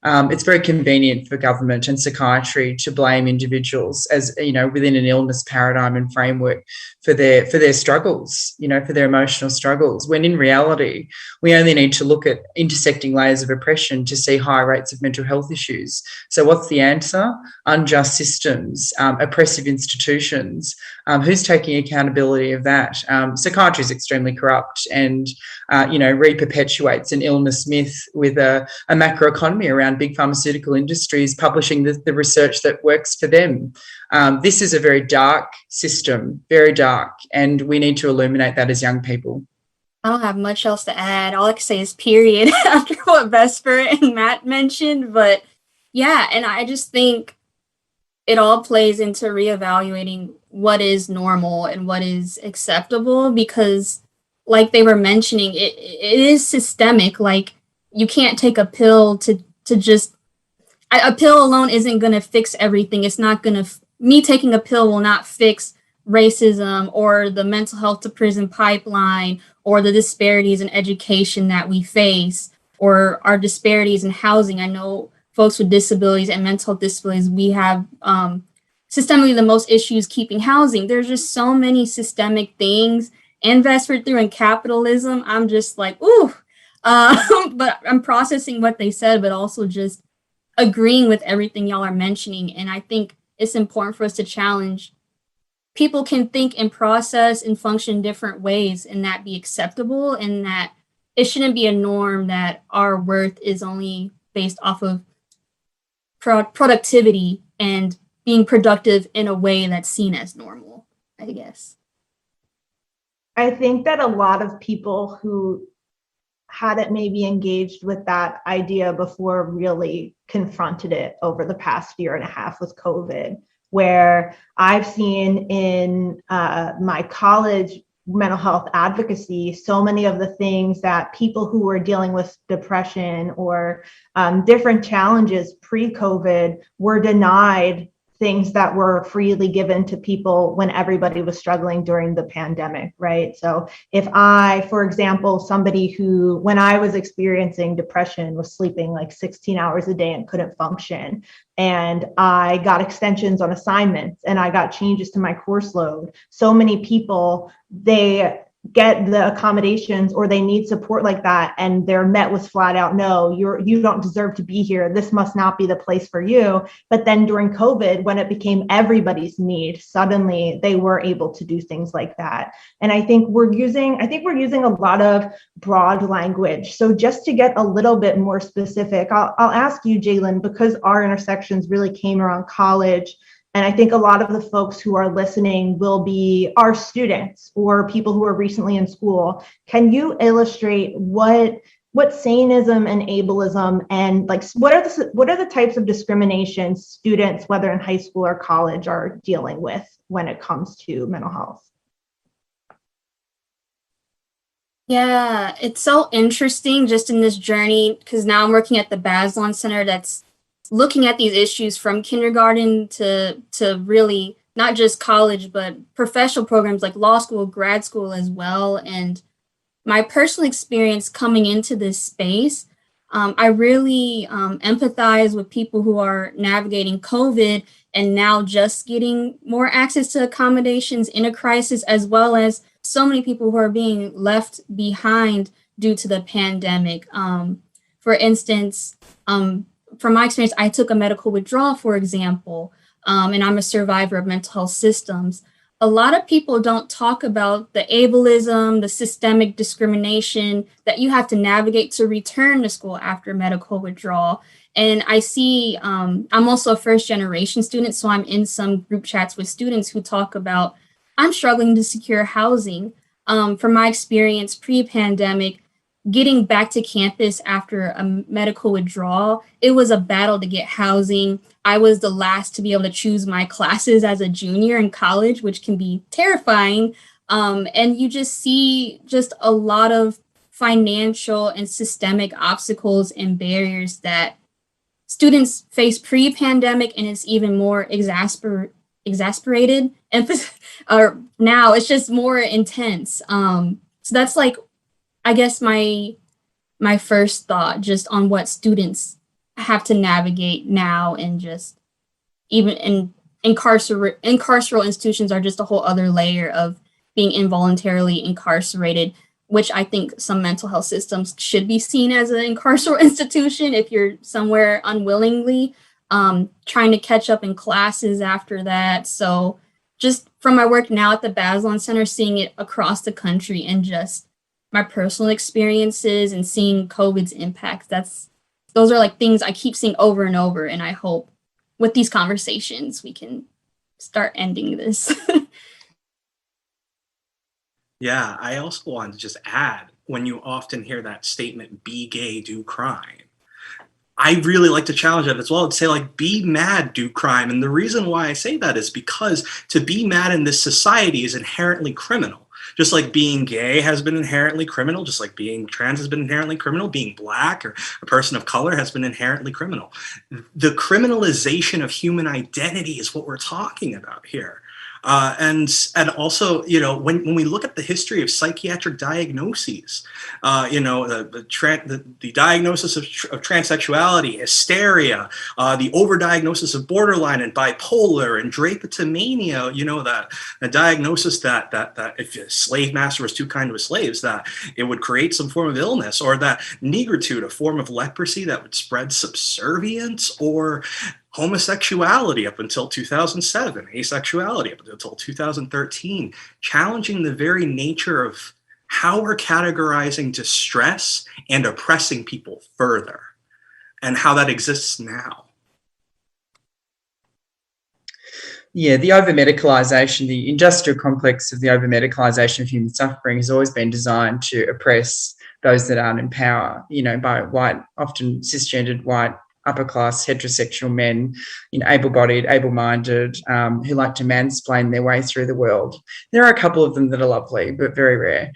it's very convenient for government and psychiatry to blame individuals as, within an illness paradigm and framework for their struggles, for their emotional struggles, when in reality, we only need to look at intersecting layers of oppression to see high rates of mental health issues. So what's the answer? Unjust systems, oppressive institutions. Who's taking accountability of that? Psychiatry is extremely corrupt and, re-perpetuates an illness myth with a macroeconomy around big pharmaceutical industries publishing the research that works for them. This is a very dark system, very dark, and we need to illuminate that as young people. I don't have much else to add. All I can say is period after what Vesper and Matt mentioned. But yeah, and I just think it all plays into reevaluating what is normal and what is acceptable, because like they were mentioning, it is systemic. Like you can't take a pill to just, a pill alone isn't going to fix everything. It's not going to, me taking a pill will not fix racism or the mental health to prison pipeline or the disparities in education that we face or our disparities in housing. I know folks with disabilities and mental disabilities, we have systemically the most issues keeping housing. There's just so many systemic things. And Vesper through in capitalism, I'm just like, ooh. But I'm processing what they said, but also just agreeing with everything y'all are mentioning. And I think it's important for us to challenge. People can think and process and function in different ways and that be acceptable, and that it shouldn't be a norm that our worth is only based off of productivity and being productive in a way that's seen as normal, I guess. I think that a lot of people who hadn't maybe engaged with that idea before really confronted it over the past year and a half with COVID, where I've seen in my college mental health advocacy, so many of the things that people who were dealing with depression or different challenges pre-COVID were denied things that were freely given to people when everybody was struggling during the pandemic, right? So if I, for example, somebody who, when I was experiencing depression, was sleeping like 16 hours a day and couldn't function, and I got extensions on assignments and I got changes to my course load, so many people, they get the accommodations or they need support like that, and they're met with flat out, no, you don't deserve to be here. This must not be the place for you. But then during COVID, when it became everybody's need, suddenly they were able to do things like that. And I think we're using a lot of broad language. So just to get a little bit more specific, I'll ask you, Jalen, because our intersections really came around college. And I think a lot of the folks who are listening will be our students or people who are recently in school. Can you illustrate what saneism and ableism and like what are the types of discrimination students, whether in high school or college, are dealing with when it comes to mental health? Yeah, it's so interesting just in this journey, because now I'm working at the Bazelon Center that's looking at these issues from kindergarten to really not just college, but professional programs like law school, grad school as well. And my personal experience coming into this space, I really empathize with people who are navigating COVID and now just getting more access to accommodations in a crisis, as well as so many people who are being left behind due to the pandemic. For instance, from my experience, I took a medical withdrawal, for example, and I'm a survivor of mental health systems. A lot of people don't talk about the ableism, the systemic discrimination that you have to navigate to return to school after medical withdrawal. And I see, I'm also a first generation student, so I'm in some group chats with students who talk about, I'm struggling to secure housing. From my experience pre-pandemic, getting back to campus after a medical withdrawal, it was a battle to get housing. I was the last to be able to choose my classes as a junior in college, which can be terrifying. And you just see just a lot of financial and systemic obstacles and barriers that students face pre-pandemic, and it's even more exasperated. Or now it's just more intense. So that's like, I guess my first thought just on what students have to navigate now, and just even in incarceral institutions are just a whole other layer of being involuntarily incarcerated, which I think some mental health systems should be seen as an incarceral institution if you're somewhere unwillingly, trying to catch up in classes after that. So just from my work now at the Bazelon Center, seeing it across the country and just my personal experiences and seeing COVID's impact, those are like things I keep seeing over and over. And I hope with these conversations, we can start ending this. Yeah, I also wanted to just add, when you often hear that statement, be gay, do crime, I really like to challenge that as well and say, like, be mad, do crime. And the reason why I say that is because to be mad in this society is inherently criminal. Just like being gay has been inherently criminal, just like being trans has been inherently criminal, being Black or a person of color has been inherently criminal. The criminalization of human identity is what we're talking about here. And also, you know, when we look at the history of psychiatric diagnoses, you know, the diagnosis of transsexuality, hysteria, the overdiagnosis of borderline and bipolar and drapetomania, you know, the diagnosis that if a slave master was too kind to his slaves, that it would create some form of illness, or that negritude, a form of leprosy that would spread subservience, or homosexuality up until 2007, asexuality up until 2013, challenging the very nature of how we're categorizing distress and oppressing people further, and how that exists now. Yeah, the over-medicalisation, the industrial complex of the over-medicalisation of human suffering has always been designed to oppress those that aren't in power, you know, by white, often cisgendered white, upper-class heterosexual men, you know, able-bodied, able-minded, who like to mansplain their way through the world. There are a couple of them that are lovely, but very rare.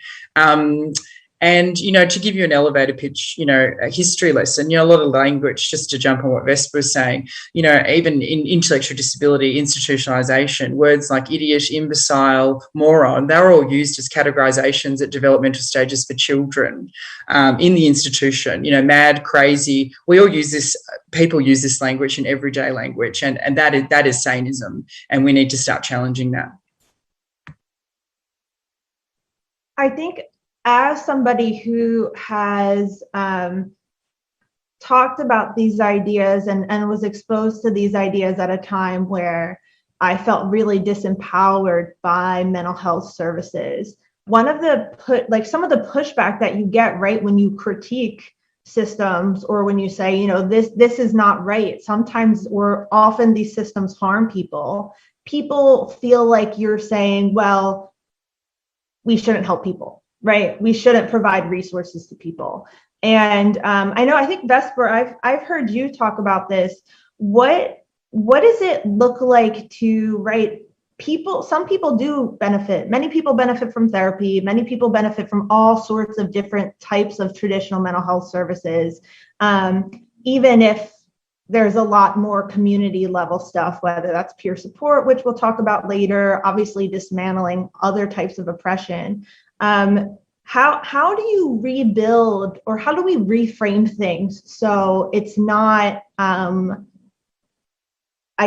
And, you know, to give you an elevator pitch, you know, a history lesson, you know, a lot of language, just to jump on what Vespa was saying, you know, even in intellectual disability, institutionalization, words like idiot, imbecile, moron, they're all used as categorizations at developmental stages for children in the institution, you know, mad, crazy. We all use this, people use this language in everyday language, and that is saneism, and we need to start challenging that. I think as somebody who has talked about these ideas and was exposed to these ideas at a time where I felt really disempowered by mental health services, one of some of the pushback that you get, right, when you critique systems, or when you say, you know, this is not right, sometimes or often these systems harm people. People feel like you're saying, well, we shouldn't help people. Right, we shouldn't provide resources to people. And I think Vesper, I've heard you talk about this. What does it look like to, right? Some people do benefit. Many people benefit from therapy. Many people benefit from all sorts of different types of traditional mental health services, even if there's a lot more community level stuff, whether that's peer support, which we'll talk about later, obviously dismantling other types of oppression. How do you rebuild, or how do we reframe things so it's not, I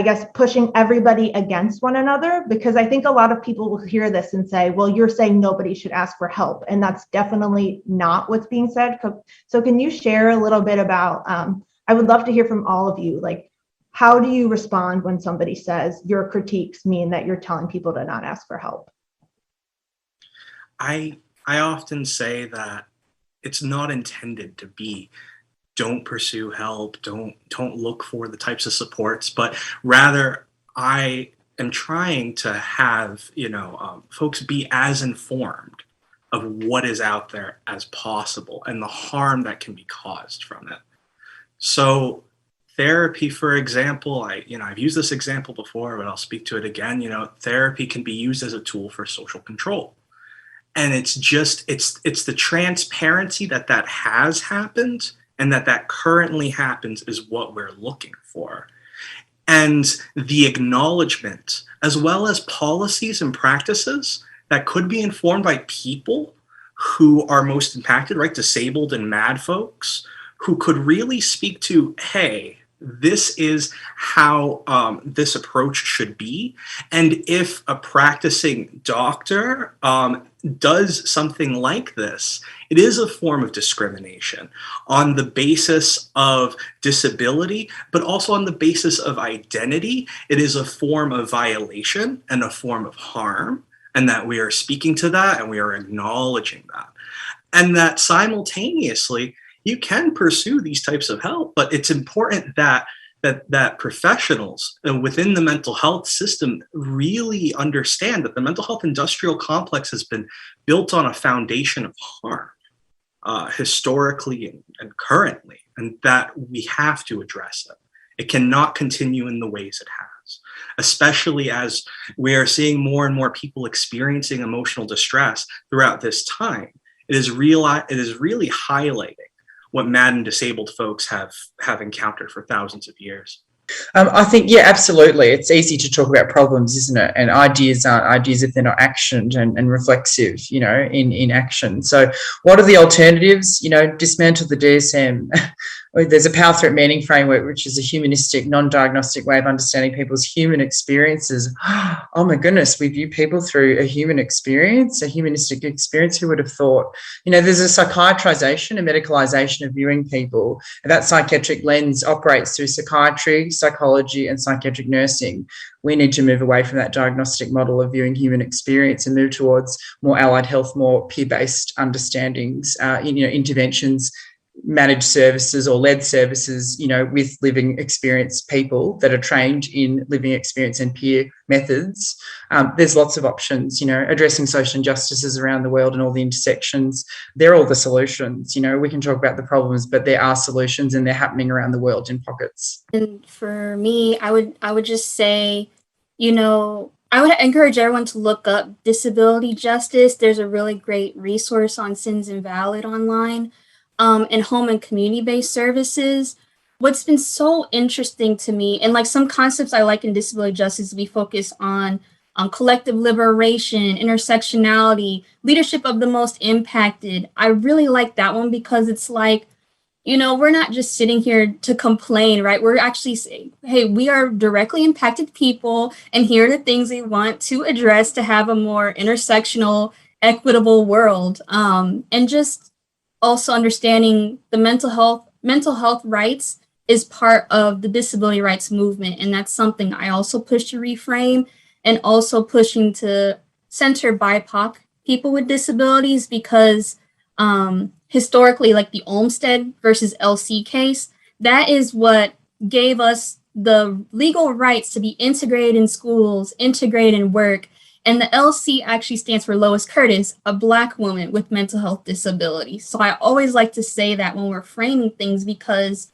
guess, pushing everybody against one another? Because I think a lot of people will hear this and say, well, you're saying nobody should ask for help. And that's definitely not what's being said. So can you share a little bit about, I would love to hear from all of you, like, how do you respond when somebody says your critiques mean that you're telling people to not ask for help? I often say that it's not intended to be, don't pursue help, don't look for the types of supports, but rather I am trying to have, you know, folks be as informed of what is out there as possible and the harm that can be caused from it. So therapy, for example, I've used this example before, but I'll speak to it again. You know, therapy can be used as a tool for social control. And it's the transparency that has happened and that currently happens is what we're looking for. And the acknowledgement, as well as policies and practices that could be informed by people who are most impacted, right? Disabled and mad folks who could really speak to, hey, this is how this approach should be. And if a practicing doctor does something like this, it is a form of discrimination on the basis of disability, but also on the basis of identity. It is a form of violation and a form of harm, and that we are speaking to that and we are acknowledging that. And that simultaneously, you can pursue these types of help, but it's important that professionals within the mental health system really understand that the mental health industrial complex has been built on a foundation of harm, historically and currently, and that we have to address it. It cannot continue in the ways it has, especially as we are seeing more and more people experiencing emotional distress throughout this time. It is really highlighting what MAD and disabled folks have encountered for thousands of years. I think, yeah, absolutely. It's easy to talk about problems, isn't it? And ideas aren't ideas if they're not actioned and reflexive, in action. So what are the alternatives? Dismantle the DSM. There's a power threat meaning framework, which is a humanistic, non-diagnostic way of understanding people's human experiences. Oh my goodness, we view people through a human experience, a humanistic experience. Who would have thought? There's a psychiatrization, a medicalization of viewing people. And that psychiatric lens operates through psychiatry, psychology, and psychiatric nursing. We need to move away from that diagnostic model of viewing human experience and move towards more allied health, more peer-based understandings, interventions, managed services or led services, with living experience people that are trained in living experience and peer methods. There's lots of options, addressing social injustices around the world and all the intersections. They're all the solutions. We can talk about the problems, but there are solutions and they're happening around the world in pockets. And for me, I would just say, I would encourage everyone to look up disability justice. There's a really great resource on Sins Invalid online. And home and community-based services. What's been so interesting to me, and like some concepts I like in disability justice, we focus on collective liberation, intersectionality, leadership of the most impacted. I really like that one because it's like, we're not just sitting here to complain, right? We're actually saying, hey, we are directly impacted people, and here are the things we want to address to have a more intersectional, equitable world. And just also understanding the mental health rights is part of the disability rights movement. And that's something I also push to reframe, and also pushing to center BIPOC people with disabilities, because historically, like the Olmsted versus LC case, that is what gave us the legal rights to be integrated in schools, integrated in work. And the LC actually stands for Lois Curtis, a Black woman with mental health disability. So I always like to say that when we're framing things, because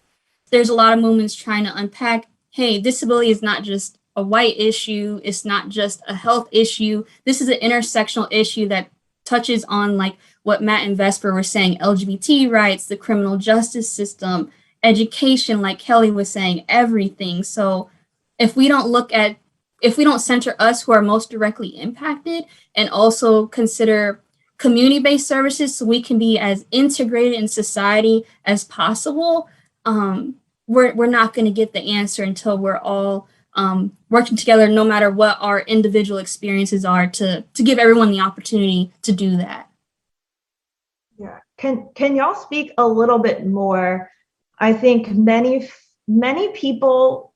there's a lot of movements trying to unpack, hey, disability is not just a white issue. It's not just a health issue. This is an intersectional issue that touches on, like what Matt and Vesper were saying, LGBT rights, the criminal justice system, education, like Kelly was saying, everything. So if we don't center us who are most directly impacted, and also consider community-based services so we can be as integrated in society as possible, we're not going to get the answer until we're all working together, no matter what our individual experiences are, to give everyone the opportunity to do that. Yeah. Can y'all speak a little bit more? I think many people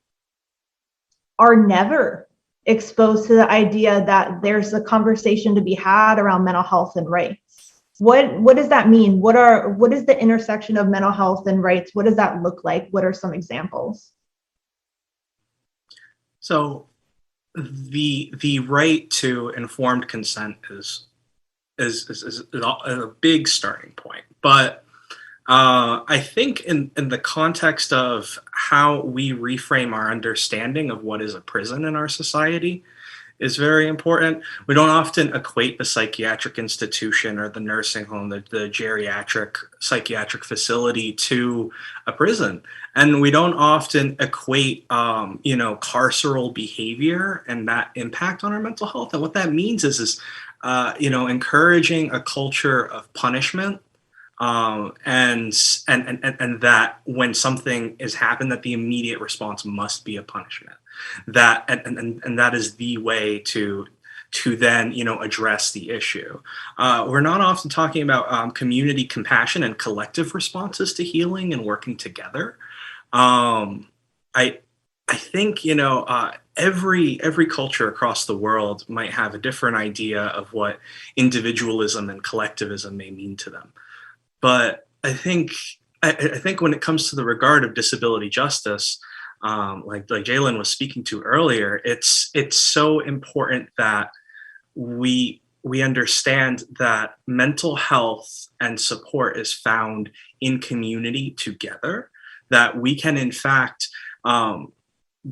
are never exposed to the idea that there's a conversation to be had around mental health and rights. What does that mean? What is the intersection of mental health and rights? What does that look like? What are some examples? So the right to informed consent is a big starting point, but I think in the context of how we reframe our understanding of what is a prison in our society is very important. We don't often equate the psychiatric institution or the nursing home, the geriatric psychiatric facility to a prison. And we don't often equate, carceral behavior and that impact on our mental health. And what that means is encouraging a culture of punishment, and that when something is happened, that the immediate response must be a punishment. That and that is the way to then address the issue. We're not often talking about community compassion and collective responses to healing and working together. I think every culture across the world might have a different idea of what individualism and collectivism may mean to them. But I think when it comes to the regard of disability justice, like Jalen was speaking to earlier, it's so important that we understand that mental health and support is found in community together, that we can in fact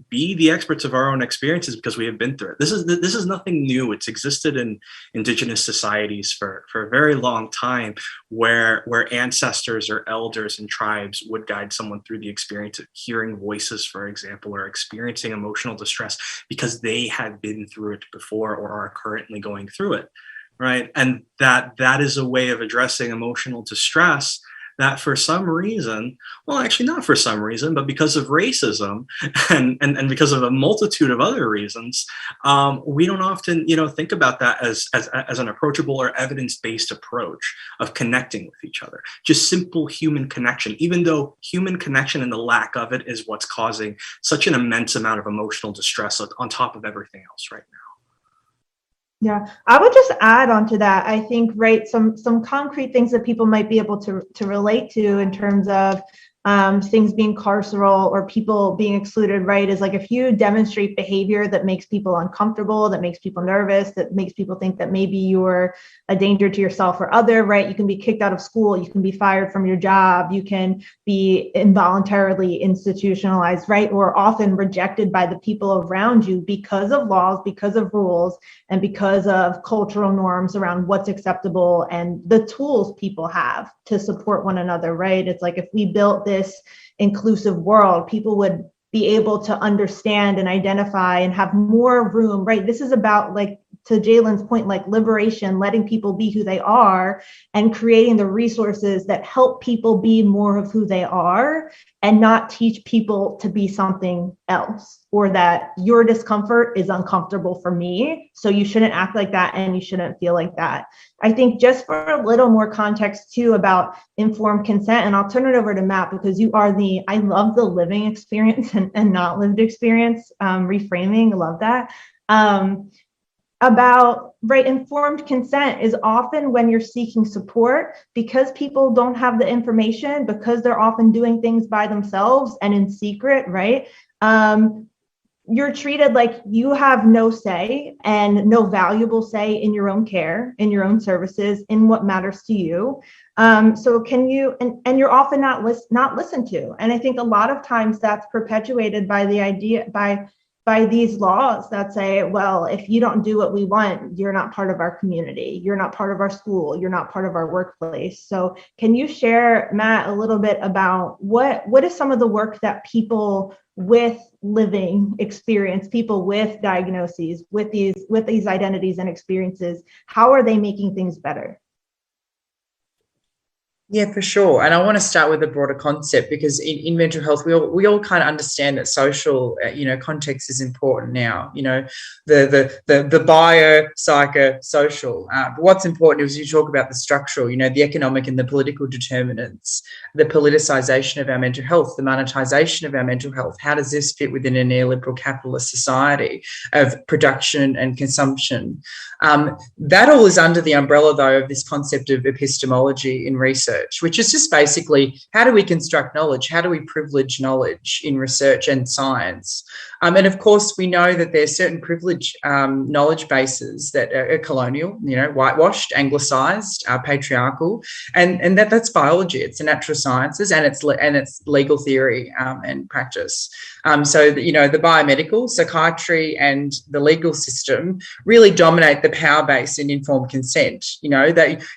be the experts of our own experiences because we have been through it. This is nothing new. It's existed in indigenous societies for a very long time, where ancestors or elders and tribes would guide someone through the experience of hearing voices, for example, or experiencing emotional distress because they had been through it before or are currently going through it, right? And that is a way of addressing emotional distress that for some reason, well, actually not for some reason, but because of racism and because of a multitude of other reasons, we don't often, think about that as an approachable or evidence-based approach of connecting with each other. Just simple human connection, even though human connection and the lack of it is what's causing such an immense amount of emotional distress on top of everything else right now. Yeah, I would just add on to that. I think, right, some concrete things that people might be able to relate to in terms of things being carceral or people being excluded, right, is like if you demonstrate behavior that makes people uncomfortable, that makes people nervous, that makes people think that maybe you're a danger to yourself or other, right? You can be kicked out of school, you can be fired from your job, you can be involuntarily institutionalized, right? Or often rejected by the people around you because of laws, because of rules, and because of cultural norms around what's acceptable and the tools people have to support one another, right? It's like if we built this inclusive world, people would be able to understand and identify and have more room, right? This is about, like, to Jalen's point, like liberation, letting people be who they are and creating the resources that help people be more of who they are and not teach people to be something else, or that your discomfort is uncomfortable for me, so you shouldn't act like that and you shouldn't feel like that. I think just for a little more context too about informed consent, and I'll turn it over to Matt because you are I love the living experience and not lived experience reframing. I love that. About, right, informed consent is often when you're seeking support because people don't have the information, because they're often doing things by themselves and in secret, right? You're treated like you have no say and no valuable say in your own care, in your own services, in what matters to you. So can you, and you're often not listened to. And I think a lot of times that's perpetuated by the idea, by these laws that say, well, if you don't do what we want, you're not part of our community, you're not part of our school, you're not part of our workplace. So can you share, Matt, a little bit about what is some of the work that people with living experience, people with diagnoses, with these identities and experiences, how are they making things better? Yeah, for sure. And I want to start with a broader concept because in mental health, we all kind of understand that social, context is important now. The bio, psycho, social. But what's important is you talk about the structural, the economic and the political determinants, the politicization of our mental health, the monetization of our mental health. How does this fit within a neoliberal capitalist society of production and consumption? That all is under the umbrella, though, of this concept of epistemology in research, which is just basically how do we construct knowledge? How do we privilege knowledge in research and science? And of course, we know that there's certain privileged knowledge bases that are colonial, whitewashed, anglicized, patriarchal, and that's biology. It's the natural sciences and it's legal theory and practice. So the biomedical, psychiatry, and the legal system really dominate the power base in informed consent.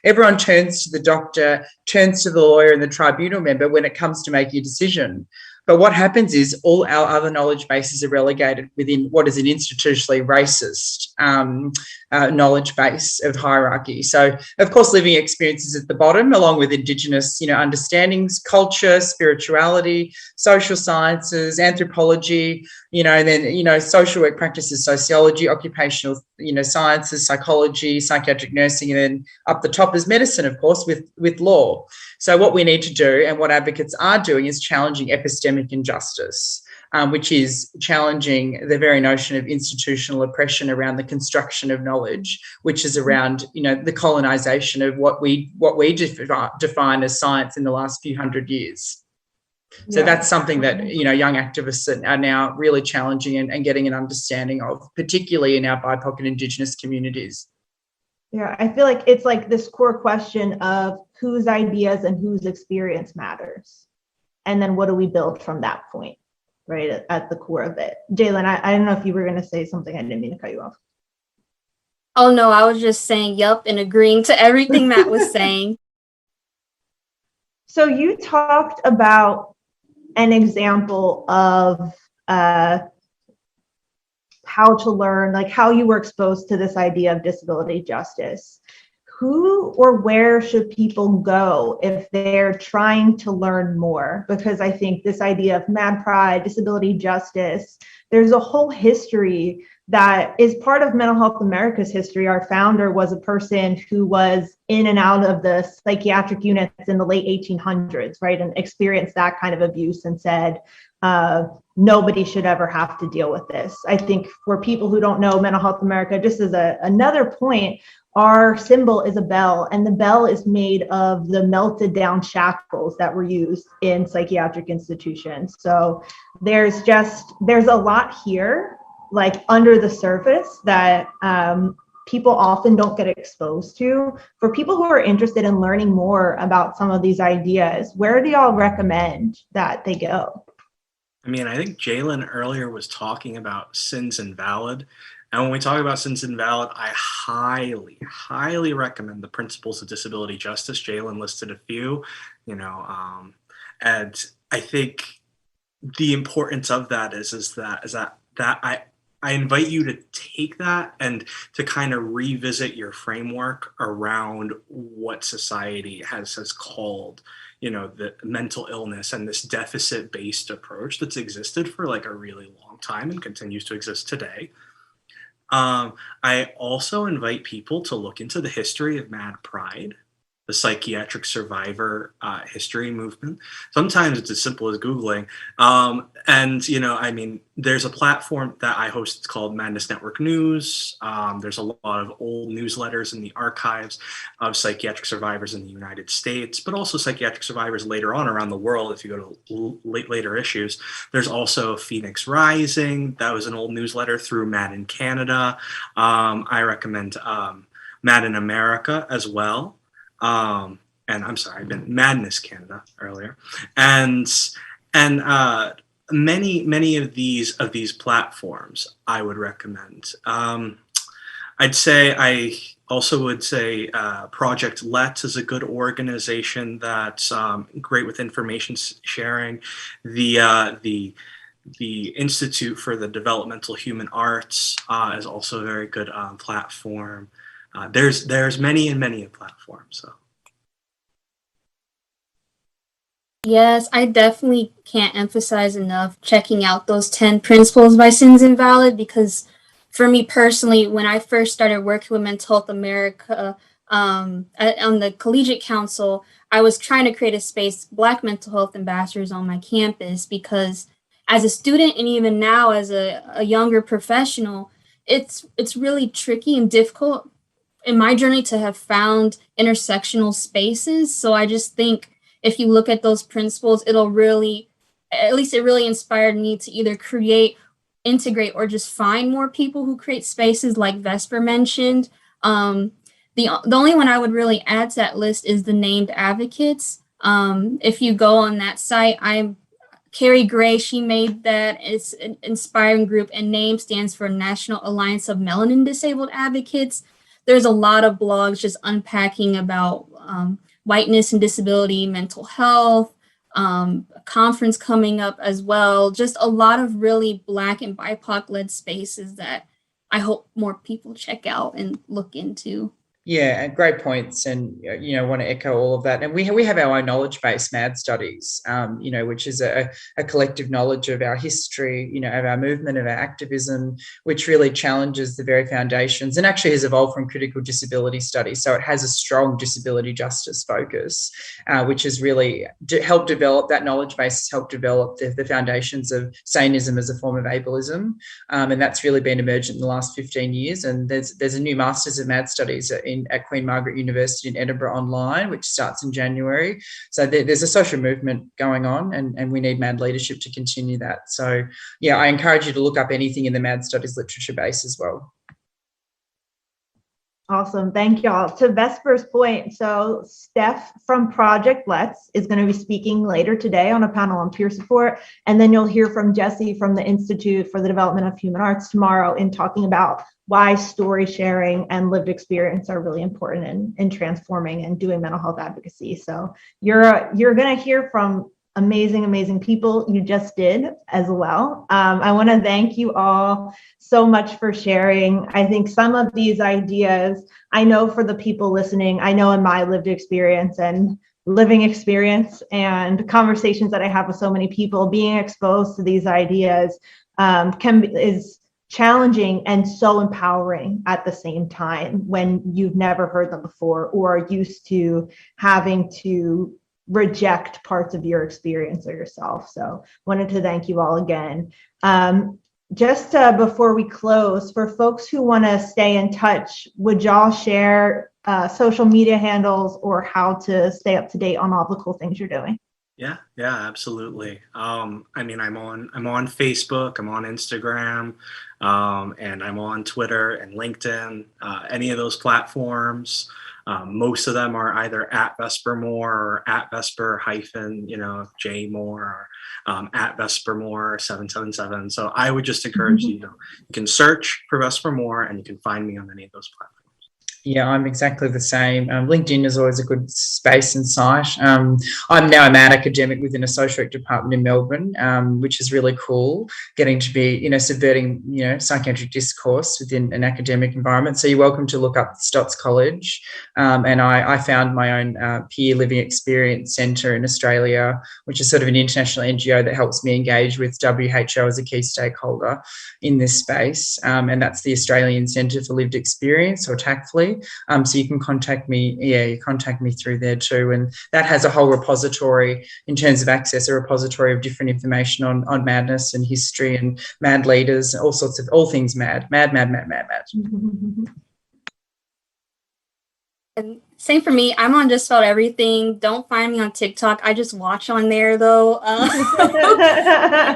Everyone turns to the doctor, turns to the lawyer and the tribunal member when it comes to making a decision. But what happens is all our other knowledge bases are relegated within what is an institutionally racist knowledge base of hierarchy. So, of course, living experiences at the bottom, along with Indigenous, understandings, culture, spirituality, social sciences, anthropology, and then, social work practices, sociology, occupational, sciences, psychology, psychiatric nursing, and then up the top is medicine, of course, with law. So what we need to do, and what advocates are doing, is challenging epistemic injustice, which is challenging the very notion of institutional oppression around the construction of knowledge, which is around, the colonization of what we define as science in the last few hundred years. So that's something that, young activists are now really challenging and getting an understanding of, particularly in our BIPOC and Indigenous communities. Yeah, I feel like it's like this core question of whose ideas and whose experience matters. And then what do we build from that point, right, at the core of it. Jalen, I don't know if you were going to say something. I didn't mean to cut you off. Oh, no, I was just saying, yup, and agreeing to everything Matt was saying. So you talked about an example of how to learn, like how you were exposed to this idea of disability justice. Who or where should people go if they're trying to learn more? Because I think this idea of Mad Pride, disability justice, there's a whole history that is part of Mental Health America's history. Our founder was a person who was in and out of the psychiatric units in the late 1800s, right, and experienced that kind of abuse and said, nobody should ever have to deal with this. I think for people who don't know Mental Health America, just as another point, our symbol is a bell, and the bell is made of the melted down shackles that were used in psychiatric institutions. So there's a lot here, like under the surface, that people often don't get exposed to. For people who are interested in learning more about some of these ideas, where do y'all recommend that they go? I mean, I think Jalen earlier was talking about Sins Invalid. And when we talk about Sins Invalid, I highly, highly recommend the Principles of Disability Justice. Jalen listed a few, and I think the importance of that is that I invite you to take that and to kind of revisit your framework around what society has called, the mental illness and this deficit-based approach that's existed for like a really long time and continues to exist today. I also invite people to look into the history of Mad Pride, the psychiatric survivor history movement. Sometimes it's as simple as Googling. There's a platform that I host. It's called Madness Network News. There's a lot of old newsletters in the archives of psychiatric survivors in the United States, but also psychiatric survivors later on around the world. If you go to later issues, there's also Phoenix Rising. That was an old newsletter through Mad in Canada. I recommend Mad in America as well. And I'm sorry, I meant Madness Canada earlier, and many of these platforms I would recommend. I also would say Project Let is a good organization that's great with information sharing. The Institute for the Developmental Human Arts is also a very good platform. There's many a platform. So Yes, I definitely can't emphasize enough checking out those 10 principles by Sins Invalid, because for me personally, when I first started working with Mental Health America on the Collegiate Council, I was trying to create a space, Black mental health ambassadors on my campus, because as a student and even now as a younger professional, it's really tricky and difficult in my journey to have found intersectional spaces. So I just think if you look at those principles, it really inspired me to either create, integrate, or just find more people who create spaces like Vesper mentioned. The only one I would really add to that list is the named advocates. If you go on that site, Carrie Gray, she made that. It's an inspiring group, and NAME stands for National Alliance of Melanin Disabled Advocates. There's a lot of blogs just unpacking about whiteness and disability, mental health, a conference coming up as well. Just a lot of really Black and BIPOC-led spaces that I hope more people check out and look into. Yeah, and great points, and want to echo all of that. And we have our own knowledge-based MAD studies, which is a collective knowledge of our history, of our movement, of our activism, which really challenges the very foundations and actually has evolved from critical disability studies. So it has a strong disability justice focus, which has really helped develop that knowledge base, helped develop the foundations of saneism as a form of ableism, and that's really been emergent in the last 15 years. And there's a new Masters of MAD studies at Queen Margaret University in Edinburgh online, which starts in January. So there's a social movement going on, and we need MAD leadership to continue that. So yeah, I encourage you to look up anything in the MAD studies literature base as well. Awesome. Thank y'all. To Vesper's point, so Steph from Project Let's is going to be speaking later today on a panel on peer support. And then you'll hear from Jesse from the Institute for the Development of Human Arts tomorrow in talking about why story sharing and lived experience are really important in transforming and doing mental health advocacy. So you're going to hear from amazing people. You just did as well. I want to thank you all so much for sharing. I think some of these ideas, I know for the people listening, I know in my lived experience and living experience and conversations that I have with so many people, being exposed to these ideas is challenging and so empowering at the same time when you've never heard them before or are used to having to reject parts of your experience or yourself. So wanted to thank you all again. Just before we close, for folks who want to stay in touch, would y'all share social media handles or how to stay up to date on all the cool things you're doing? Yeah, absolutely. I'm on Facebook, I'm on Instagram, and I'm on Twitter and LinkedIn, any of those platforms. Most of them are either at Vesper Moore or at Vesper J Moore or at Vesper Moore 777. So I would just encourage you can search for Vesper Moore and you can find me on any of those platforms. Yeah, I'm exactly the same. LinkedIn is always a good space and site. I'm now a MAD academic within a social work department in Melbourne, which is really cool, getting to be, subverting, psychiatric discourse within an academic environment. So you're welcome to look up Stotts College. And I found my own peer living experience centre in Australia, which is sort of an international NGO that helps me engage with WHO as a key stakeholder in this space. And that's the Australian Centre for Lived Experience, or TACFLI. So you can contact me. Yeah, you contact me through there too. And that has a whole repository in terms of access, a repository of different information on madness and history and MAD leaders, all things MAD. And same for me. I'm on just about everything. Don't find me on TikTok. I just watch on there though.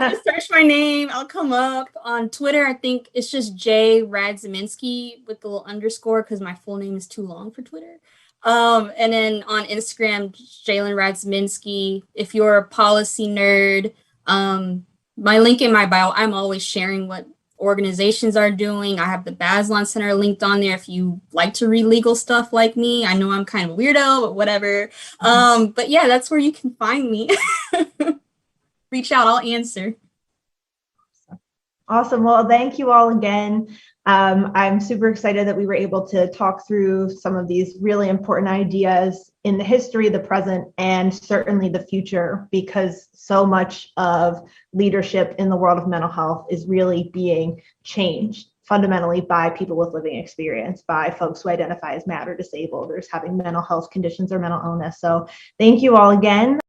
Just search my name. I'll come up. On Twitter, I think it's just J Radzyminski with the little underscore because my full name is too long for Twitter. And then on Instagram, Jalen Radzyminski. If you're a policy nerd, my link in my bio, I'm always sharing what organizations are doing. I have the Bazelon Center linked on there if you like to read legal stuff like me. I know I'm kind of a weirdo, but whatever. But yeah, that's where you can find me. Reach out, I'll answer. Awesome. Well, thank you all again. I'm super excited that we were able to talk through some of these really important ideas in the history, the present, and certainly the future, because so much of leadership in the world of mental health is really being changed fundamentally by people with living experience, by folks who identify as MAD or disabled, or as having mental health conditions or mental illness. So thank you all again.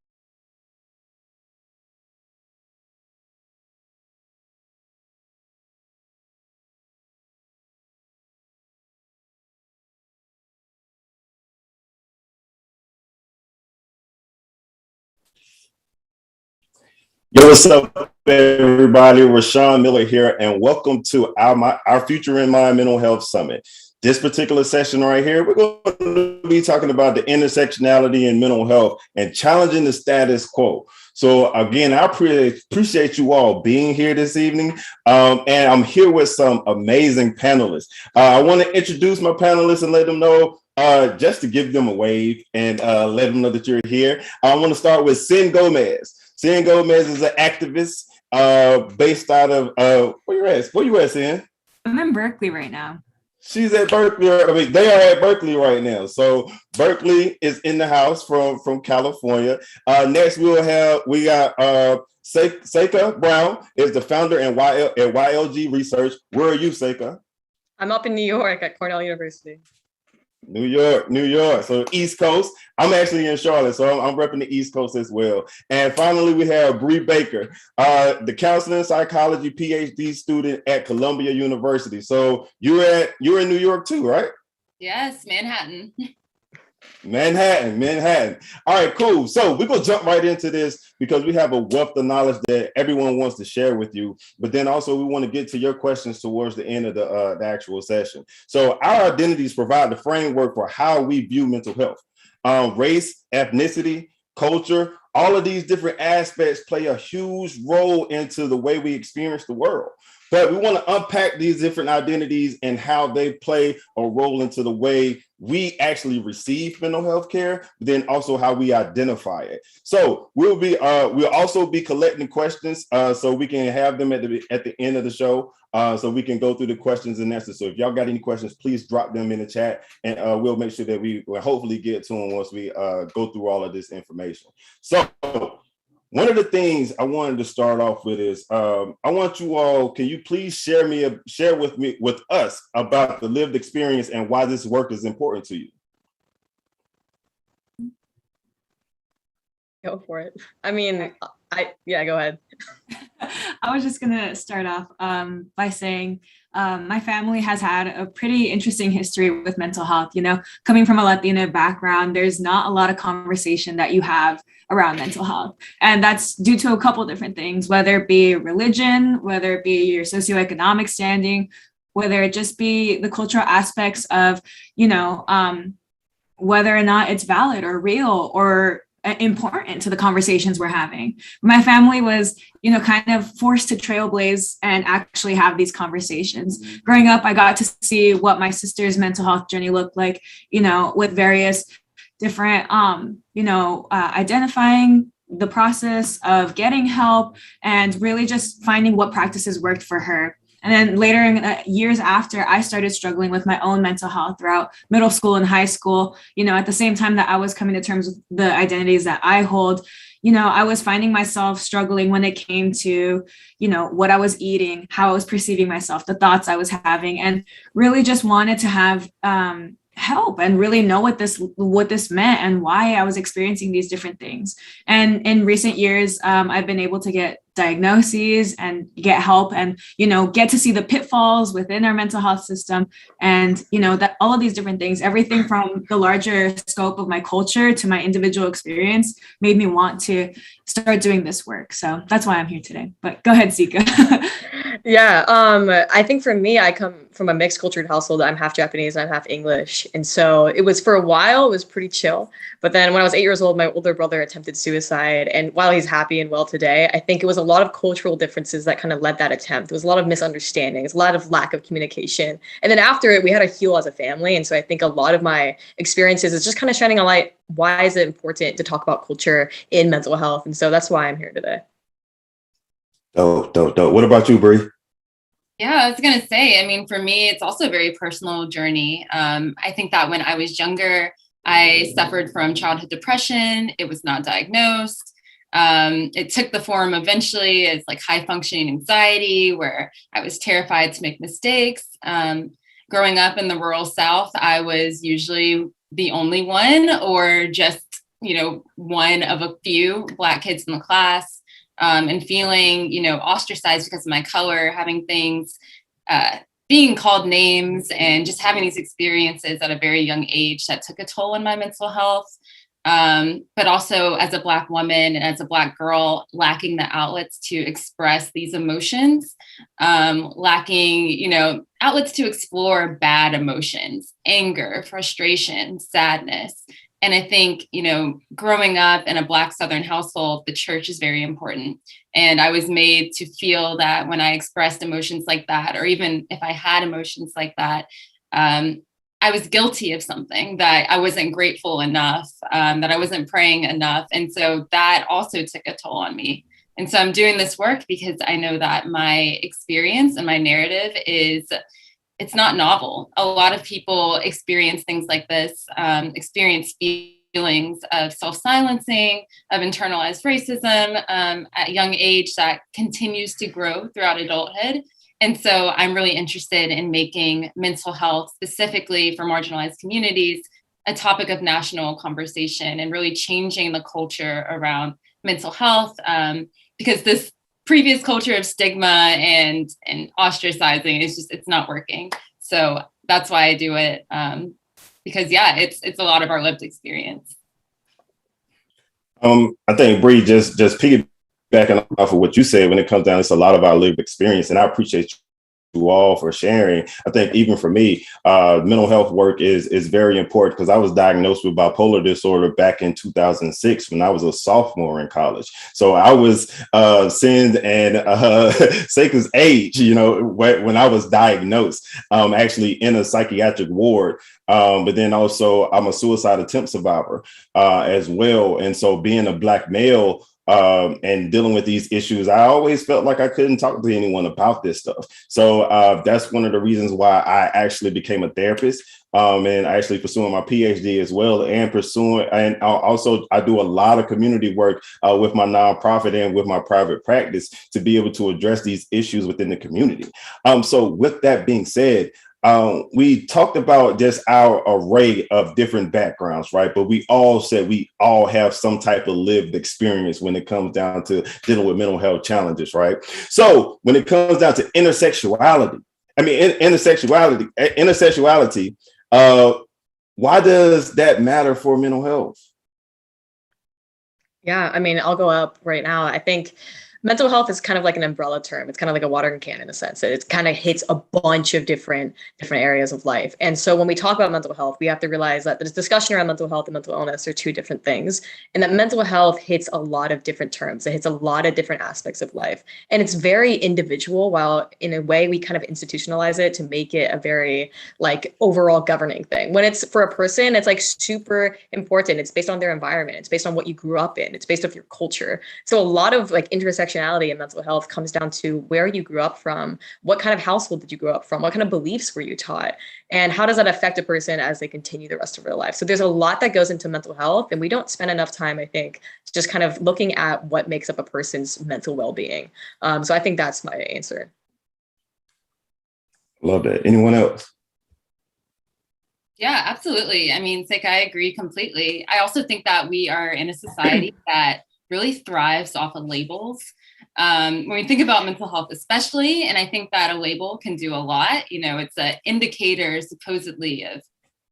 Yo, what's up, everybody? Rashawn Miller here, and welcome to our Future in Mind Mental Health Summit. This particular session right here, we're going to be talking about the intersectionality in mental health and challenging the status quo. So again, I appreciate you all being here this evening, and I'm here with some amazing panelists. I want to introduce my panelists and let them know, just to give them a wave and let them know that you're here. I want to start with Sin Gomez. Sin Gomez is an activist based out of where you at, Sin? I'm in Berkeley right now. She's at Berkeley. I mean, they are at Berkeley right now. So Berkeley is in the house from California. Next, we got Seika Brown is the founder at YLG Research. Where are you, Seika? I'm up in New York at Cornell University. New York. So East Coast. I'm actually in Charlotte, so I'm repping the East Coast as well. And finally, we have Bree Baker, the counseling and psychology PhD student at Columbia University. So you're in New York too, right? Yes, Manhattan. Manhattan. All right, cool. So we're gonna jump right into this because we have a wealth of knowledge that everyone wants to share with you. But then also we want to get to your questions towards the end of the actual session. So our identities provide the framework for how we view mental health. Race, ethnicity, culture, all of these different aspects play a huge role into the way we experience the world. But we want to unpack these different identities and how they play a role into the way we actually receive mental health care, then also how we identify it. So we'll also be collecting questions so we can have them at the end of the show. So we can go through the questions and answers. So if y'all got any questions, please drop them in the chat, and we'll make sure that we will hopefully get to them once we go through all of this information. So one of the things I wanted to start off with is I want you all, can you please share with us about the lived experience and why this work is important to you? Go for it. I mean, go ahead. I was just gonna start off by saying my family has had a pretty interesting history with mental health. You know, coming from a Latina background, there's not a lot of conversation that you have around mental health. And that's due to a couple different things, whether it be religion, whether it be your socioeconomic standing, whether it just be the cultural aspects of, you know, whether or not it's valid or real or important to the conversations we're having. My family was, you know, kind of forced to trailblaze and actually have these conversations. Growing up, I got to see what my sister's mental health journey looked like, you know, with various different, identifying the process of getting help and really just finding what practices worked for her. And then later in years after, I started struggling with my own mental health throughout middle school and high school. You know, at the same time that I was coming to terms with the identities that I hold, you know, I was finding myself struggling when it came to, you know, what I was eating, how I was perceiving myself, the thoughts I was having, and really just wanted to have help and really know what this meant and why I was experiencing these different things. And in recent years, I've been able to get diagnoses and get help and, you know, get to see the pitfalls within our mental health system. And, you know, that all of these different things, everything from the larger scope of my culture to my individual experience made me want to start doing this work. So that's why I'm here today. But go ahead, Sika. Yeah, I think for me, I come from a mixed cultured household. I'm half Japanese and I'm half English. And so it was, for a while, it was pretty chill. But then when I was 8 years old, my older brother attempted suicide. And while he's happy and well today, I think it was a lot of cultural differences that kind of led that attempt. There was a lot of misunderstandings, a lot of lack of communication. And then after it, we had to heal as a family. And so I think a lot of my experiences is just kind of shining a light. Why is it important to talk about culture in mental health? And so that's why I'm here today. Dope. What about you, Bree? Yeah, I was going to say, I mean, for me, it's also a very personal journey. I think that when I was younger, I suffered from childhood depression. It was not diagnosed. It took the form eventually as like high functioning anxiety, where I was terrified to make mistakes. Growing up in the rural South, I was usually the only one or just, you know, one of a few Black kids in the class. And feeling, you know, ostracized because of my color, having things, being called names, and just having these experiences at a very young age that took a toll on my mental health. But also as a Black woman and as a Black girl, lacking the outlets to express these emotions, lacking, you know, outlets to explore bad emotions, anger, frustration, sadness. And I think, you know, growing up in a Black Southern household, the church is very important. And I was made to feel that when I expressed emotions like that, or even if I had emotions like that, I was guilty of something, that I wasn't grateful enough, that I wasn't praying enough. And so that also took a toll on me. And so I'm doing this work because I know that my experience and my narrative it's not novel. A lot of people experience things like this, experience feelings of self-silencing, of internalized racism at a young age that continues to grow throughout adulthood. And so I'm really interested in making mental health, specifically for marginalized communities, a topic of national conversation and really changing the culture around mental health, because this previous culture of stigma and ostracizing it's not working. So that's why I do it, because it's a lot of our lived experience. I think Bree, just piggybacking off of what you said, when it comes down, it's a lot of our lived experience, and I appreciate you all for sharing. I think even for me, mental health work is very important, because I was diagnosed with bipolar disorder back in 2006 when I was a sophomore in college. So I was Sin and Seika's age, when I was diagnosed, actually in a psychiatric ward. But then also I'm a suicide attempt survivor as well. And so being a Black male, and dealing with these issues, I always felt like I couldn't talk to anyone about this stuff. So that's one of the reasons why I actually became a therapist, and actually pursuing my PhD as well, and also I do a lot of community work with my nonprofit and with my private practice to be able to address these issues within the community. So with that being said, we talked about just our array of different backgrounds, right? But we all said we all have some type of lived experience when it comes down to dealing with mental health challenges, right? So when it comes down to intersectionality, why does that matter for mental health? Yeah, I mean, I'll go up right now. I think mental health is kind of like an umbrella term. It's kind of like a watering can in a sense. It kind of hits a bunch of different areas of life. And so when we talk about mental health, we have to realize that the discussion around mental health and mental illness are two different things. And that mental health hits a lot of different terms. It hits a lot of different aspects of life. And it's very individual, while in a way we kind of institutionalize it to make it a very like overall governing thing. When it's for a person, it's like super important. It's based on their environment. It's based on what you grew up in. It's based off your culture. So a lot of like intersectionality in mental health comes down to where you grew up from, what kind of household did you grow up from, what kind of beliefs were you taught, and how does that affect a person as they continue the rest of their life. So there's a lot that goes into mental health, and we don't spend enough time, I think, just kind of looking at what makes up a person's mental well-being. So I think that's my answer. Love that. Anyone else? Yeah, absolutely. I mean, I agree completely. I also think that we are in a society that really thrives off of labels. When we think about mental health, especially, and I think that a label can do a lot. It's an indicator supposedly of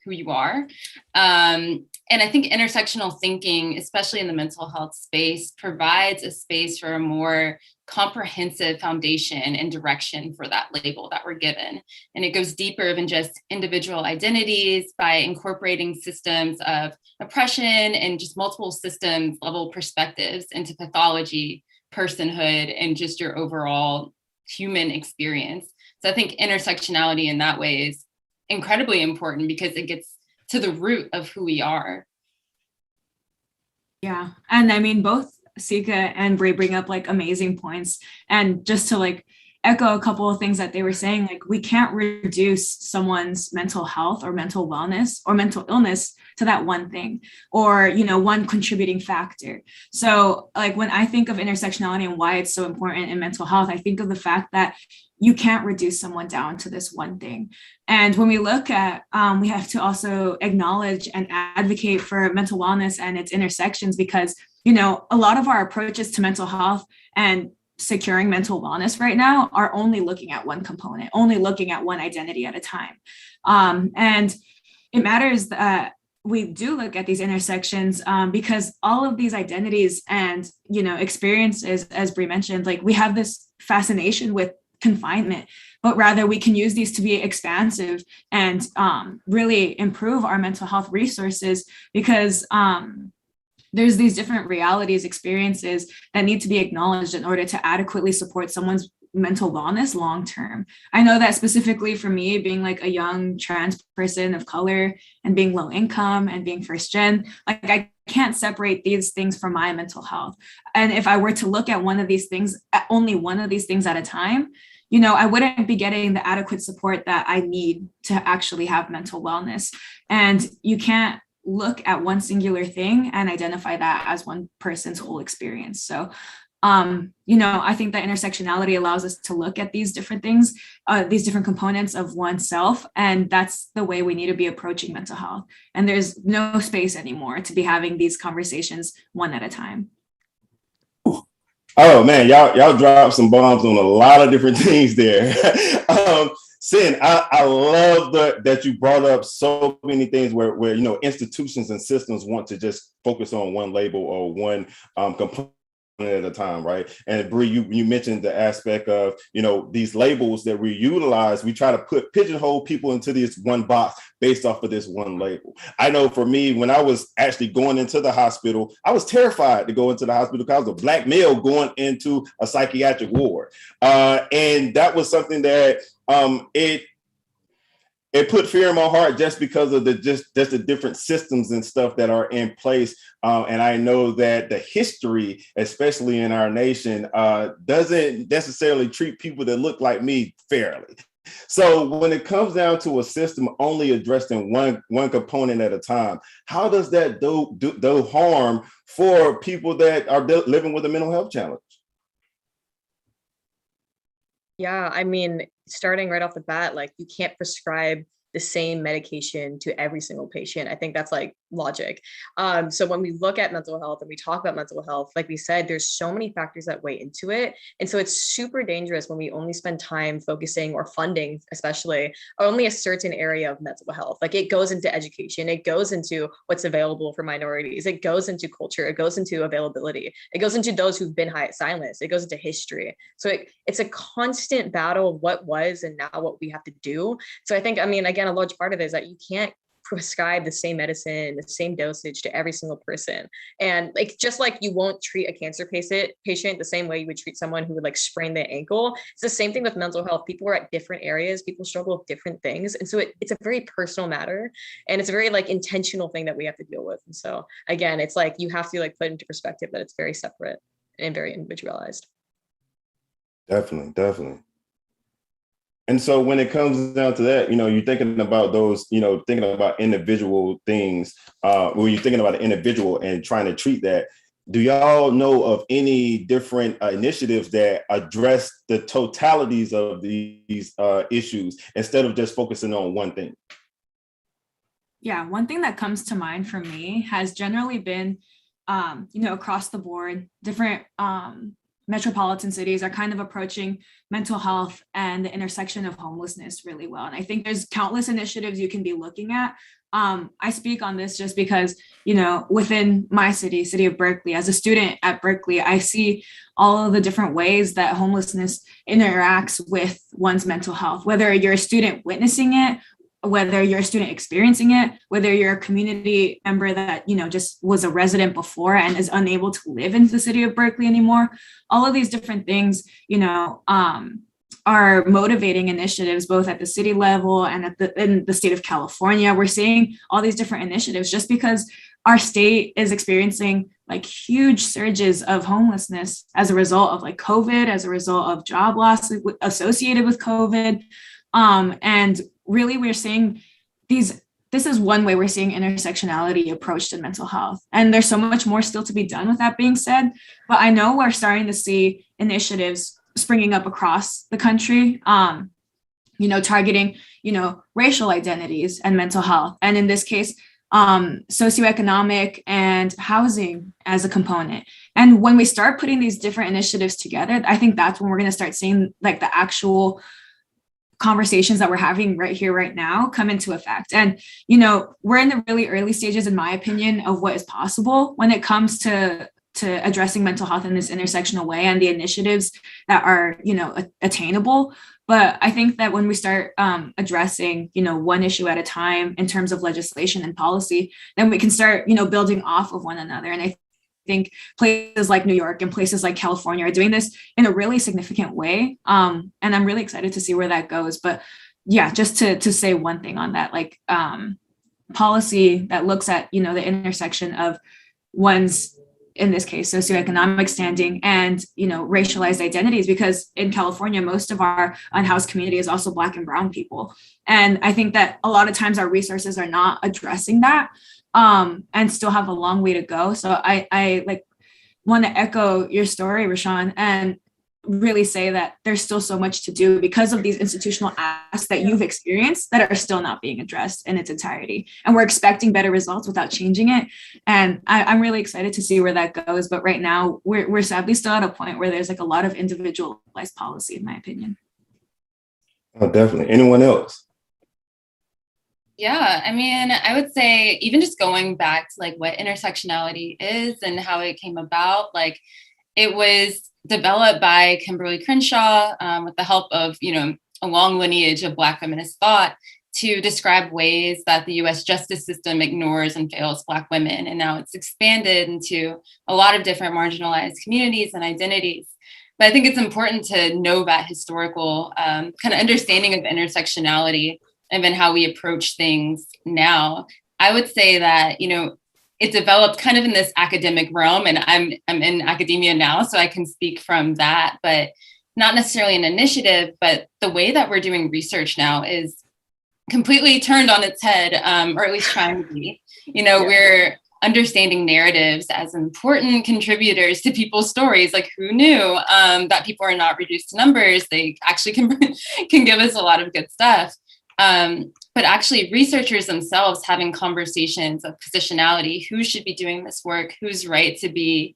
who you are. And I think intersectional thinking, especially in the mental health space, provides a space for a more comprehensive foundation and direction for that label that we're given. And it goes deeper than just individual identities by incorporating systems of oppression and just multiple systems level perspectives into pathology, personhood, and just your overall human experience. So I think intersectionality in that way is incredibly important because it gets to the root of who we are. Yeah. And I mean, both Seika and Bray bring up like amazing points. And just to like echo a couple of things that they were saying, like we can't reduce someone's mental health or mental wellness or mental illness to that one thing or, one contributing factor. So like when I think of intersectionality and why it's so important in mental health, I think of the fact that you can't reduce someone down to this one thing. And when we look at, we have to also acknowledge and advocate for mental wellness and its intersections because, a lot of our approaches to mental health and securing mental wellness right now are only looking at one component, only looking at one identity at a time. And it matters that we do look at these intersections because all of these identities and, experiences, as Brie mentioned, like we have this fascination with confinement, but rather we can use these to be expansive and really improve our mental health resources because there's these different realities, experiences that need to be acknowledged in order to adequately support someone's mental wellness long term. I know that specifically for me, being like a young trans person of color and being low income and being first gen, like I can't separate these things from my mental health. And if I were to look at one of these things, only one of these things at a time, you know, I wouldn't be getting the adequate support that I need to actually have mental wellness. And you can't look at one singular thing and identify that as one person's whole experience. So, you know, I think that intersectionality allows us to look at these different things, these different components of oneself. And that's the way we need to be approaching mental health. And there's no space anymore to be having these conversations one at a time. Oh man, y'all dropped some bombs on a lot of different things there. Sin, I love that you brought up so many things where you know institutions and systems want to just focus on one label or one component at a time, right? And Bree, you mentioned the aspect of, you know, these labels that we utilize. We try to pigeonhole people into this one box based off of this one label. I know for me, when I was actually going into the hospital, I was terrified to go into the hospital because I was a Black male going into a psychiatric ward, and that was something that it put fear in my heart just because of just the different systems and stuff that are in place. And I know that the history, especially in our nation, doesn't necessarily treat people that look like me fairly. So when it comes down to a system only addressing one component at a time, how does that do harm for people that are living with a mental health challenge? Yeah, I mean, starting right off the bat, like you can't prescribe the same medication to every single patient. I think that's like logic. So when we look at mental health and we talk about mental health, like we said, there's so many factors that weigh into it. And so it's super dangerous when we only spend time focusing or funding, especially only a certain area of mental health. Like it goes into education, it goes into what's available for minorities, it goes into culture, it goes into availability, it goes into those who've been silenced, it goes into history. So it's a constant battle of what was and now what we have to do. So I think, I mean, again, a large part of it is that you can't prescribe the same medicine, the same dosage to every single person. And like, just like you won't treat a cancer patient the same way you would treat someone who would like sprain their ankle. It's the same thing with mental health. People are at different areas, people struggle with different things. And so it's a very personal matter. And it's a very like intentional thing that we have to deal with. And so again, it's like, you have to like put into perspective that it's very separate and very individualized. Definitely. And so when it comes down to that, you know, you're thinking about those, you know, thinking about individual things, when you're thinking about an individual and trying to treat that, do y'all know of any different initiatives that address the totalities of these issues instead of just focusing on one thing? Yeah, one thing that comes to mind for me has generally been, you know, across the board, different metropolitan cities are kind of approaching mental health and the intersection of homelessness really well. And I think there's countless initiatives you can be looking at. I speak on this just because, you know, within my city of Berkeley, as a student at Berkeley, I see all of the different ways that homelessness interacts with one's mental health, whether you're a student witnessing it, whether you're a student experiencing it, whether you're a community member that, you know, just was a resident before and is unable to live in the city of Berkeley anymore. All of these different things, you know, are motivating initiatives, both at the city level and in the state of California. We're seeing all these different initiatives just because our state is experiencing like huge surges of homelessness as a result of like COVID, as a result of job loss associated with COVID. And really, we're seeing this is one way we're seeing intersectionality approached in mental health. And there's so much more still to be done with that being said. But I know we're starting to see initiatives springing up across the country, you know, targeting, you know, racial identities and mental health. And in this case, socioeconomic and housing as a component. And when we start putting these different initiatives together, I think that's when we're going to start seeing like the actual conversations that we're having right here, right now come into effect. And, you know, we're in the really early stages, in my opinion, of what is possible when it comes to addressing mental health in this intersectional way and the initiatives that are, you know, attainable. But I think that when we start addressing, you know, one issue at a time in terms of legislation and policy, then we can start, you know, building off of one another. And I think places like New York and places like California are doing this in a really significant way. And I'm really excited to see where that goes. But yeah, just to say one thing on that, like policy that looks at, you know, the intersection of one's, in this case, socioeconomic standing and, you know, racialized identities, because in California, most of our unhoused community is also Black and Brown people. And I think that a lot of times our resources are not addressing that, and still have a long way to go. So I like want to echo your story, Rashawn, and really say that there's still so much to do because of these institutional acts that you've experienced that are still not being addressed in its entirety. And we're expecting better results without changing it. And I'm really excited to see where that goes. But right now, we're sadly still at a point where there's like a lot of individualized policy, in my opinion. Oh, definitely. Anyone else? Yeah, I mean, I would say even just going back to like what intersectionality is and how it came about, like it was developed by Kimberly Crenshaw with the help of, you know, a long lineage of Black feminist thought to describe ways that the US justice system ignores and fails Black women. And now it's expanded into a lot of different marginalized communities and identities. But I think it's important to know that historical kind of understanding of intersectionality and then how we approach things now. I would say that, you know, it developed kind of in this academic realm, and I'm in academia now, so I can speak from that, but not necessarily an initiative, but the way that we're doing research now is completely turned on its head, or at least trying to be. You know, we're understanding narratives as important contributors to people's stories. Like, who knew that people are not reduced to numbers? They actually can give us a lot of good stuff. But actually researchers themselves having conversations of positionality, who should be doing this work, who's right to be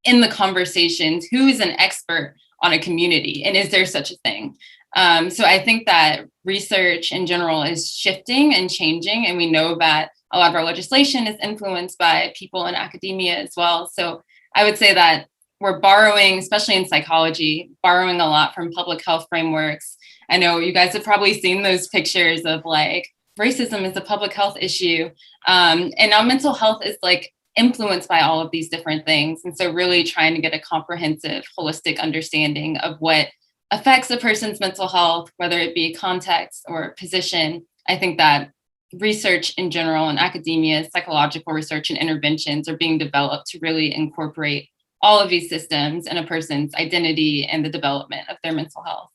in the conversations, who is an expert on a community, and is there such a thing? So I think that research in general is shifting and changing, and we know that a lot of our legislation is influenced by people in academia as well. So I would say that we're borrowing, especially in psychology, borrowing a lot from public health frameworks. I know you guys have probably seen those pictures of like racism is a public health issue. And now mental health is like influenced by all of these different things. And so really trying to get a comprehensive, holistic understanding of what affects a person's mental health, whether it be context or position. I think that research in general and academia, psychological research and interventions are being developed to really incorporate all of these systems in a person's identity and the development of their mental health.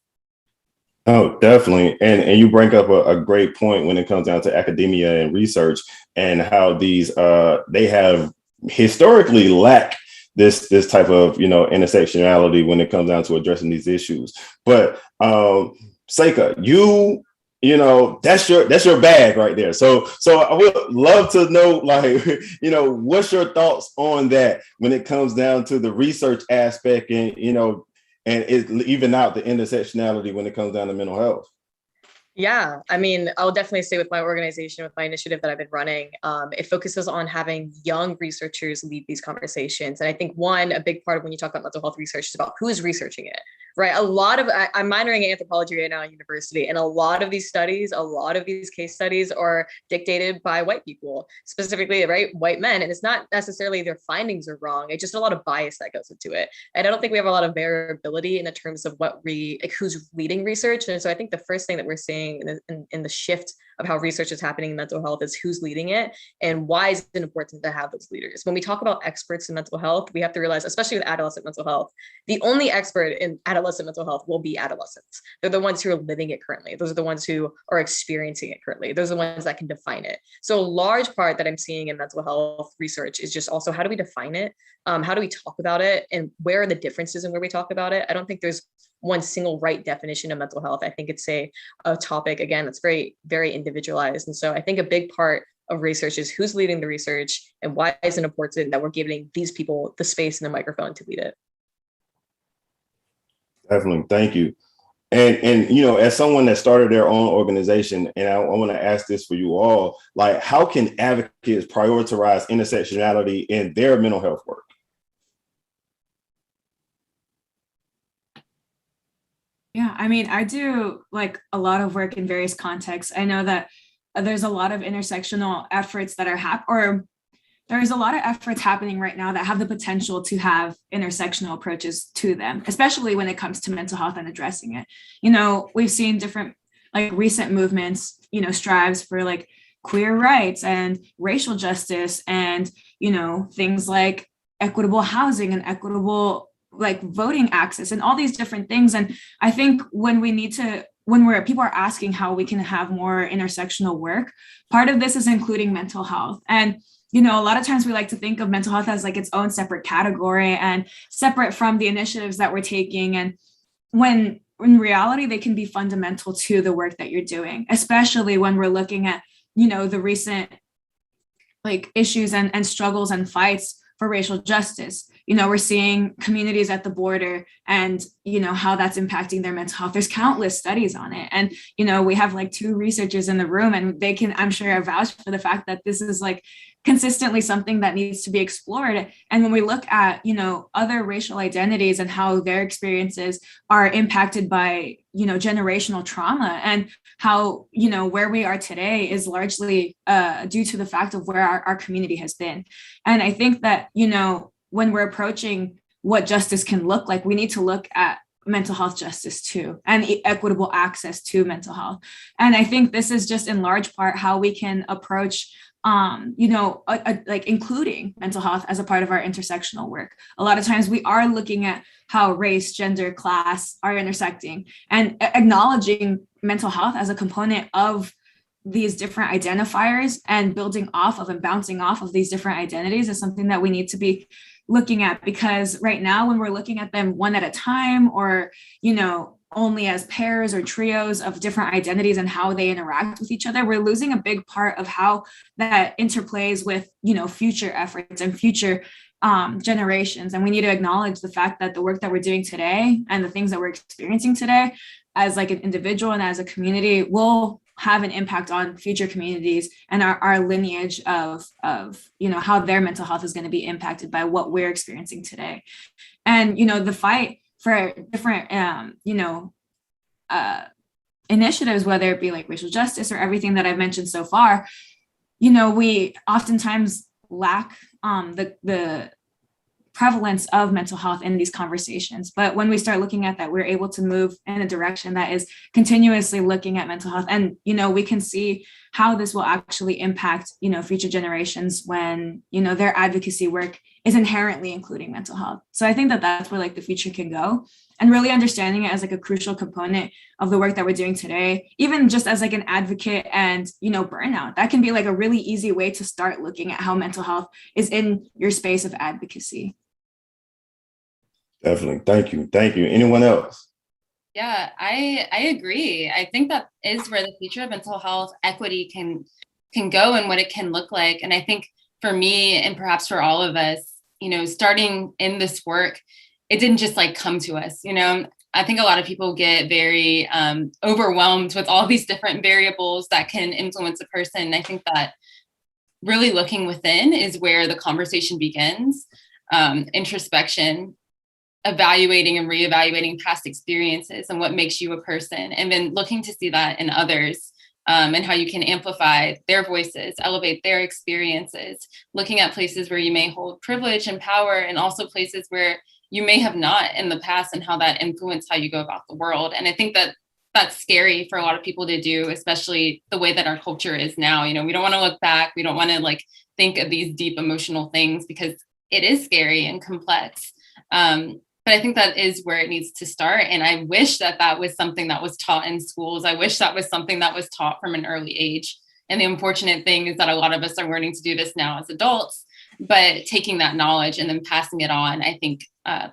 Oh, definitely. And you bring up a great point when it comes down to academia and research and how these they have historically lacked this type of, you know, intersectionality when it comes down to addressing these issues. But Seika, you know, that's your bag right there. So I would love to know, like, you know, what's your thoughts on that when it comes down to the research aspect and, you know, and it even out the intersectionality when it comes down to mental health? Yeah, I mean, I'll definitely say with my organization, with my initiative that I've been running, it focuses on having young researchers lead these conversations. And I think a big part of when you talk about mental health research is about who's researching it, right? I'm minoring in anthropology right now at university, and a lot of these case studies are dictated by white people, specifically, right, white men. And it's not necessarily their findings are wrong. It's just a lot of bias that goes into it. And I don't think we have a lot of variability in the terms of who's leading research. And so I think the first thing that we're seeing in the shift of how research is happening in mental health is who's leading it and why is it important to have those leaders. When we talk about experts in mental health, we have to realize, especially with adolescent mental health, the only expert in adolescent mental health will be adolescents. They're the ones who are living it currently. Those are the ones who are experiencing it currently. Those are the ones that can define it. So a large part that I'm seeing in mental health research is just also how do we define it? How do we talk about it? And where are the differences in where we talk about it? I don't think there's one single right definition of mental health. I think it's a topic, again, that's very, very individualized. And so I think a big part of research is who's leading the research and why is it important that we're giving these people the space and the microphone to lead it. Definitely. Thank you. And you know, as someone that started their own organization, and I want to ask this for you all, like, how can advocates prioritize intersectionality in their mental health work? Yeah, I mean, I do like a lot of work in various contexts. I know that there's a lot of intersectional efforts that are there's a lot of efforts happening right now that have the potential to have intersectional approaches to them, especially when it comes to mental health and addressing it. We've seen different like recent movements, strives for like queer rights and racial justice and, things like equitable housing and equitable like voting access and all these different things. And I think when people are asking how we can have more intersectional work, part of this is including mental health. And a lot of times we like to think of mental health as like its own separate category and separate from the initiatives that we're taking. And when in reality, they can be fundamental to the work that you're doing, especially when we're looking at, the recent like issues and struggles and fights for racial justice. We're seeing communities at the border and, how that's impacting their mental health. There's countless studies on it. And, we have like 2 researchers in the room and they can, I'm sure, vouch for the fact that this is like consistently something that needs to be explored. And when we look at, other racial identities and how their experiences are impacted by, generational trauma and how, where we are today is largely due to the fact of where our community has been. And I think that, when we're approaching what justice can look like, we need to look at mental health justice too, and equitable access to mental health. And I think this is just in large part how we can approach like including mental health as a part of our intersectional work. A lot of times we are looking at how race, gender, class are intersecting and acknowledging mental health as a component of these different identifiers and building off of and bouncing off of these different identities is something that we need to be looking at, because right now when we're looking at them one at a time or, only as pairs or trios of different identities and how they interact with each other, we're losing a big part of how that interplays with, future efforts and future generations. And we need to acknowledge the fact that the work that we're doing today and the things that we're experiencing today as like an individual and as a community will have an impact on future communities and our lineage of how their mental health is going to be impacted by what we're experiencing today. And, the fight for different, initiatives, whether it be like racial justice or everything that I've mentioned so far, we oftentimes lack the prevalence of mental health in these conversations. But when we start looking at that, we're able to move in a direction that is continuously looking at mental health. And, we can see how this will actually impact, future generations when, their advocacy work is inherently including mental health. So I think that that's where like the future can go, and really understanding it as like a crucial component of the work that we're doing today, even just as like an advocate and, burnout, that can be like a really easy way to start looking at how mental health is in your space of advocacy. Definitely. Thank you. Anyone else? Yeah, I agree. I think that is where the future of mental health equity can go and what it can look like. And I think for me, and perhaps for all of us, starting in this work, it didn't just like come to us. I think a lot of people get very overwhelmed with all these different variables that can influence a person. And I think that really looking within is where the conversation begins. Introspection, evaluating and reevaluating past experiences and what makes you a person, and then looking to see that in others, and how you can amplify their voices, elevate their experiences, looking at places where you may hold privilege and power, and also places where you may have not in the past, and how that influenced how you go about the world. And I think that that's scary for a lot of people to do, especially the way that our culture is now. We don't want to look back. We don't want to like think of these deep emotional things because it is scary and complex. But I think that is where it needs to start. And I wish that that was something that was taught in schools. I wish that was something that was taught from an early age. And the unfortunate thing is that a lot of us are learning to do this now as adults, but taking that knowledge and then passing it on, I think,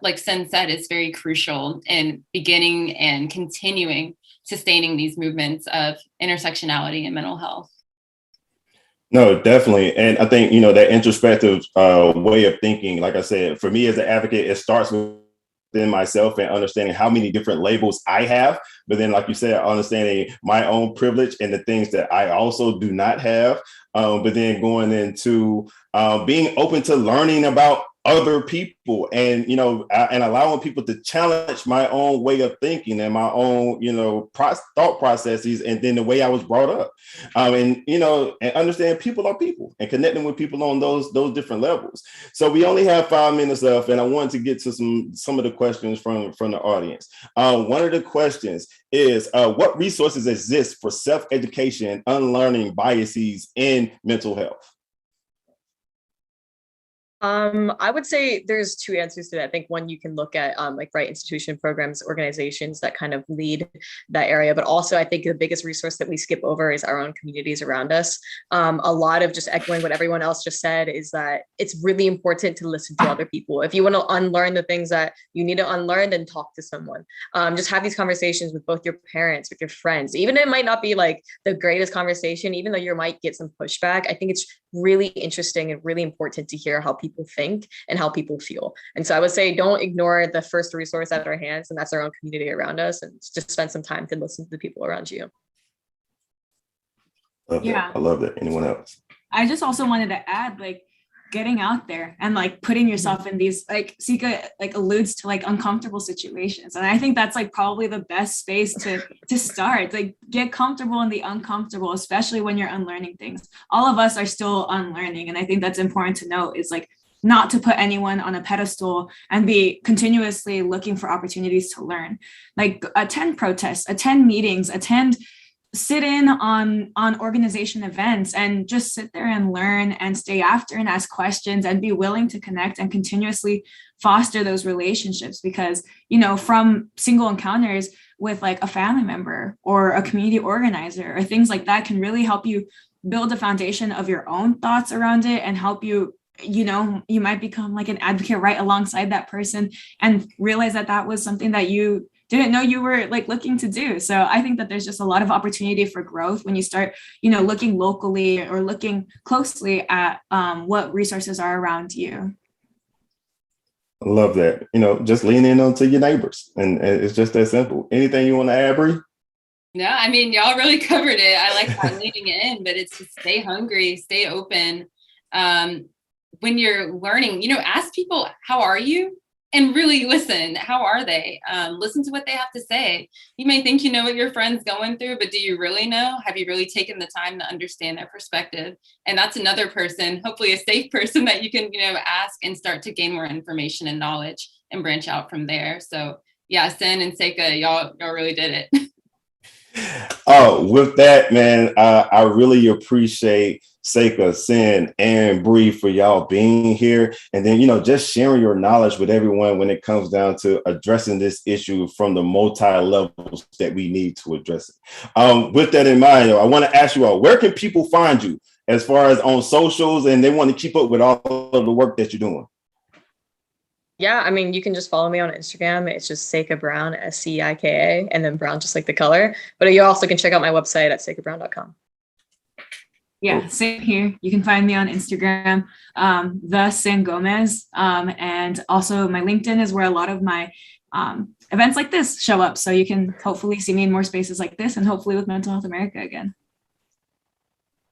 like Sen said, is very crucial in beginning and continuing sustaining these movements of intersectionality and mental health. No, definitely. And I think, that introspective way of thinking, like I said, for me as an advocate, it starts within myself and understanding how many different labels I have. But then, like you said, understanding my own privilege and the things that I also do not have. But then going into being open to learning about other people, and and allowing people to challenge my own way of thinking and my own thought processes, and then the way I was brought up, and understand people are people and connecting with people on those different levels. So we only have 5 minutes left, and I wanted to get to some of the questions from the audience. One of the questions is, what resources exist for self-education and unlearning biases in mental health? I would say there's two answers to that. I think one, you can look at right institution programs, organizations that kind of lead that area. But also I think the biggest resource that we skip over is our own communities around us. A lot of just echoing what everyone else just said is that it's really important to listen to other people. If you want to unlearn the things that you need to unlearn, then talk to someone. Just have these conversations with both your parents, with your friends. Even if it might not be like the greatest conversation, even though you might get some pushback, I think it's really interesting and really important to hear how people think and how people feel. And so I would say don't ignore the first resource at our hands, and that's our own community around us, and just spend some time to listen to the people around you. Love that. I love that. Anyone else? I just also wanted to add, getting out there and putting yourself in these, Sika alludes to uncomfortable situations. And I think that's probably the best space to start, get comfortable in the uncomfortable, especially when you're unlearning things. All of us are still unlearning. And I think that's important to note, is not to put anyone on a pedestal and be continuously looking for opportunities to learn. Attend protests, attend meetings, sit in on organization events, and just sit there and learn and stay after and ask questions and be willing to connect and continuously foster those relationships. Because, from single encounters with a family member or a community organizer or things like that can really help you build a foundation of your own thoughts around it and help you, you might become an advocate right alongside that person and realize that that was something that you didn't know you were looking to do. So I think that there's just a lot of opportunity for growth when you start, looking locally or looking closely at what resources are around you. I love that. Just lean in onto your neighbors, and it's just that simple. Anything you want to add, Bree? No, I mean, y'all really covered it. I like that leaning in, but it's just stay hungry, stay open. When you're learning, ask people, how are you? And really listen. How are they? Listen to what they have to say. You may think you know what your friend's going through, but do you really know? Have you really taken the time to understand their perspective? And that's another person, hopefully a safe person, that you can, ask and start to gain more information and knowledge and branch out from there. So yeah, Sin and Seika, y'all really did it. Oh, with that, man, I really appreciate Seika, Sin, and Bree for y'all being here, and then just sharing your knowledge with everyone when it comes down to addressing this issue from the multi-levels that we need to address it. With that in mind, I want to ask you all, where can people find you as far as on socials, and they want to keep up with all of the work that you're doing? Yeah, I mean, you can just follow me on Instagram. It's just Seika Brown, SCIKA, and then Brown just like the color. But you also can check out my website at seikabrown.com. Yeah, same here. You can find me on Instagram, the Sin Gomez, and also my LinkedIn is where a lot of my events like this show up. So you can hopefully see me in more spaces like this, and hopefully with Mental Health America again.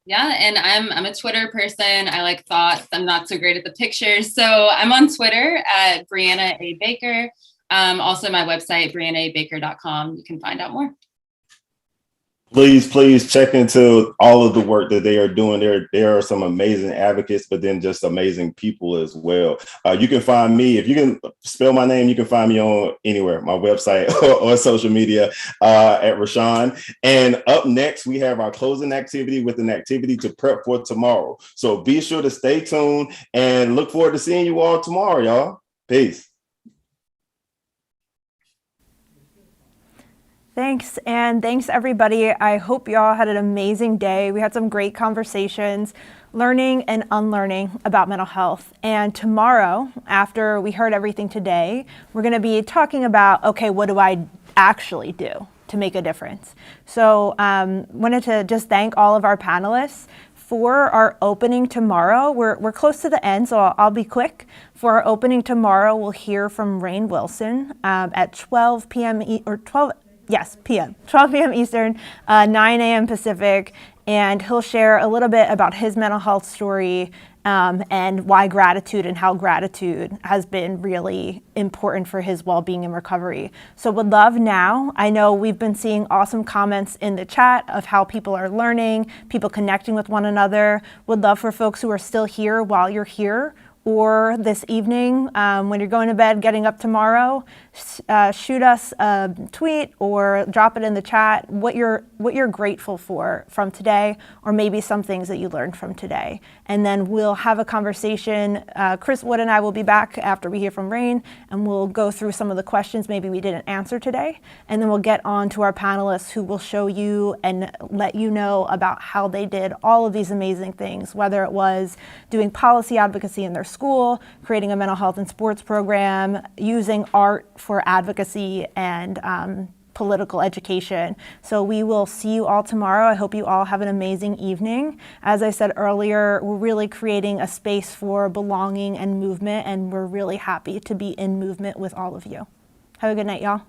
Yeah, and I'm a Twitter person. I like thoughts. I'm not so great at the pictures. So I'm on Twitter at Brianna A. Baker. Also my website, briannaabaker.com. You can find out more. Please check into all of the work that they are doing. There are some amazing advocates, but then just amazing people as well. You can find me, if you can spell my name, you can find me on anywhere, my website or social media at Rashawn. And up next, we have our closing activity with an activity to prep for tomorrow. So be sure to stay tuned and look forward to seeing you all tomorrow, y'all. Peace. Thanks, and thanks everybody. I hope y'all had an amazing day. We had some great conversations, learning and unlearning about mental health. And tomorrow, after we heard everything today, we're gonna be talking about, okay, what do I actually do to make a difference? So wanted to just thank all of our panelists for our opening tomorrow. We're close to the end, so I'll be quick. For our opening tomorrow, we'll hear from Rainn Wilson at 12 p.m. or 12 p.m. Eastern, 9 a.m. Pacific, and he'll share a little bit about his mental health story and why gratitude and how gratitude has been really important for his well-being and recovery. So would love now, I know we've been seeing awesome comments in the chat of how people are learning, people connecting with one another. Would love for folks who are still here while you're here, or this evening, when you're going to bed, getting up tomorrow, shoot us a tweet or drop it in the chat what you're grateful for from today, or maybe some things that you learned from today. And then we'll have a conversation. Chris Wood and I will be back after we hear from Rain, and we'll go through some of the questions maybe we didn't answer today. And then we'll get on to our panelists who will show you and let you know about how they did all of these amazing things, whether it was doing policy advocacy in their school, creating a mental health and sports program, using art for advocacy and political education. So we will see you all tomorrow. I hope you all have an amazing evening. As I said earlier, we're really creating a space for belonging and movement, and we're really happy to be in movement with all of you. Have a good night, y'all.